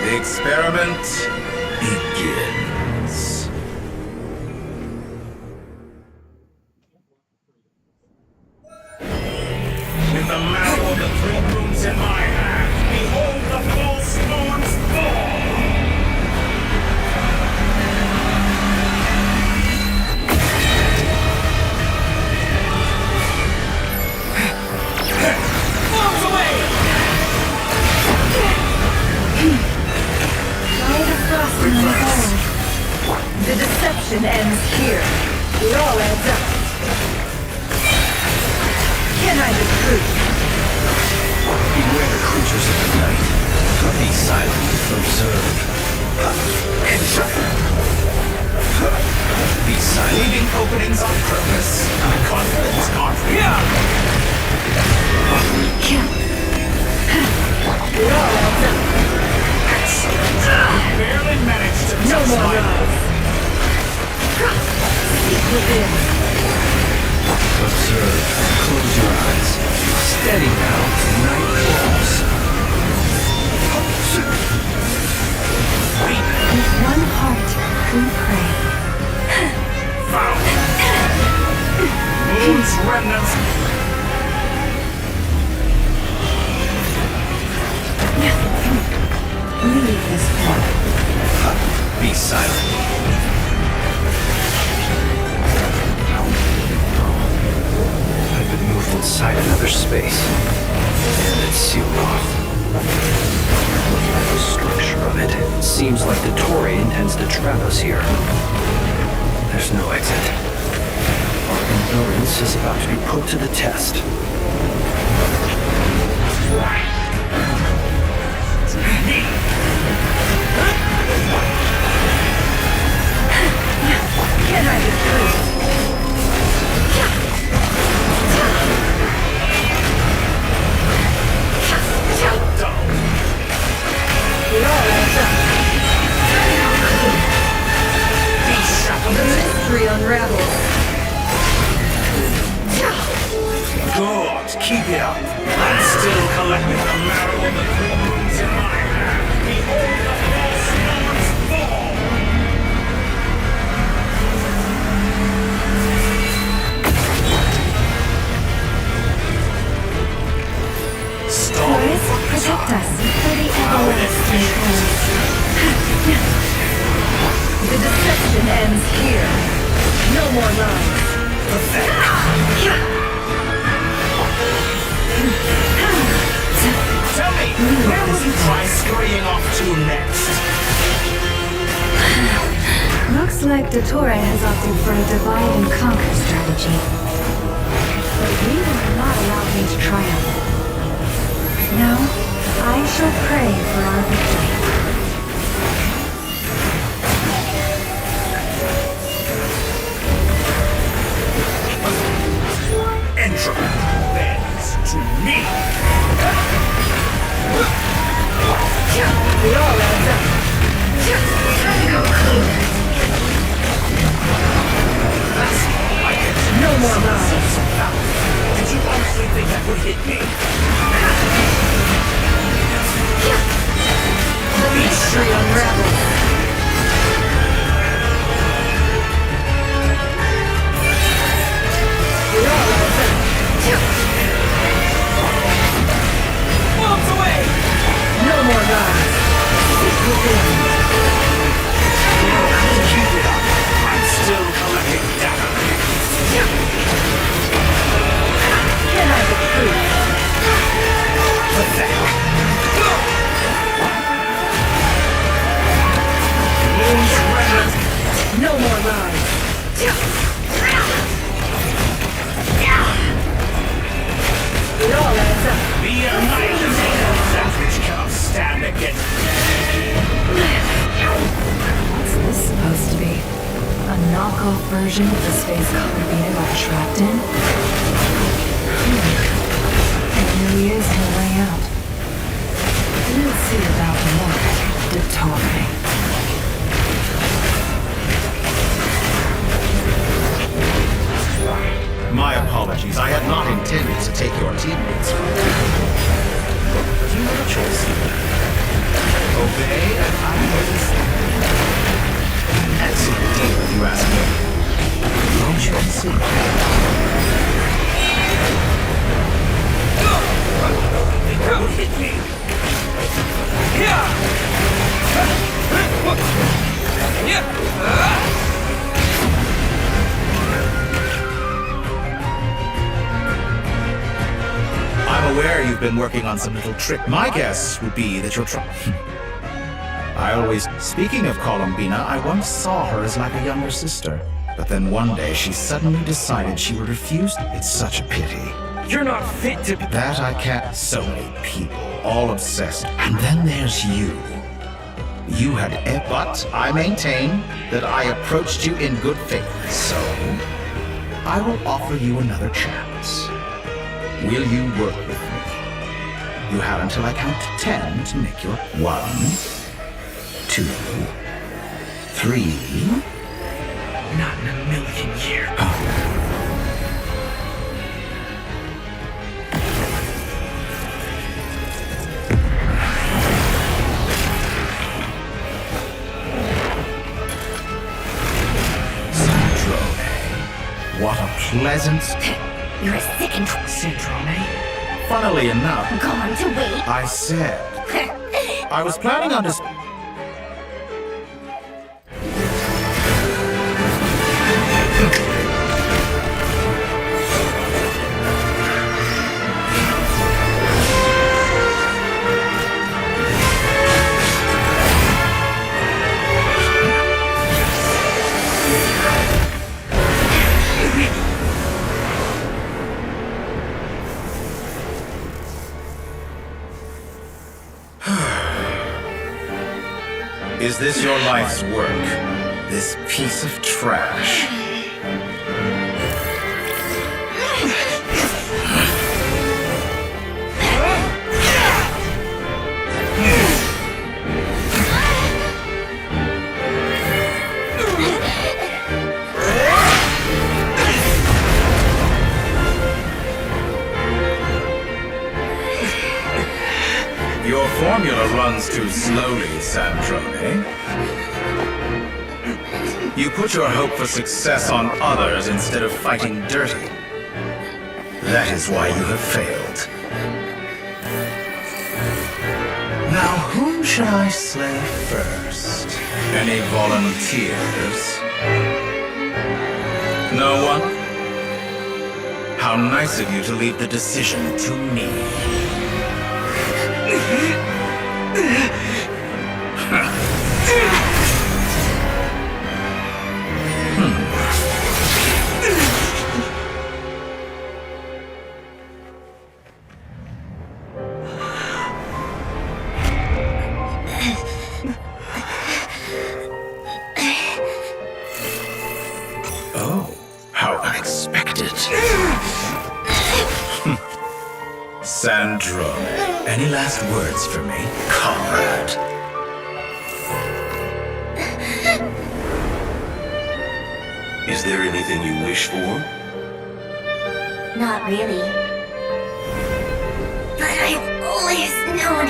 The experiment begins. With the marrow of the three rooms in my hand, behold the false moon's fall! Bombs away! The deception ends here. It all adds up. Can I be true? Beware the creatures of the night. Be silent, observe. Be silent. Leaving openings on purpose. Confidence, not fear. It all adds up. Barely managed to No touch more my lies. Seek within. Observe. Close your eyes. Steady now. Night falls. With one heart, we pray. Found. Moon's remnants. Leave this one. Be silent. I've been moved inside another space. And it's sealed off. Looking at the structure of it, it seems like the Tory intends to trap us here. There's no exit. Our endurance is about to be put to the test. Can I be true? It all adds up. The mystery unravels. Good, keep it up. I'm still collecting the marrow of the three moons in my hand. Behold the false moon's fall! Stop. Taurus, protect us for the everlasting control. The deception ends here. No more lies. Tell me, where will you try scurrying off to next? Looks like Dottore has opted for a divide and conquer strategy. But we will not allow him to triumph. No, I shall pray for our victory. Entropy bends to me. It all adds up. No more lies. Did you honestly think that would hit me? knockoff version of the space Columbina got trapped in? It really is her way out. Let's see about that, Dottore. My apologies. I had not intended to take your teammates from you. You have a choice. Obey and I will listen. Excellent deal, if you ask me. You shall see. Hit me. I'm aware you've been working on some little trick. My guess would be that you're Speaking of Columbina, I once saw her as like a younger sister. But then one day she suddenly decided she would refuse. It's such a pity. You're not fit to be... That I can't. So many people, all obsessed. And then there's you. You had but I maintain that I approached you in good faith. So, I will offer you another chance. Will you work with me? You have until I count 10 to make your 1, 2, 3. Not in a million years. Oh. What a pleasant... You're a sick and... Sandrone? Funnily enough... Gone to wait? I said... I was planning on... Is this your life's work? This piece of trash? Your formula runs too slowly, Sandrone. You put your hope for success on others instead of fighting dirty. That is why you have failed. Now, whom should I slay first? Any volunteers? No one? How nice of you to leave the decision to me. Oh, how unexpected. Sandrone, any last words for me, comrade? Is there anything you wish for? Not really. But I've always known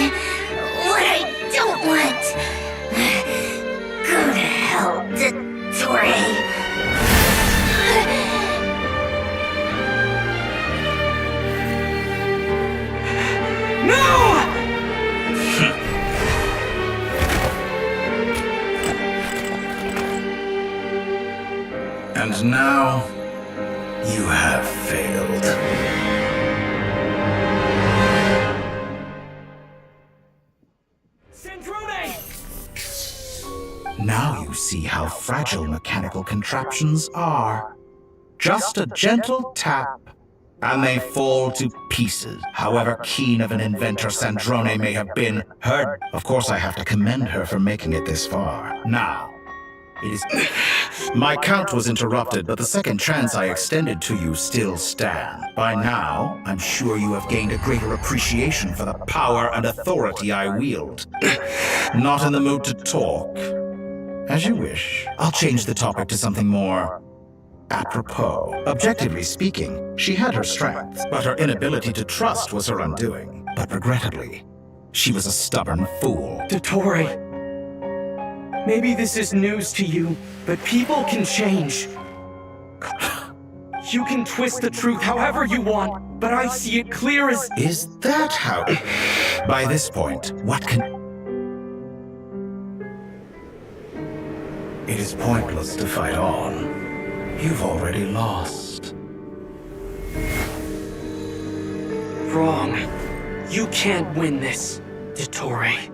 what I don't want. Go to hell, Dottore. And now, you have failed. Sandrone! Now you see how fragile mechanical contraptions are. Just a gentle tap, and they fall to pieces. However keen of an inventor Sandrone may have been, of course I have to commend her for making it this far. Now, It is. My count was interrupted, but the second chance I extended to you still stands. By now, I'm sure you have gained a greater appreciation for the power and authority I wield. Not in the mood to talk? As you wish. I'll change the topic to something more apropos. Objectively speaking, she had her strengths, but her inability to trust was her undoing. But regrettably, she was a stubborn fool. Dottore, maybe this is news to you, but people can change. You can twist the truth however you want, but I see it clear as... Is that how... By this point, what can... It is pointless to fight on. You've already lost. Wrong. You can't win this, Dottore.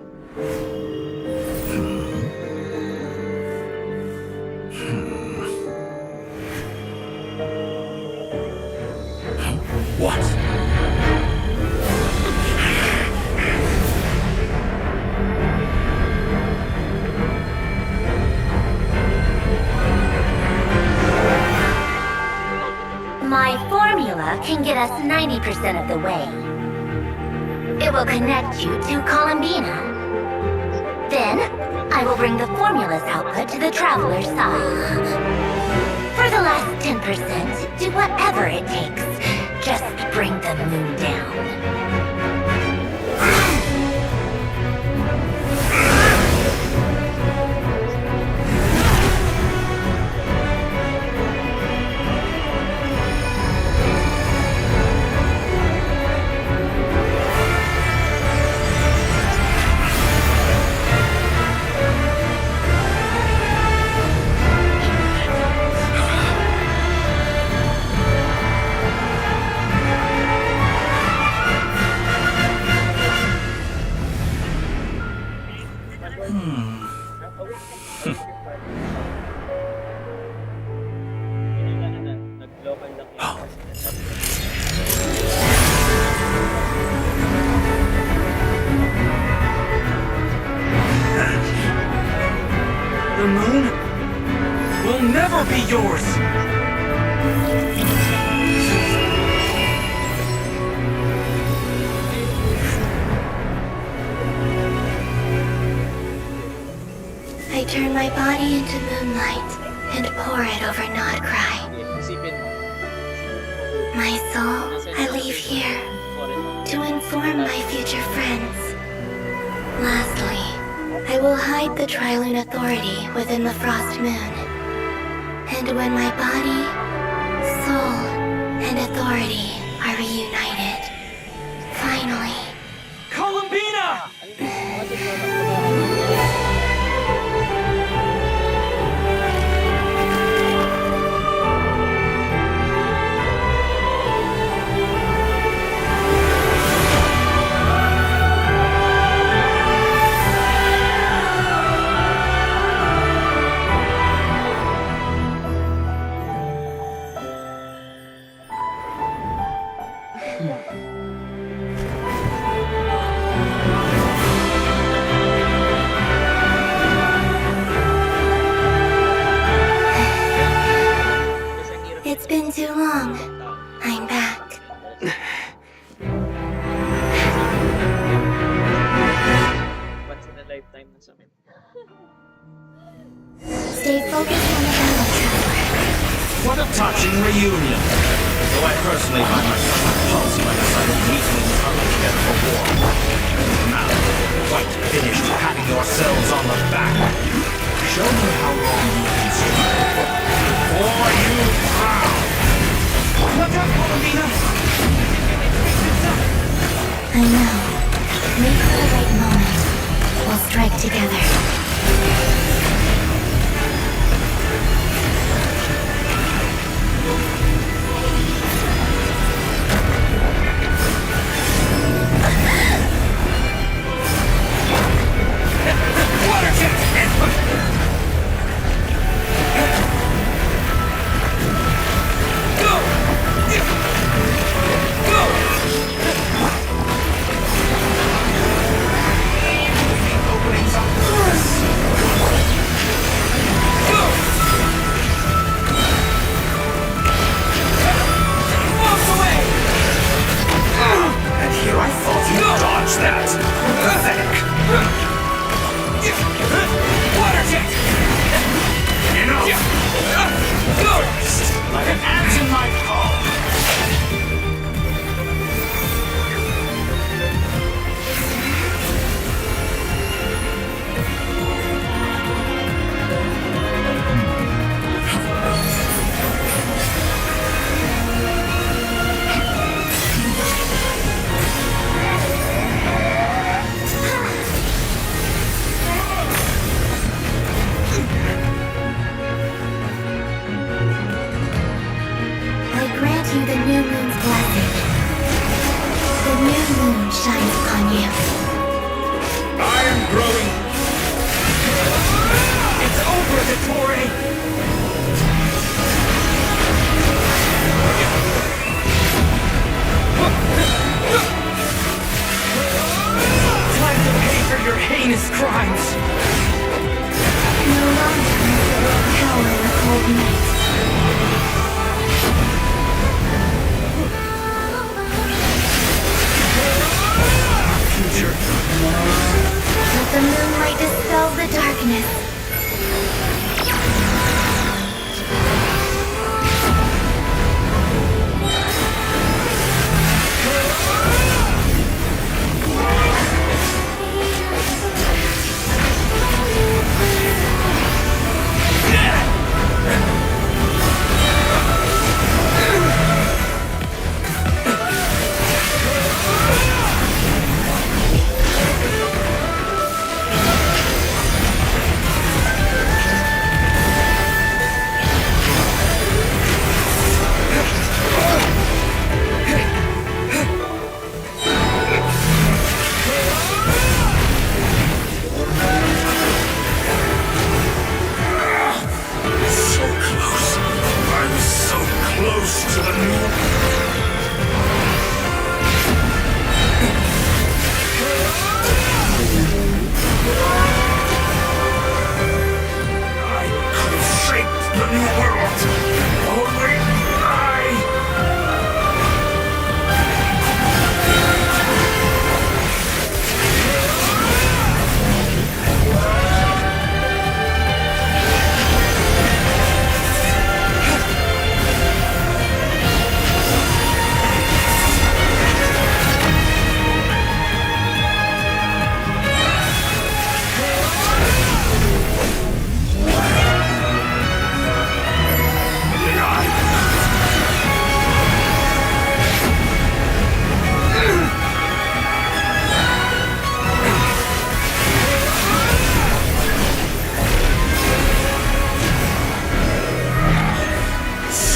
What? My formula can get us 90% of the way. It will connect you to Columbina. Then, I will bring the formula's output to the Traveler's side. For the last 10%, do whatever it takes. Just bring the moon down. The moon will never be yours! I turn my body into moonlight and pour it over Nodcry. My soul, I leave here to inform my future friends. Lastly, I will hide the Trilune Authority within the Frost Moon. And when my body, soul, and authority are reunited, finally... Columbina! It's been too long. I'm back. Stay focused on the battle, Traveler. What a touching reunion! Though I personally find myself repulsed by the sight of weaklings huddled together for war. Now, quite finished patting yourselves on the back. Show me how long you can survive. For you proud! Look out, Columbina! I know. Wait for the right moment. We'll strike together.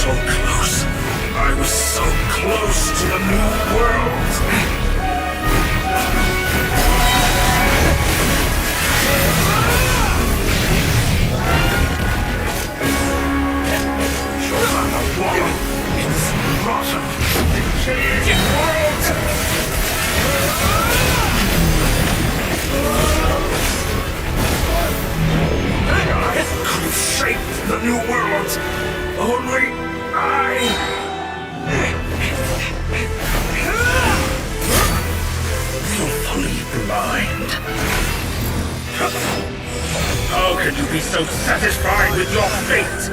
so close. I was so close to the new world. Could have shaped the new world. Only I. Willfully blind. How can you be so satisfied with your fate?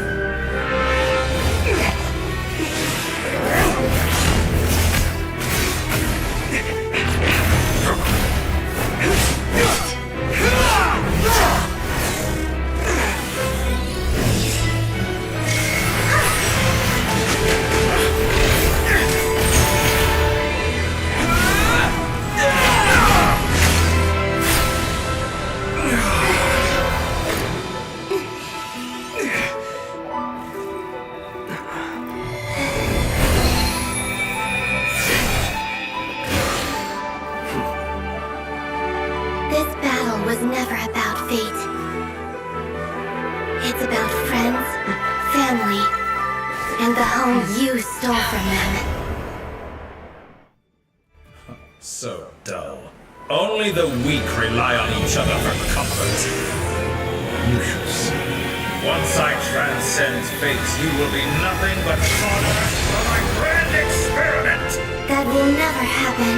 So dull. Only the weak rely on each other for comfort. You should see. Once I transcend fate, you will be nothing but fodder for my grand experiment! That will never happen.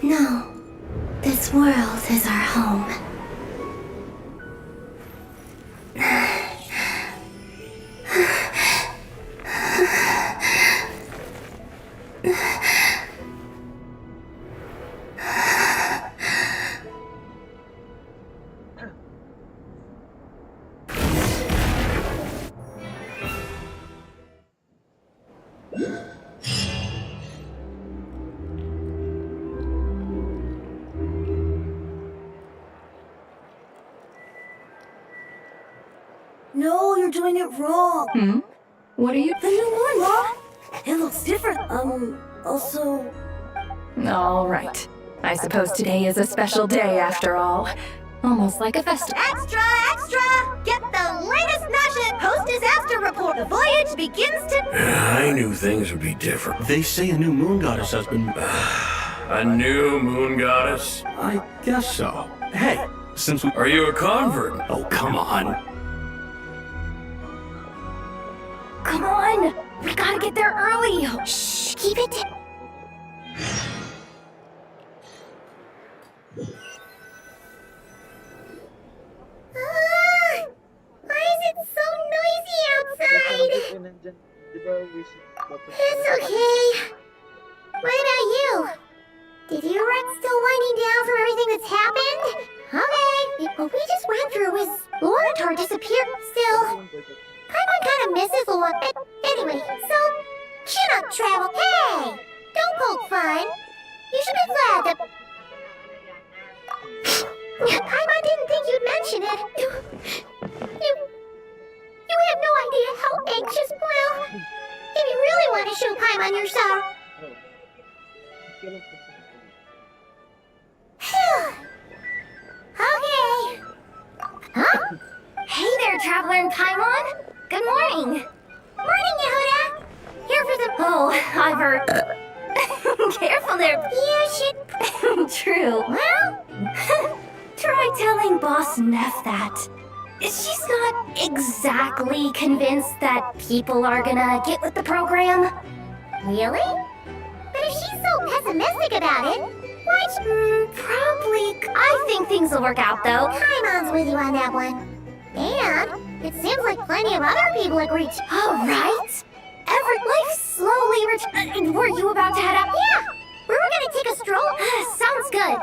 No, this world is our home. No, you're doing it wrong. Hmm? What are you? The new one, Mom. It looks different. Also... All right. I suppose today is a special day after all. Almost like a festival. Extra, extra! Get the latest Nasha Post disaster report. The voyage begins to... I knew things would be different. They say a new moon goddess has been... A new moon goddess? I guess so. Hey, since we... Are you a convert? Oh, come on. Come on! We gotta get there early! Shh, keep it... Why is it so noisy outside? It's okay. What about you? Did your run still winding down from everything that's happened? Okay. What we just went through was Luanatar disappeared still. Paimon kind of misses Luanatar. Anyway, so chin up, Travel. Hey! Don't poke fun. You should be glad that... Paimon didn't think you'd mention it. You have no idea how anxious, well, maybe time on your show. Okay. Huh? Hey there, Traveler in Paimon. Good morning. Morning, Yehuda. Here for some. Oh, I've heard. Careful there. Yeah, shit. True. Well, try telling Boss Neff that. She's not exactly convinced that people are gonna get with the program. Really? But if she's so pessimistic about it, what? Probably. I think things will work out, though. Paimon's with you on that one. And it seems like plenty of other people agree. All right. Every life slowly were you about to head out? Yeah. We were gonna take a stroll. Sounds good.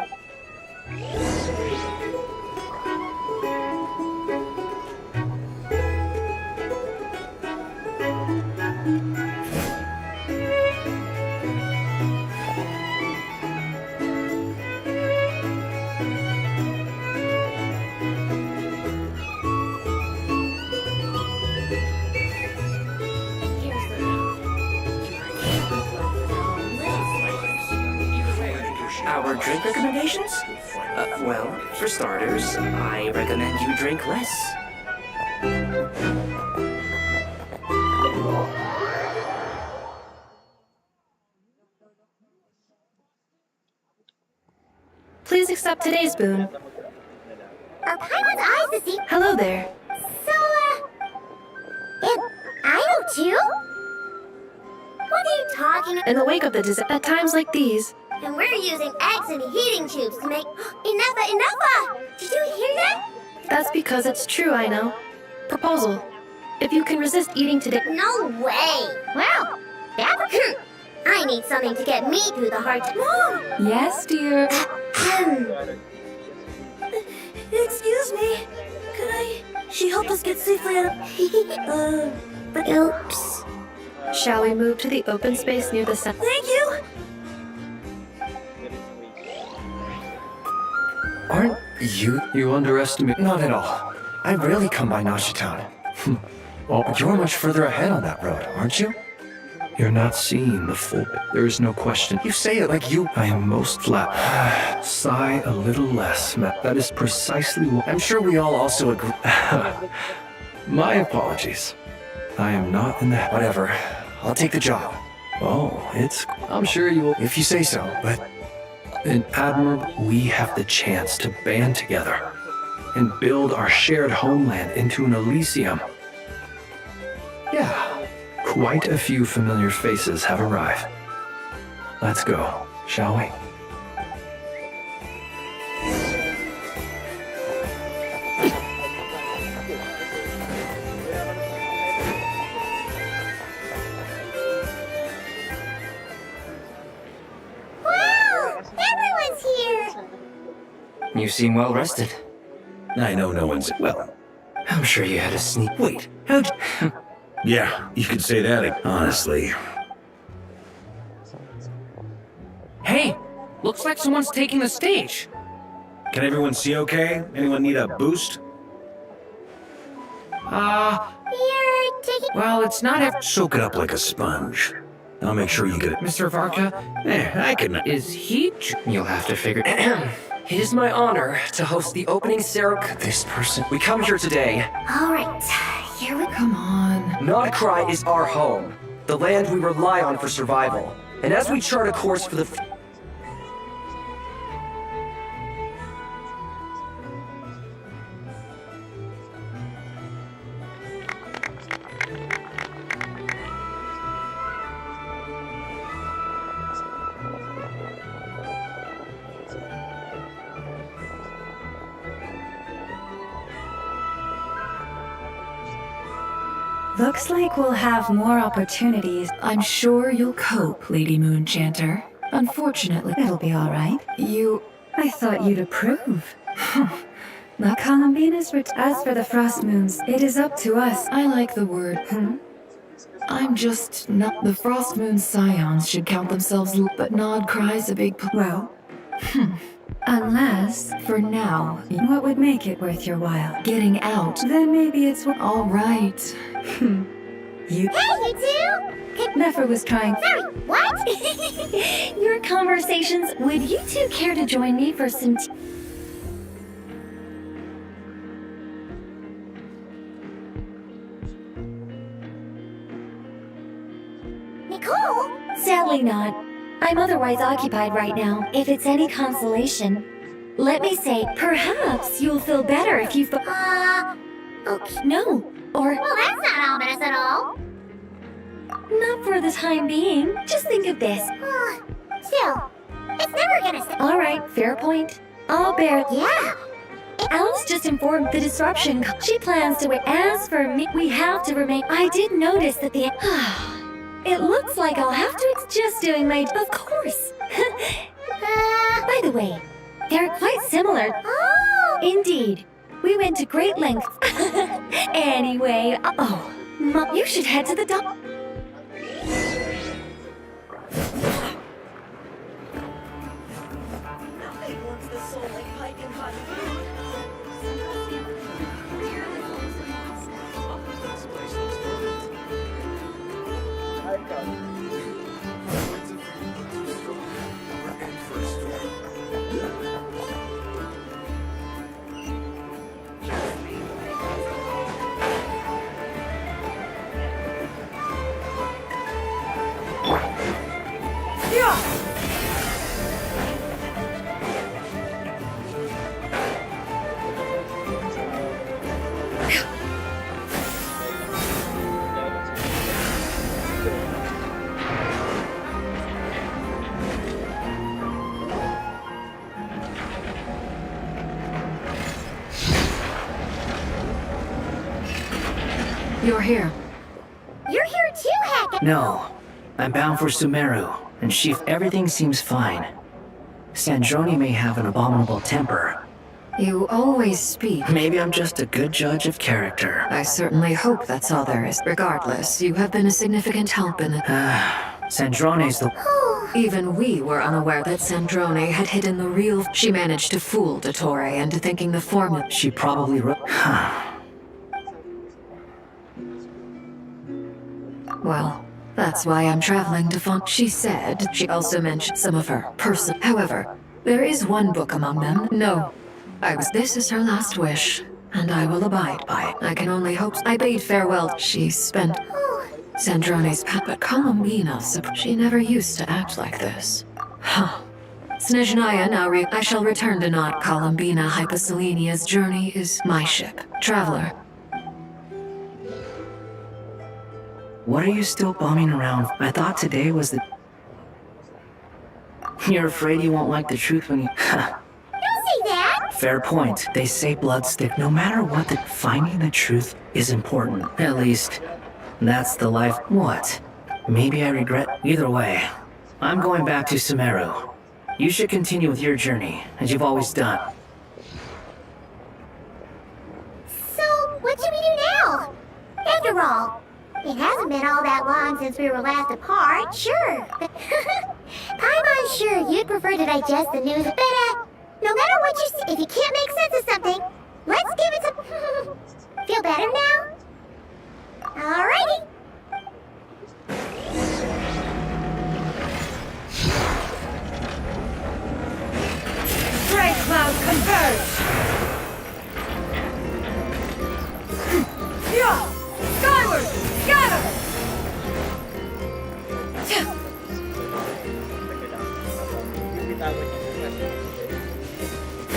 Our drink recommendations? Well, for starters, I recommend you drink less. Please accept today's boon. Are Paimon's eyes to see? Hello there. So, and I know too? What are you talking about? In the wake of the disaster, at times like these, And we're using eggs and heating tubes to make... Enough! Did you hear that? that's because it's true, I know. Proposal. If you can resist eating today... No way! Well, that's... I need something to get me through the hard time. Mom! Yes, dear. Excuse me. Could she help us get safely out of... but oops. Shall we move to the open space near the center? Thank you! Aren't you? You underestimate? Not at all. I rarely come by Nashitown. Well, you're much further ahead on that road, aren't you? You're not seeing the full. There is no question. You say it like you. I am most flat. Sigh a little less, Matt. That is precisely what. I'm sure we all also agree. My apologies. I am not in the. Whatever. I'll take the job. Oh, I'm sure you will. If you say so, but. In Admirable, we have the chance to band together and build our shared homeland into an Elysium. Yeah, quite a few familiar faces have arrived. Let's go, shall we? You seem well rested. I know no one's. Well, I'm sure you had a sneak. Wait, how'd you. Yeah, you could say that, honestly. Hey, looks like someone's taking the stage. Can everyone see okay? Anyone need a boost? You're taking... Well, it's not Soak it up like a sponge. I'll make sure you get it. Mr. Varka? I can... Is he... You'll have to figure... It is my honor to host the opening ceremony. This person. We come here today. All right, here we... Come on. Nodcry is our home, the land we rely on for survival. And as we chart a course for the... Looks like we'll have more opportunities. I'm sure you'll cope, Lady Moonchanter. Unfortunately, It'll be all right. I thought you'd approve. La Columbina's as for the Frost Moons, it is up to us. I like the word. I'm just not. The Frost Moon Scions should count themselves, but Nodcry's a big. Well, unless, for now, what would make it worth your while? Getting out. Then maybe it's. All right. You. Hey, you two! Nefer was trying. Sorry, what? Your conversations. Would you two care to join me for some tea? Nicole? Sadly not. I'm otherwise occupied right now. If it's any consolation, let me say, perhaps you'll feel better if you okay. No. Or... Well, that's not ominous at all. Not for the time being. Just think of this. Still, it's never gonna stop. Alright, fair point. I'll bear... Yeah. Alice just informed the disruption. She plans to wait. As for me, we have to remain... I did notice that the... It looks like I'll have to... It's just doing my... Of course. By the way, they're quite similar. Oh! Indeed. We went to great lengths. Anyway, you should head to the dock. You're here. You're here too, Heck. No. I'm bound for Sumeru, and Sheaf, everything seems fine. Sandrone may have an abominable temper. You always speak. Maybe I'm just a good judge of character. I certainly hope that's all there is. Regardless, you have been a significant help in it. Sandrone's the... Even we were unaware that Sandrone had hidden the real... She managed to fool Dottore into thinking the formula... She probably wrote... Well, that's why I'm traveling to Font. She said she also mentioned some of her person. However, there is one book among them. No. This is her last wish, and I will abide by it. I can only hope. I bade farewell. She spent Sandrone's path, but Columbina, she never used to act like this. Huh. Snezhnaya now I shall return to Not Columbina. Hyposelenia's journey is my ship. Traveler. What are you still bumming around? I thought today was the... You're afraid you won't like the truth when you... Don't say that! Fair point. They say blood's thick. No matter what, finding the truth is important. At least, that's the life... What? Maybe I regret... Either way, I'm going back to Sumeru. You should continue with your journey, as you've always done. So, what should we do now? After all, it hasn't been all that long since we were last apart, sure. I'm unsure you'd prefer to digest the news, but no matter what you say, if you can't make sense of something, let's give it some... Feel better now? Alrighty. Gray cloud converge! Yeah! Skyward! Scatter!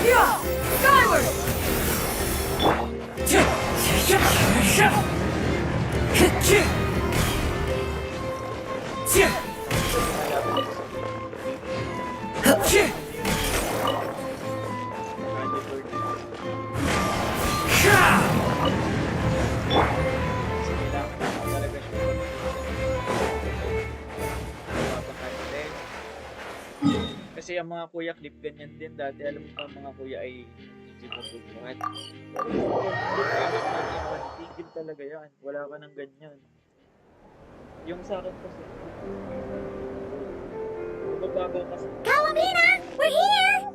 Yeah! Skyward! Kasi ang mga kuya clip ganyan din dati. Alam mo pa mga kuya ay sinusubukan. Tigil talaga yan. Wala ka ng ganyan. Yung sa akin kasi mababaw kasi. Columbina! We're here!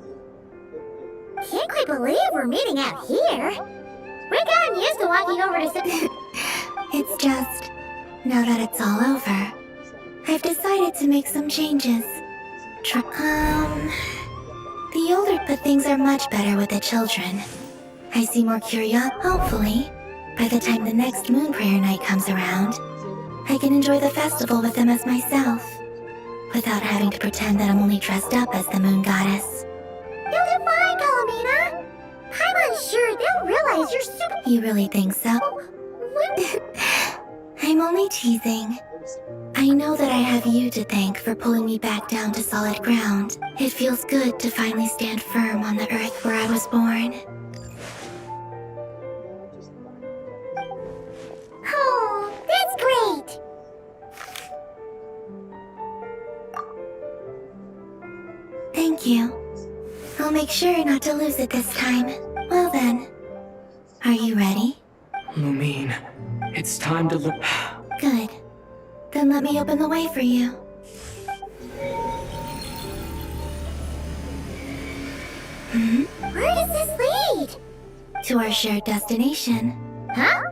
Can't quite believe we're meeting out here. We've gotten used to walking over to... It's just... Now that it's all over, I've decided to make some changes. The older, but things are much better with the children. I see more curiosity. Hopefully, by the time the next moon prayer night comes around, I can enjoy the festival with them as myself, without having to pretend that I'm only dressed up as the moon goddess. You'll do fine, Calamina. I'm unsure they'll realize you're super. You really think so? I'm only teasing. I know that I have you to thank for pulling me back down to solid ground. It feels good to finally stand firm on the earth where I was born. Oh, that's great. Thank you. I'll make sure not to lose it this time. Well then, are you ready? Lumine, it's time to look. Good. Then let me open the way for you. Where does this lead? To our shared destination. Huh?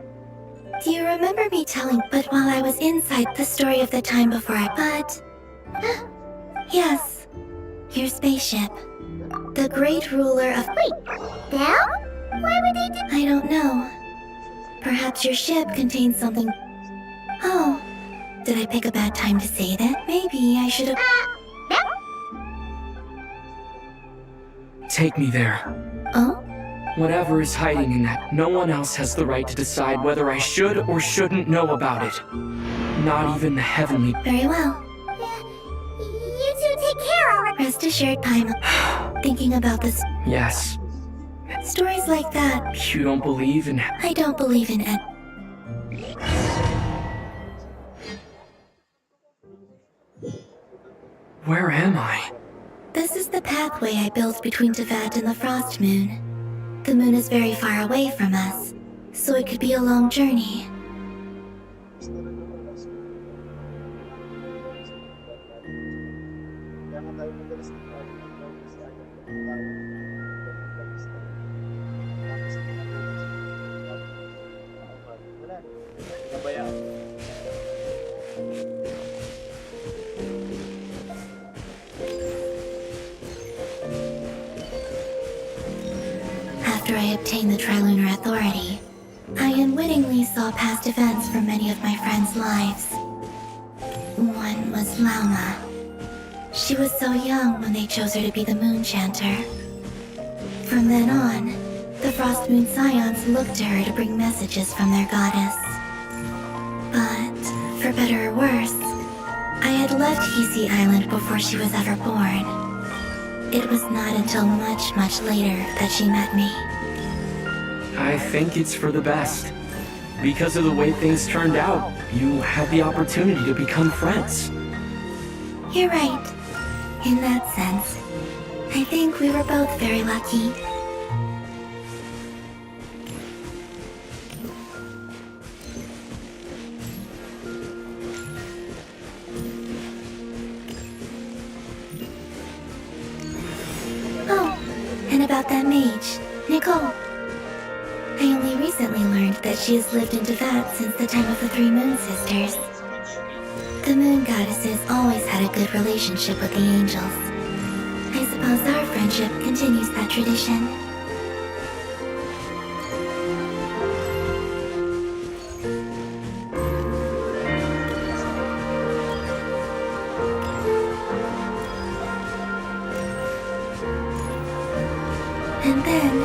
Do you remember me telling? But while I was inside, the story of the time before yes, your spaceship. The great ruler of. Wait, them? Why would they do? I don't know. Perhaps your ship contains something. Oh, did I pick a bad time to say that? Maybe I should have. Take me there. Oh? Whatever is hiding in that, no one else has the right to decide whether I should or shouldn't know about it. Not even the heavenly. Very well. You two take care of it. Rest assured, Paimon. Thinking about this. Yes. Stories like that. You don't believe in. I don't believe in it. Where am I? This is the pathway I built between Tevat and the Frost Moon. The moon is very far away from us, so it could be a long journey. After I obtained the Trilunar Authority, I unwittingly saw past events from many of my friends' lives. One was Lauma. She was so young when they chose her to be the Moon Chanter. From then on, the Frost Moon Scions looked to her to bring messages from their goddess. But, for better or worse, I had left Hisi Island before she was ever born. It was not until much, much later that she met me. I think it's for the best. Because of the way things turned out, you had the opportunity to become friends. You're right. In that sense, I think we were both very lucky. Oh, and about that mage, Nicole. I only recently learned that she has lived in Tevat since the time of the Three Moon Sisters. The Moon Goddesses always had a good relationship with the angels. I suppose our friendship continues that tradition. And then,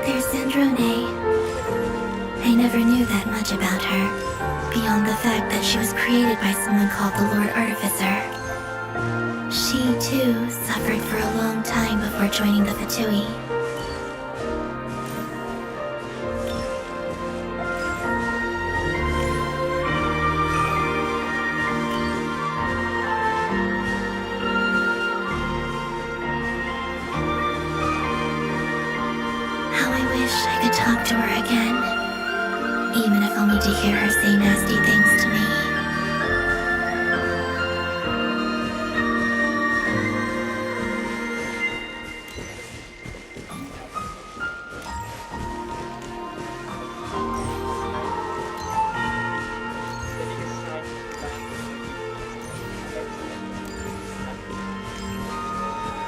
there's Sandrone. I never knew that much about her, beyond the fact that she was created by someone called the Lord Artificer. She, too, suffered for a long time before joining the Fatui. How I wish I could talk to her again. Even if only to hear her say nasty things to me.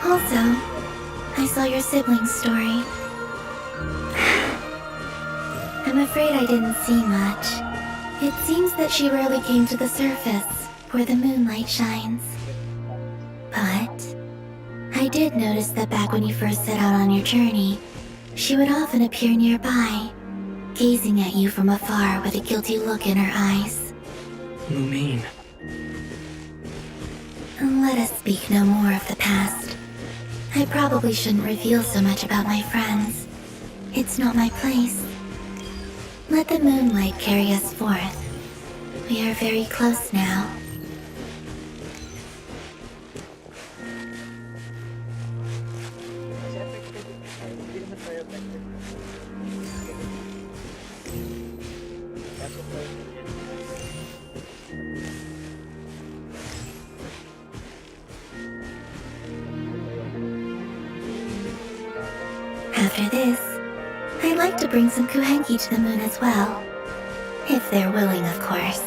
Also, I saw your sibling's story. I'm afraid I didn't see much. It seems that she rarely came to the surface, where the moonlight shines. But I did notice that back when you first set out on your journey, she would often appear nearby, gazing at you from afar with a guilty look in her eyes. Lumine. Let us speak no more of the past. I probably shouldn't reveal so much about my friends. It's not my place. Let the moonlight carry us forth. We are very close now. After this, I'd like to bring some kuhenki to the moon as well. If they're willing, of course.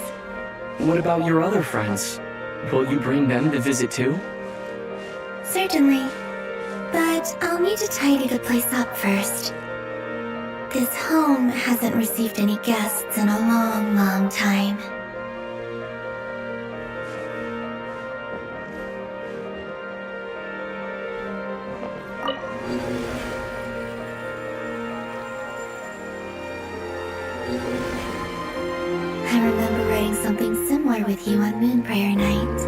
What about your other friends? Will you bring them to visit too? Certainly. But I'll need to tidy the place up first. This home hasn't received any guests in a long, long time. I remember writing something similar with you on Moon Prayer Night.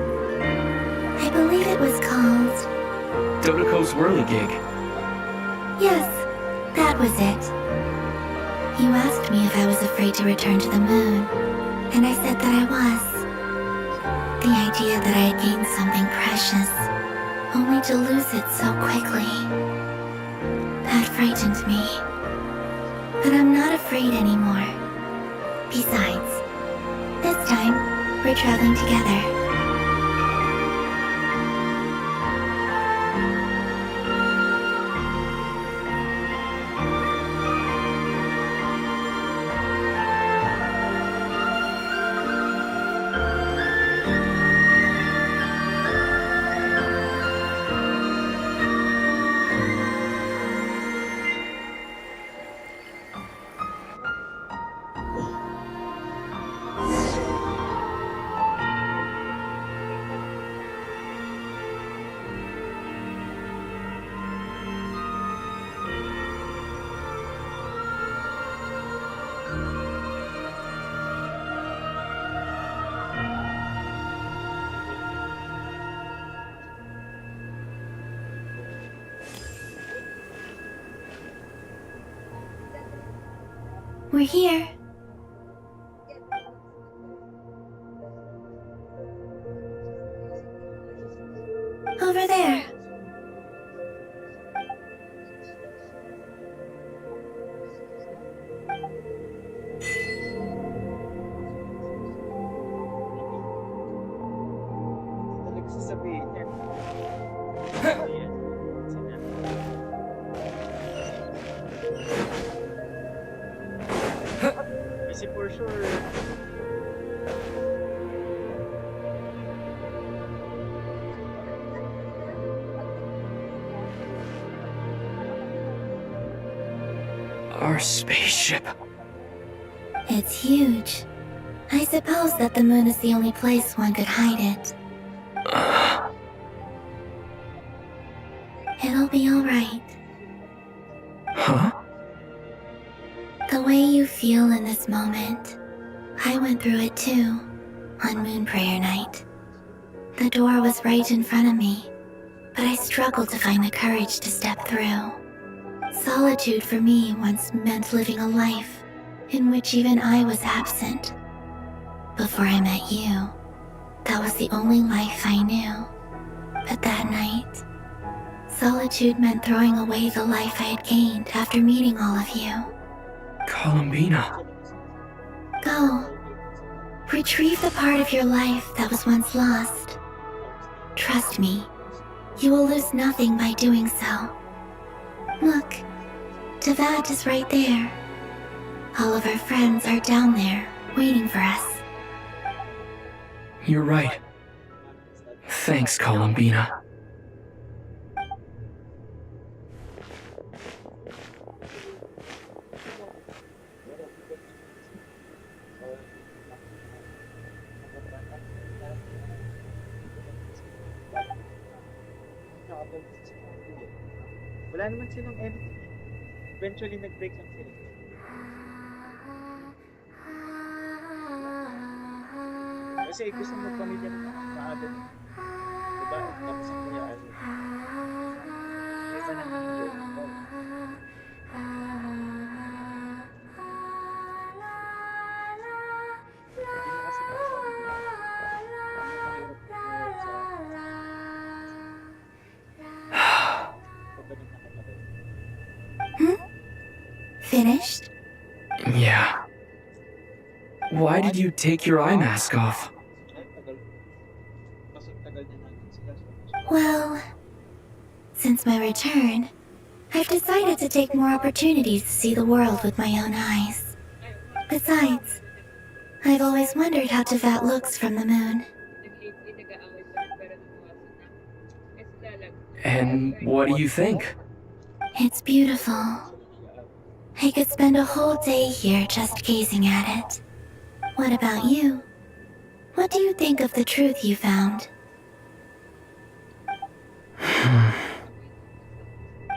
I believe it was called... Dodoko's whirligig. Yes, that was it. You asked me if I was afraid to return to the moon, and I said that I was. The idea that I had gained something precious, only to lose it so quickly. That frightened me. But I'm not afraid anymore. Besides, this time, we're traveling together. We're here. Over there. Kasi for sure. Our spaceship. It's huge. I suppose that the moon is the only place one could hide it. It'll be alright. Huh? The way you feel in this moment, I went through it too, on Moon Prayer Night. The door was right in front of me, but I struggled to find the courage to step through. Solitude for me once meant living a life in which even I was absent. Before I met you, that was the only life I knew. But that night, solitude meant throwing away the life I had gained after meeting all of you. Columbina. Go. Retrieve the part of your life that was once lost. Trust me, you will lose nothing by doing so. Look, Devat is right there. All of our friends are down there, waiting for us. You're right. Thanks, Columbina. Wala naman silang anything. Eventually, nag-break lang sila. Kasi gusto mo pamilya mo maabot. Diba? Tapos ang kuya ayaw. May iba naman yung goal. Hindi mo kasi masabi. Finished? Yeah. Why did you take your eye mask off? Well, since my return, I've decided to take more opportunities to see the world with my own eyes. Besides, I've always wondered how Tevat looks from the moon. And what do you think? It's beautiful. I could spend a whole day here just gazing at it. What about you? What do you think of the truth you found?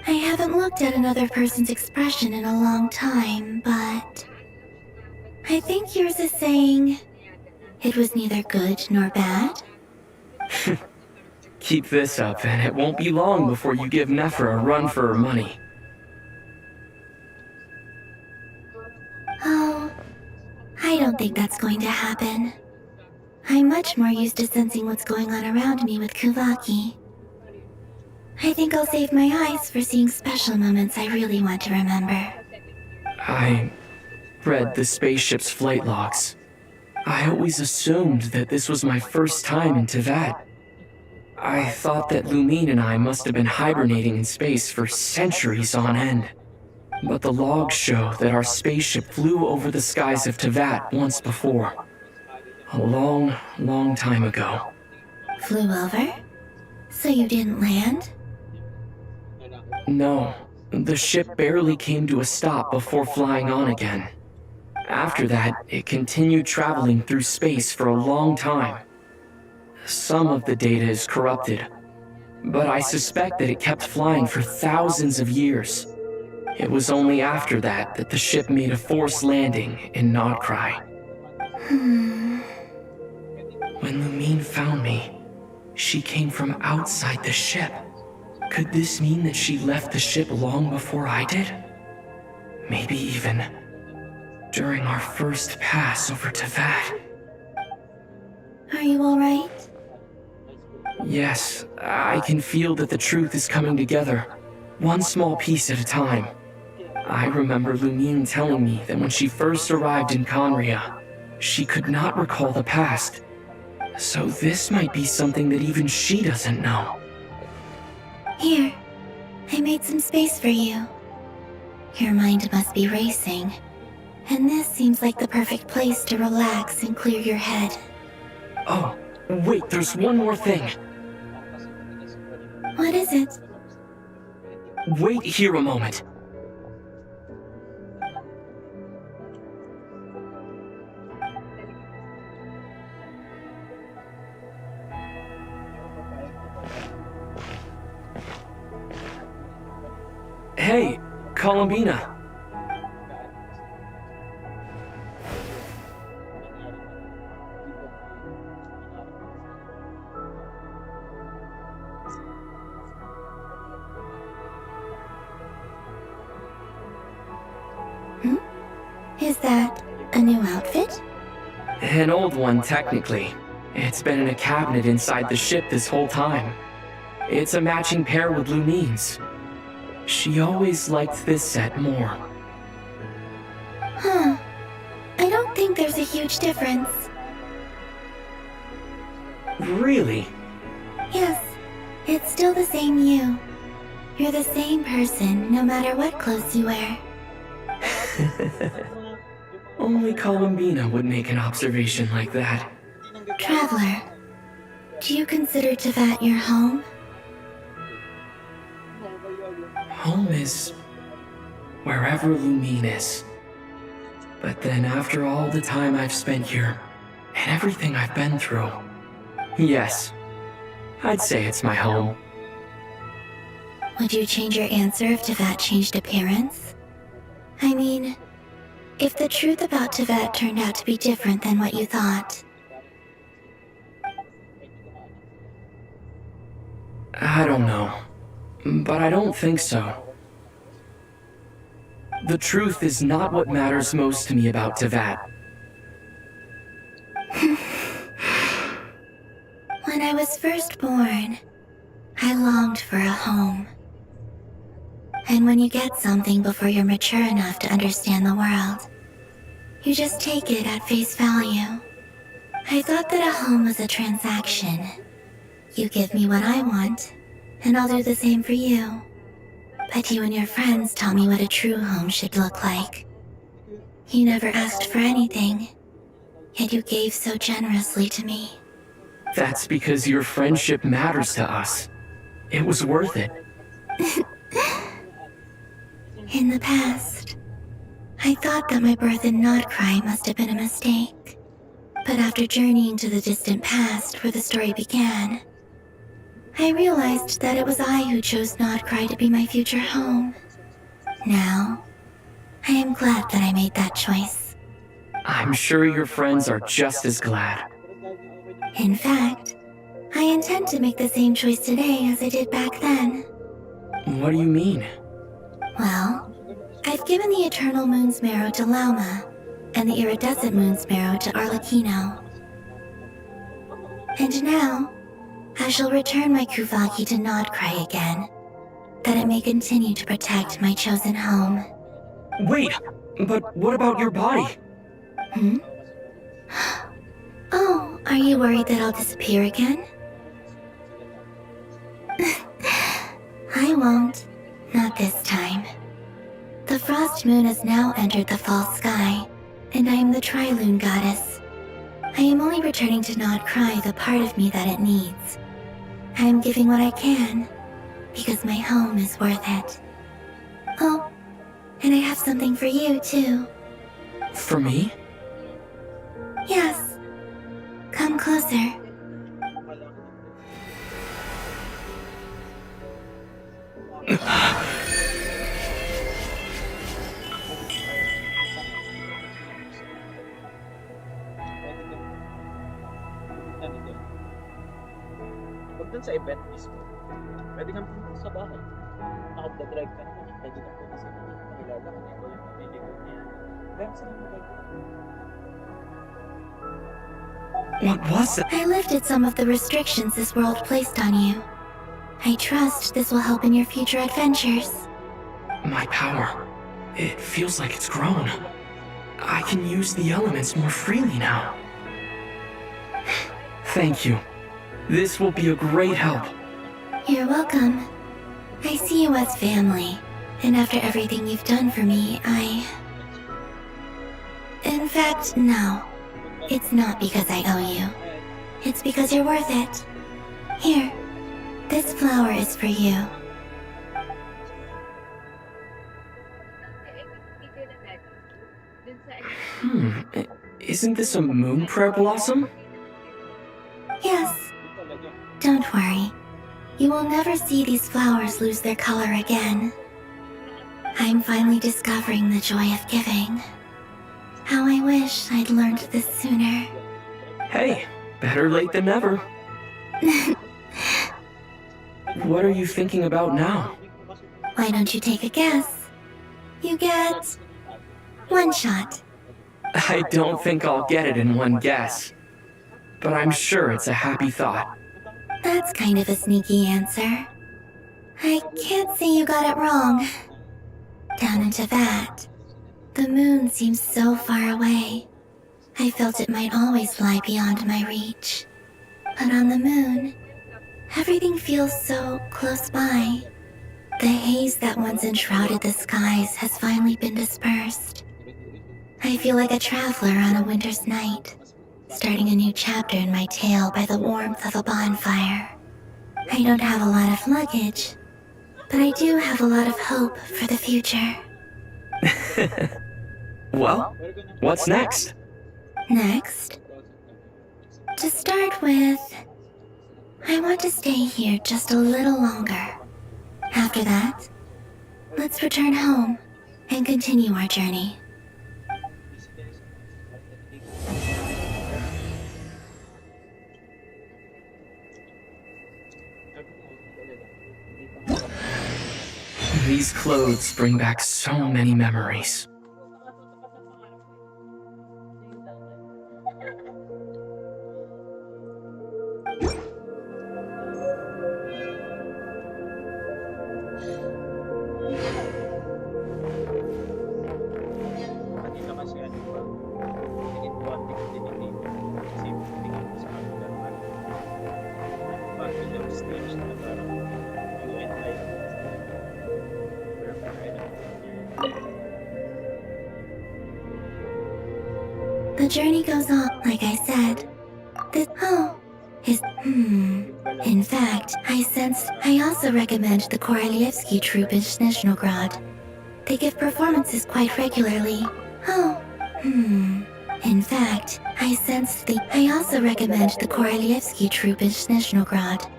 I haven't looked at another person's expression in a long time, but I think yours is saying it was neither good nor bad. Keep this up, and it won't be long before you give Nephra a run for her money. Oh, I don't think that's going to happen. I'm much more used to sensing what's going on around me with Kuvaki. I think I'll save my eyes for seeing special moments I really want to remember. I read the spaceship's flight logs. I always assumed that this was my first time in Tevat. I thought that Lumine and I must have been hibernating in space for centuries on end. But the logs show that our spaceship flew over the skies of Tevat once before. A long, long time ago. Flew over? So you didn't land? No, the ship barely came to a stop before flying on again. After that, it continued traveling through space for a long time. Some of the data is corrupted, but I suspect that it kept flying for thousands of years. It was only after that that the ship made a forced landing in Nodcry. When Lumine found me, she came from outside the ship. Could this mean that she left the ship long before I did? Maybe even during our first pass over Tevat. Are you alright? Yes, I can feel that the truth is coming together, one small piece at a time. I remember Lumine telling me that when she first arrived in Conria, she could not recall the past. So this might be something that even she doesn't know. Here, I made some space for you. Your mind must be racing, and this seems like the perfect place to relax and clear your head. Oh, wait, there's one more thing. What is it? Wait here a moment. Hey, Columbina. Is that a new outfit? An old one, technically. It's been in a cabinet inside the ship this whole time. It's a matching pair with Lumine's. She always liked this set more. Huh. I don't think there's a huge difference. Really? Yes, it's still the same you. You're the same person, no matter what clothes you wear. Only Columbina would make an observation like that. Traveler, do you consider Tevat your home? Home is wherever Lumine is. But then after all the time I've spent here, and everything I've been through, yes, I'd say it's my home. Would you change your answer if Tevat changed appearance? I mean, if the truth about Tevat turned out to be different than what you thought. I don't know, but I don't think so. The truth is not what matters most to me about Tevat. When I was first born, I longed for a home. And when you get something before you're mature enough to understand the world, you just take it at face value. I thought that a home was a transaction. You give me what I want, and I'll do the same for you. But you and your friends taught me what a true home should look like. You never asked for anything, yet you gave so generously to me. That's because your friendship matters to us. It was worth it. In the past, I thought that my birth in Notcry must have been a mistake. But after journeying to the distant past where the story began, I realized that it was I who chose Notcry to be my future home. Now, I am glad that I made that choice. I'm sure your friends are just as glad. In fact, I intend to make the same choice today as I did back then. What do you mean? Well, I've given the Eternal Moon's Marrow to Lauma, and the Iridescent Moon's Marrow to Arlecchino. And now, I shall return my Kuvaki to Notcry again, that it may continue to protect my chosen home. Wait, but what about your body? Hmm? Oh, are you worried that I'll disappear again? I won't. Not this time. The Frost Moon has now entered the false sky, and I am the Trilune Goddess. I am only returning to Notcry the part of me that it needs. I am giving what I can, because my home is worth it. Oh, and I have something for you, too. For me? Yes. Come closer. Huwag dun sa event mismo. Pwede kang pumunta sa bahay. Nakapag-drive ka naman. Pwede kang pumunta sa bahay. Nakilala ka na ikaw yung mamiligaw niya. Kaya sila magagawa. What was it? I lifted some of the restrictions this world placed on you. I trust this will help in your future adventures. My power. It feels like it's grown. I can use the elements more freely now. Thank you. This will be a great help. You're welcome. I see you as family, and after everything you've done for me, In fact, no. It's not because I owe you. It's because you're worth it. Here, this flower is for you. Isn't this a moon prayer blossom? Yes. Don't worry. You will never see these flowers lose their color again. I'm finally discovering the joy of giving. How I wish I'd learned this sooner. Hey, better late than never. What are you thinking about now? Why don't you take a guess? You get... one shot. I don't think I'll get it in one guess. But I'm sure it's a happy thought. That's kind of a sneaky answer. I can't say you got it wrong. Down into that, the moon seems so far away. I felt it might always lie beyond my reach. But on the moon, everything feels so close by. The haze that once enshrouded the skies has finally been dispersed. I feel like a traveler on a winter's night, starting a new chapter in my tale by the warmth of a bonfire. I don't have a lot of luggage, but I do have a lot of hope for the future. Well, what's next? Next? To start with, I want to stay here just a little longer. After After that, let's return home and continue our journey. These clothes bring back so many memories. Kanina kasi ano ba, pinitwanting ko din yung kasi tingin ko sa kanila parang yung stage na parang you and I The journey goes on, like I said. In fact, I also recommend the Korolievsky troupe in Snezhnograd. They give performances quite regularly. In fact, I also recommend the Korolievsky troupe in Snezhnograd.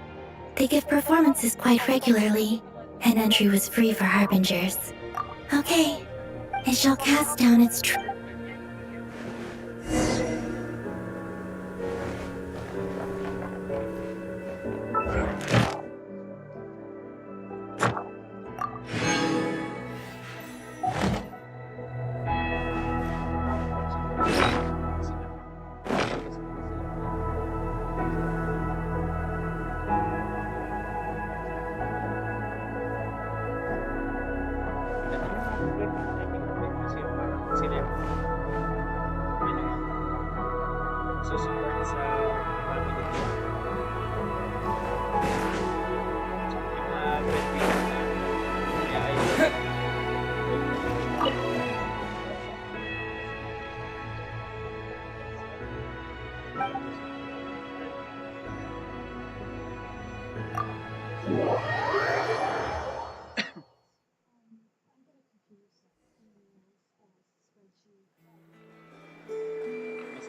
They give performances quite regularly, and entry was free for harbingers. Okay, it shall cast down its susupport sa family ko. Yung mga breadwinner na kaya ay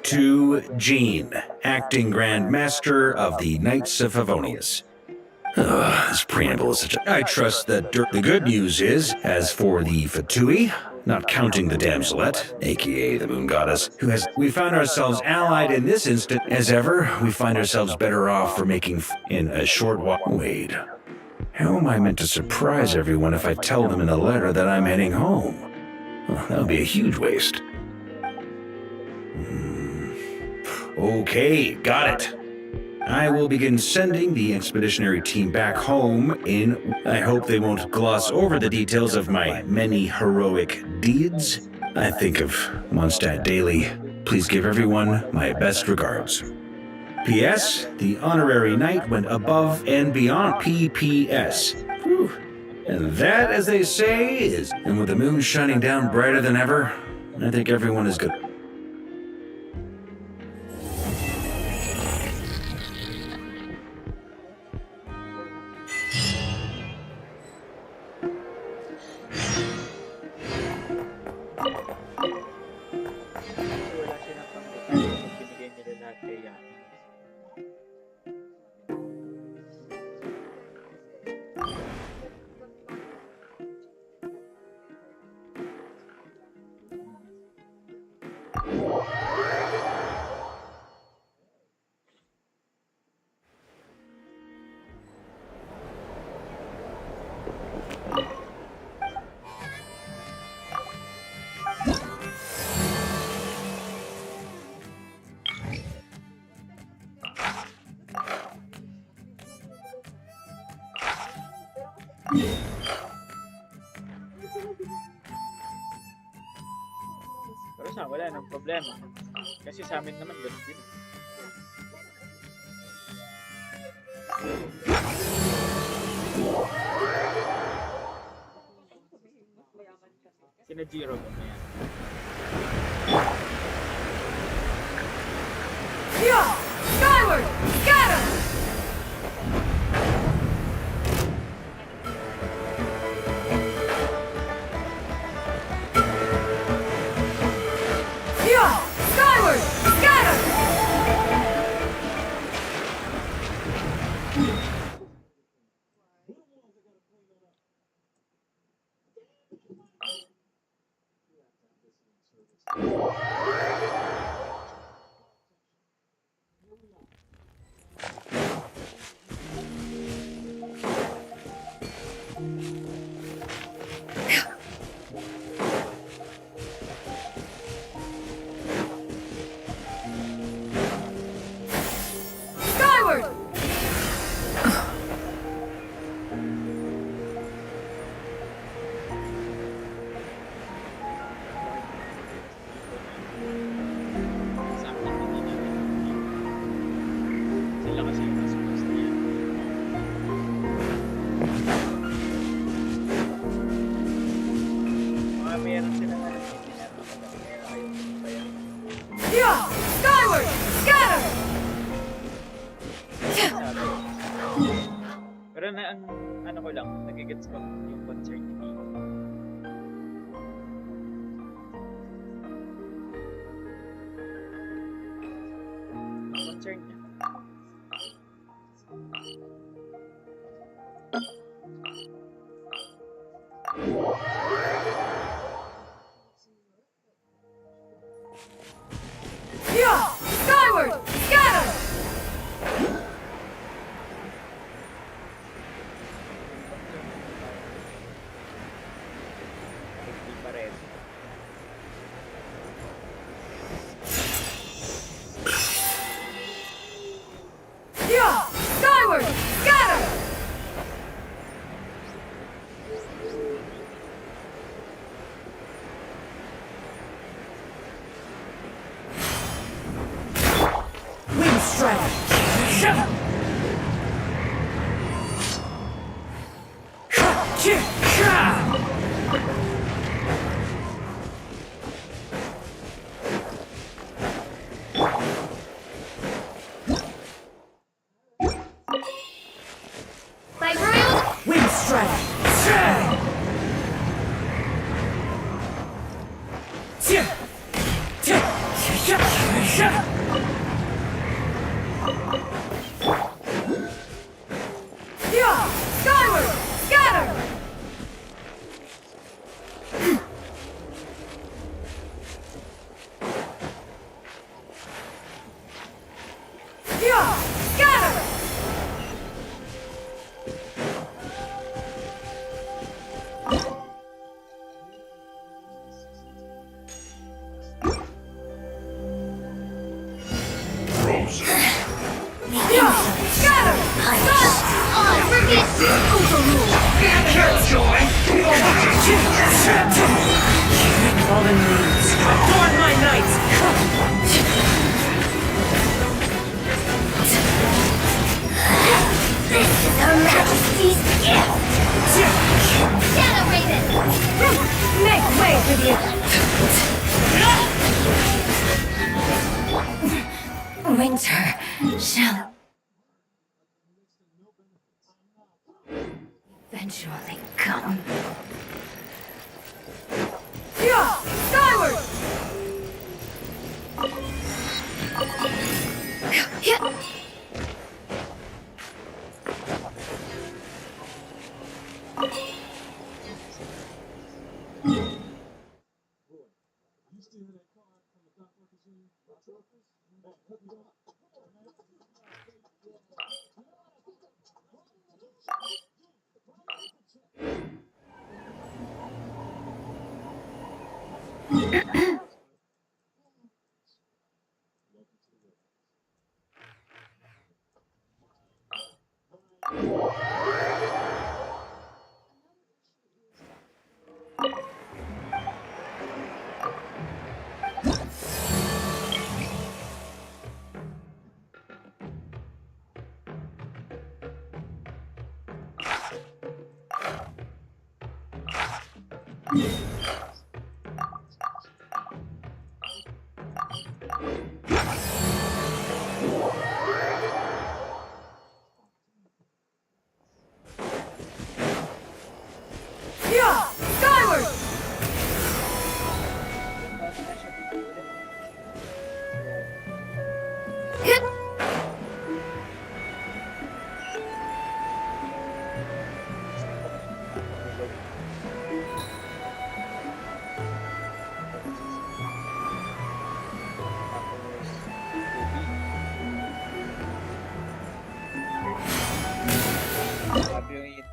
To Jean, acting Grand Master of the Knights of Favonius. This preamble is such a... I trust that the good news is, as for the Fatui, not counting the damselette, aka the moon goddess, we found ourselves allied in this instant. As ever, we find ourselves better off for making in a short while. Wait, how am I meant to surprise everyone if I tell them in a letter that I'm heading home? Well, that would be a huge waste. Okay, got it. I will begin sending the expeditionary team back home I hope they won't gloss over the details of my many heroic deeds. I think of Mondstadt daily. Please give everyone my best regards. P.S. The honorary knight went above and beyond. P.P.S. Whew. And that, as they say, is... And with the moon shining down brighter than ever, I think everyone is good. Pero sa wala nang problema. Kasi sa amin naman ganun din. Sina Jiro ba yan? Skyward! Scatter! Skyward! Scatter! Skyward! Sila kasi yung mas gusto niya. Mga meron sila na Yeah! Skyward! Scatter! Pero na ang ano ko lang, nagigets ko yung concert ni Tito. Yung concert niya. Yeah! Skyward! Scatter! Hindi pa rin. Yeah! Skyward! Scatter! Wind strike! My room? Wind strike! Yeah! Skyward! Scatter! Yeah! Scatter! Yeah! Scatter! Fallen leaves, adorn my night! This is Her Majesty's gift! Shadow Raven! Make way for the... Winter shall eventually come. Yeah! Skyward! Yeah. Yeah! Skyward!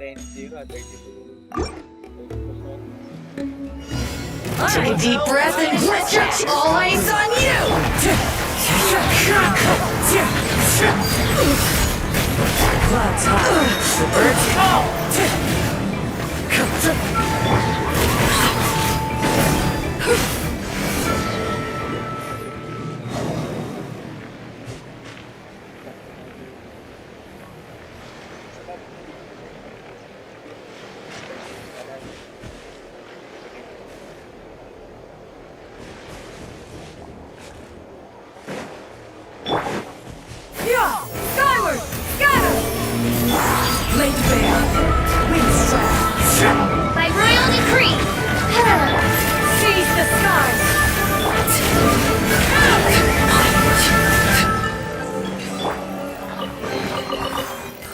10-0 at 32. Take a deep breath and all eyes on you! Cloud's high. The birds call. Yeah! Skyward! Scatter! Lake Bear! Windstrap! By royal decree! Seize the skies!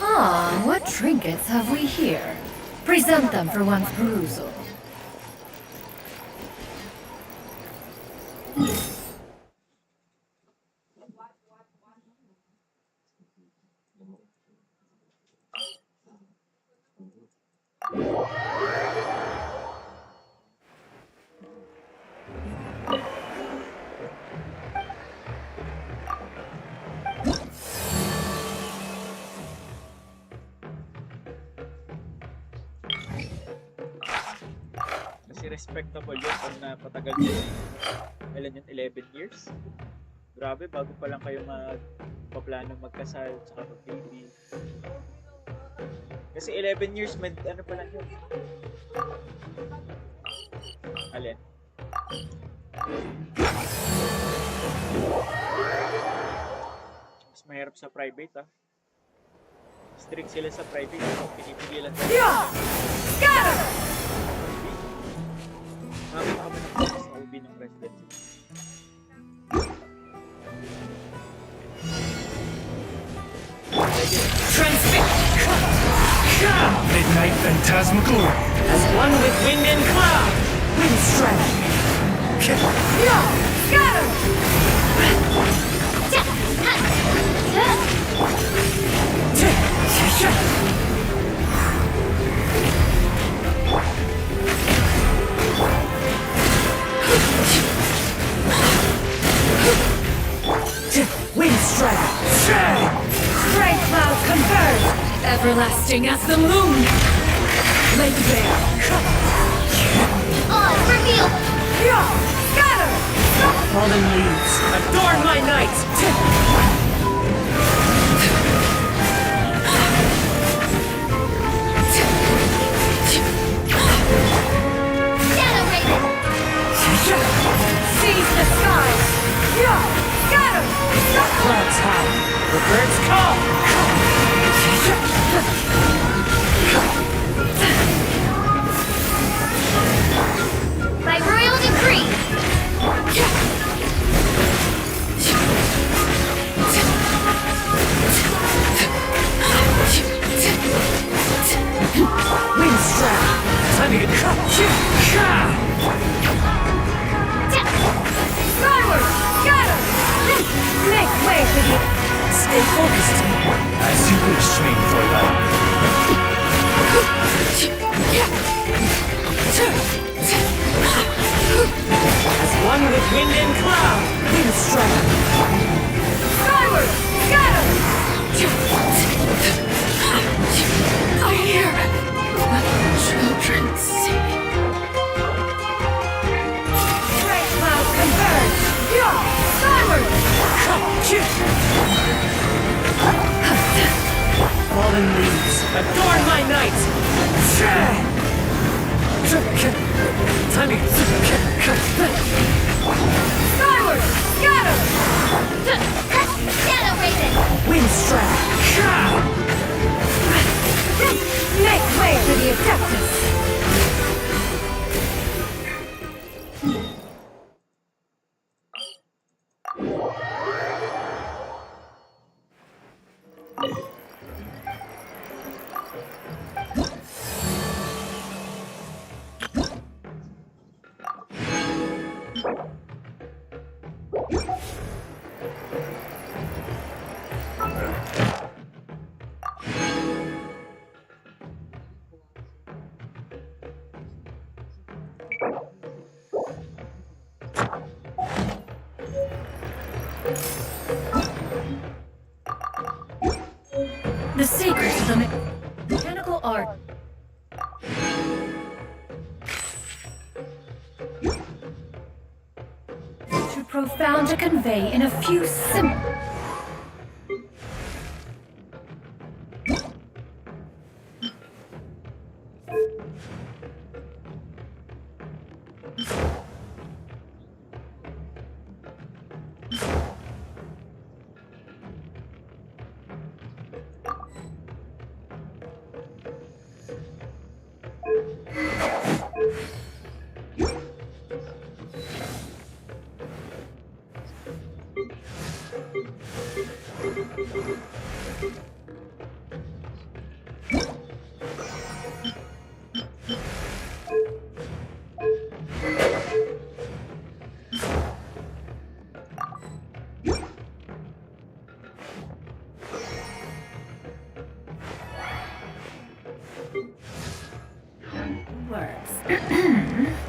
Ah, what trinkets have we here? Present them for one's perusal. Kasi respectable yun kung napatagal yun. Ilan yun? 11 years? Grabe, bago pa lang kayo magpaplano magkasal tsaka mag-baby. Kasi 11 years, ano pa lang yun? Alin? Mas mahirap sa private ah. Strict sila sa private. Pinipigilan sila. Yeah! Scatter! Kami kami ng process na ubi ng presidency. Midnight Phantasmagoria. As one with wind and cloud! Wind strike! Yeah! Scatter! Wind strike! Gray cloud converge! Everlasting as the moon! Lake Bear! On, reveal! Yeah! Scatter! Fallen leaves, adorn my night! Shadow Raven! Seize the skies! Yeah! Scatter! Clouds high, the birds call! By royal decree! Windstrap! Time to get Skyward! Scatter! Make way for the... Stay focused. As you wish, main Fräulein. As one with wind and cloud! Windstrap! Skyward! Scatter! I hear children sing. Gray cloud converge! Yeah! Skyward! Fallen leaves, adorn my night! Time to Skyward! Scatter! Shadow Raven! Windstrap! Make way for the Adeptus! mechanical art. Too profound to convey in a few simple. Words.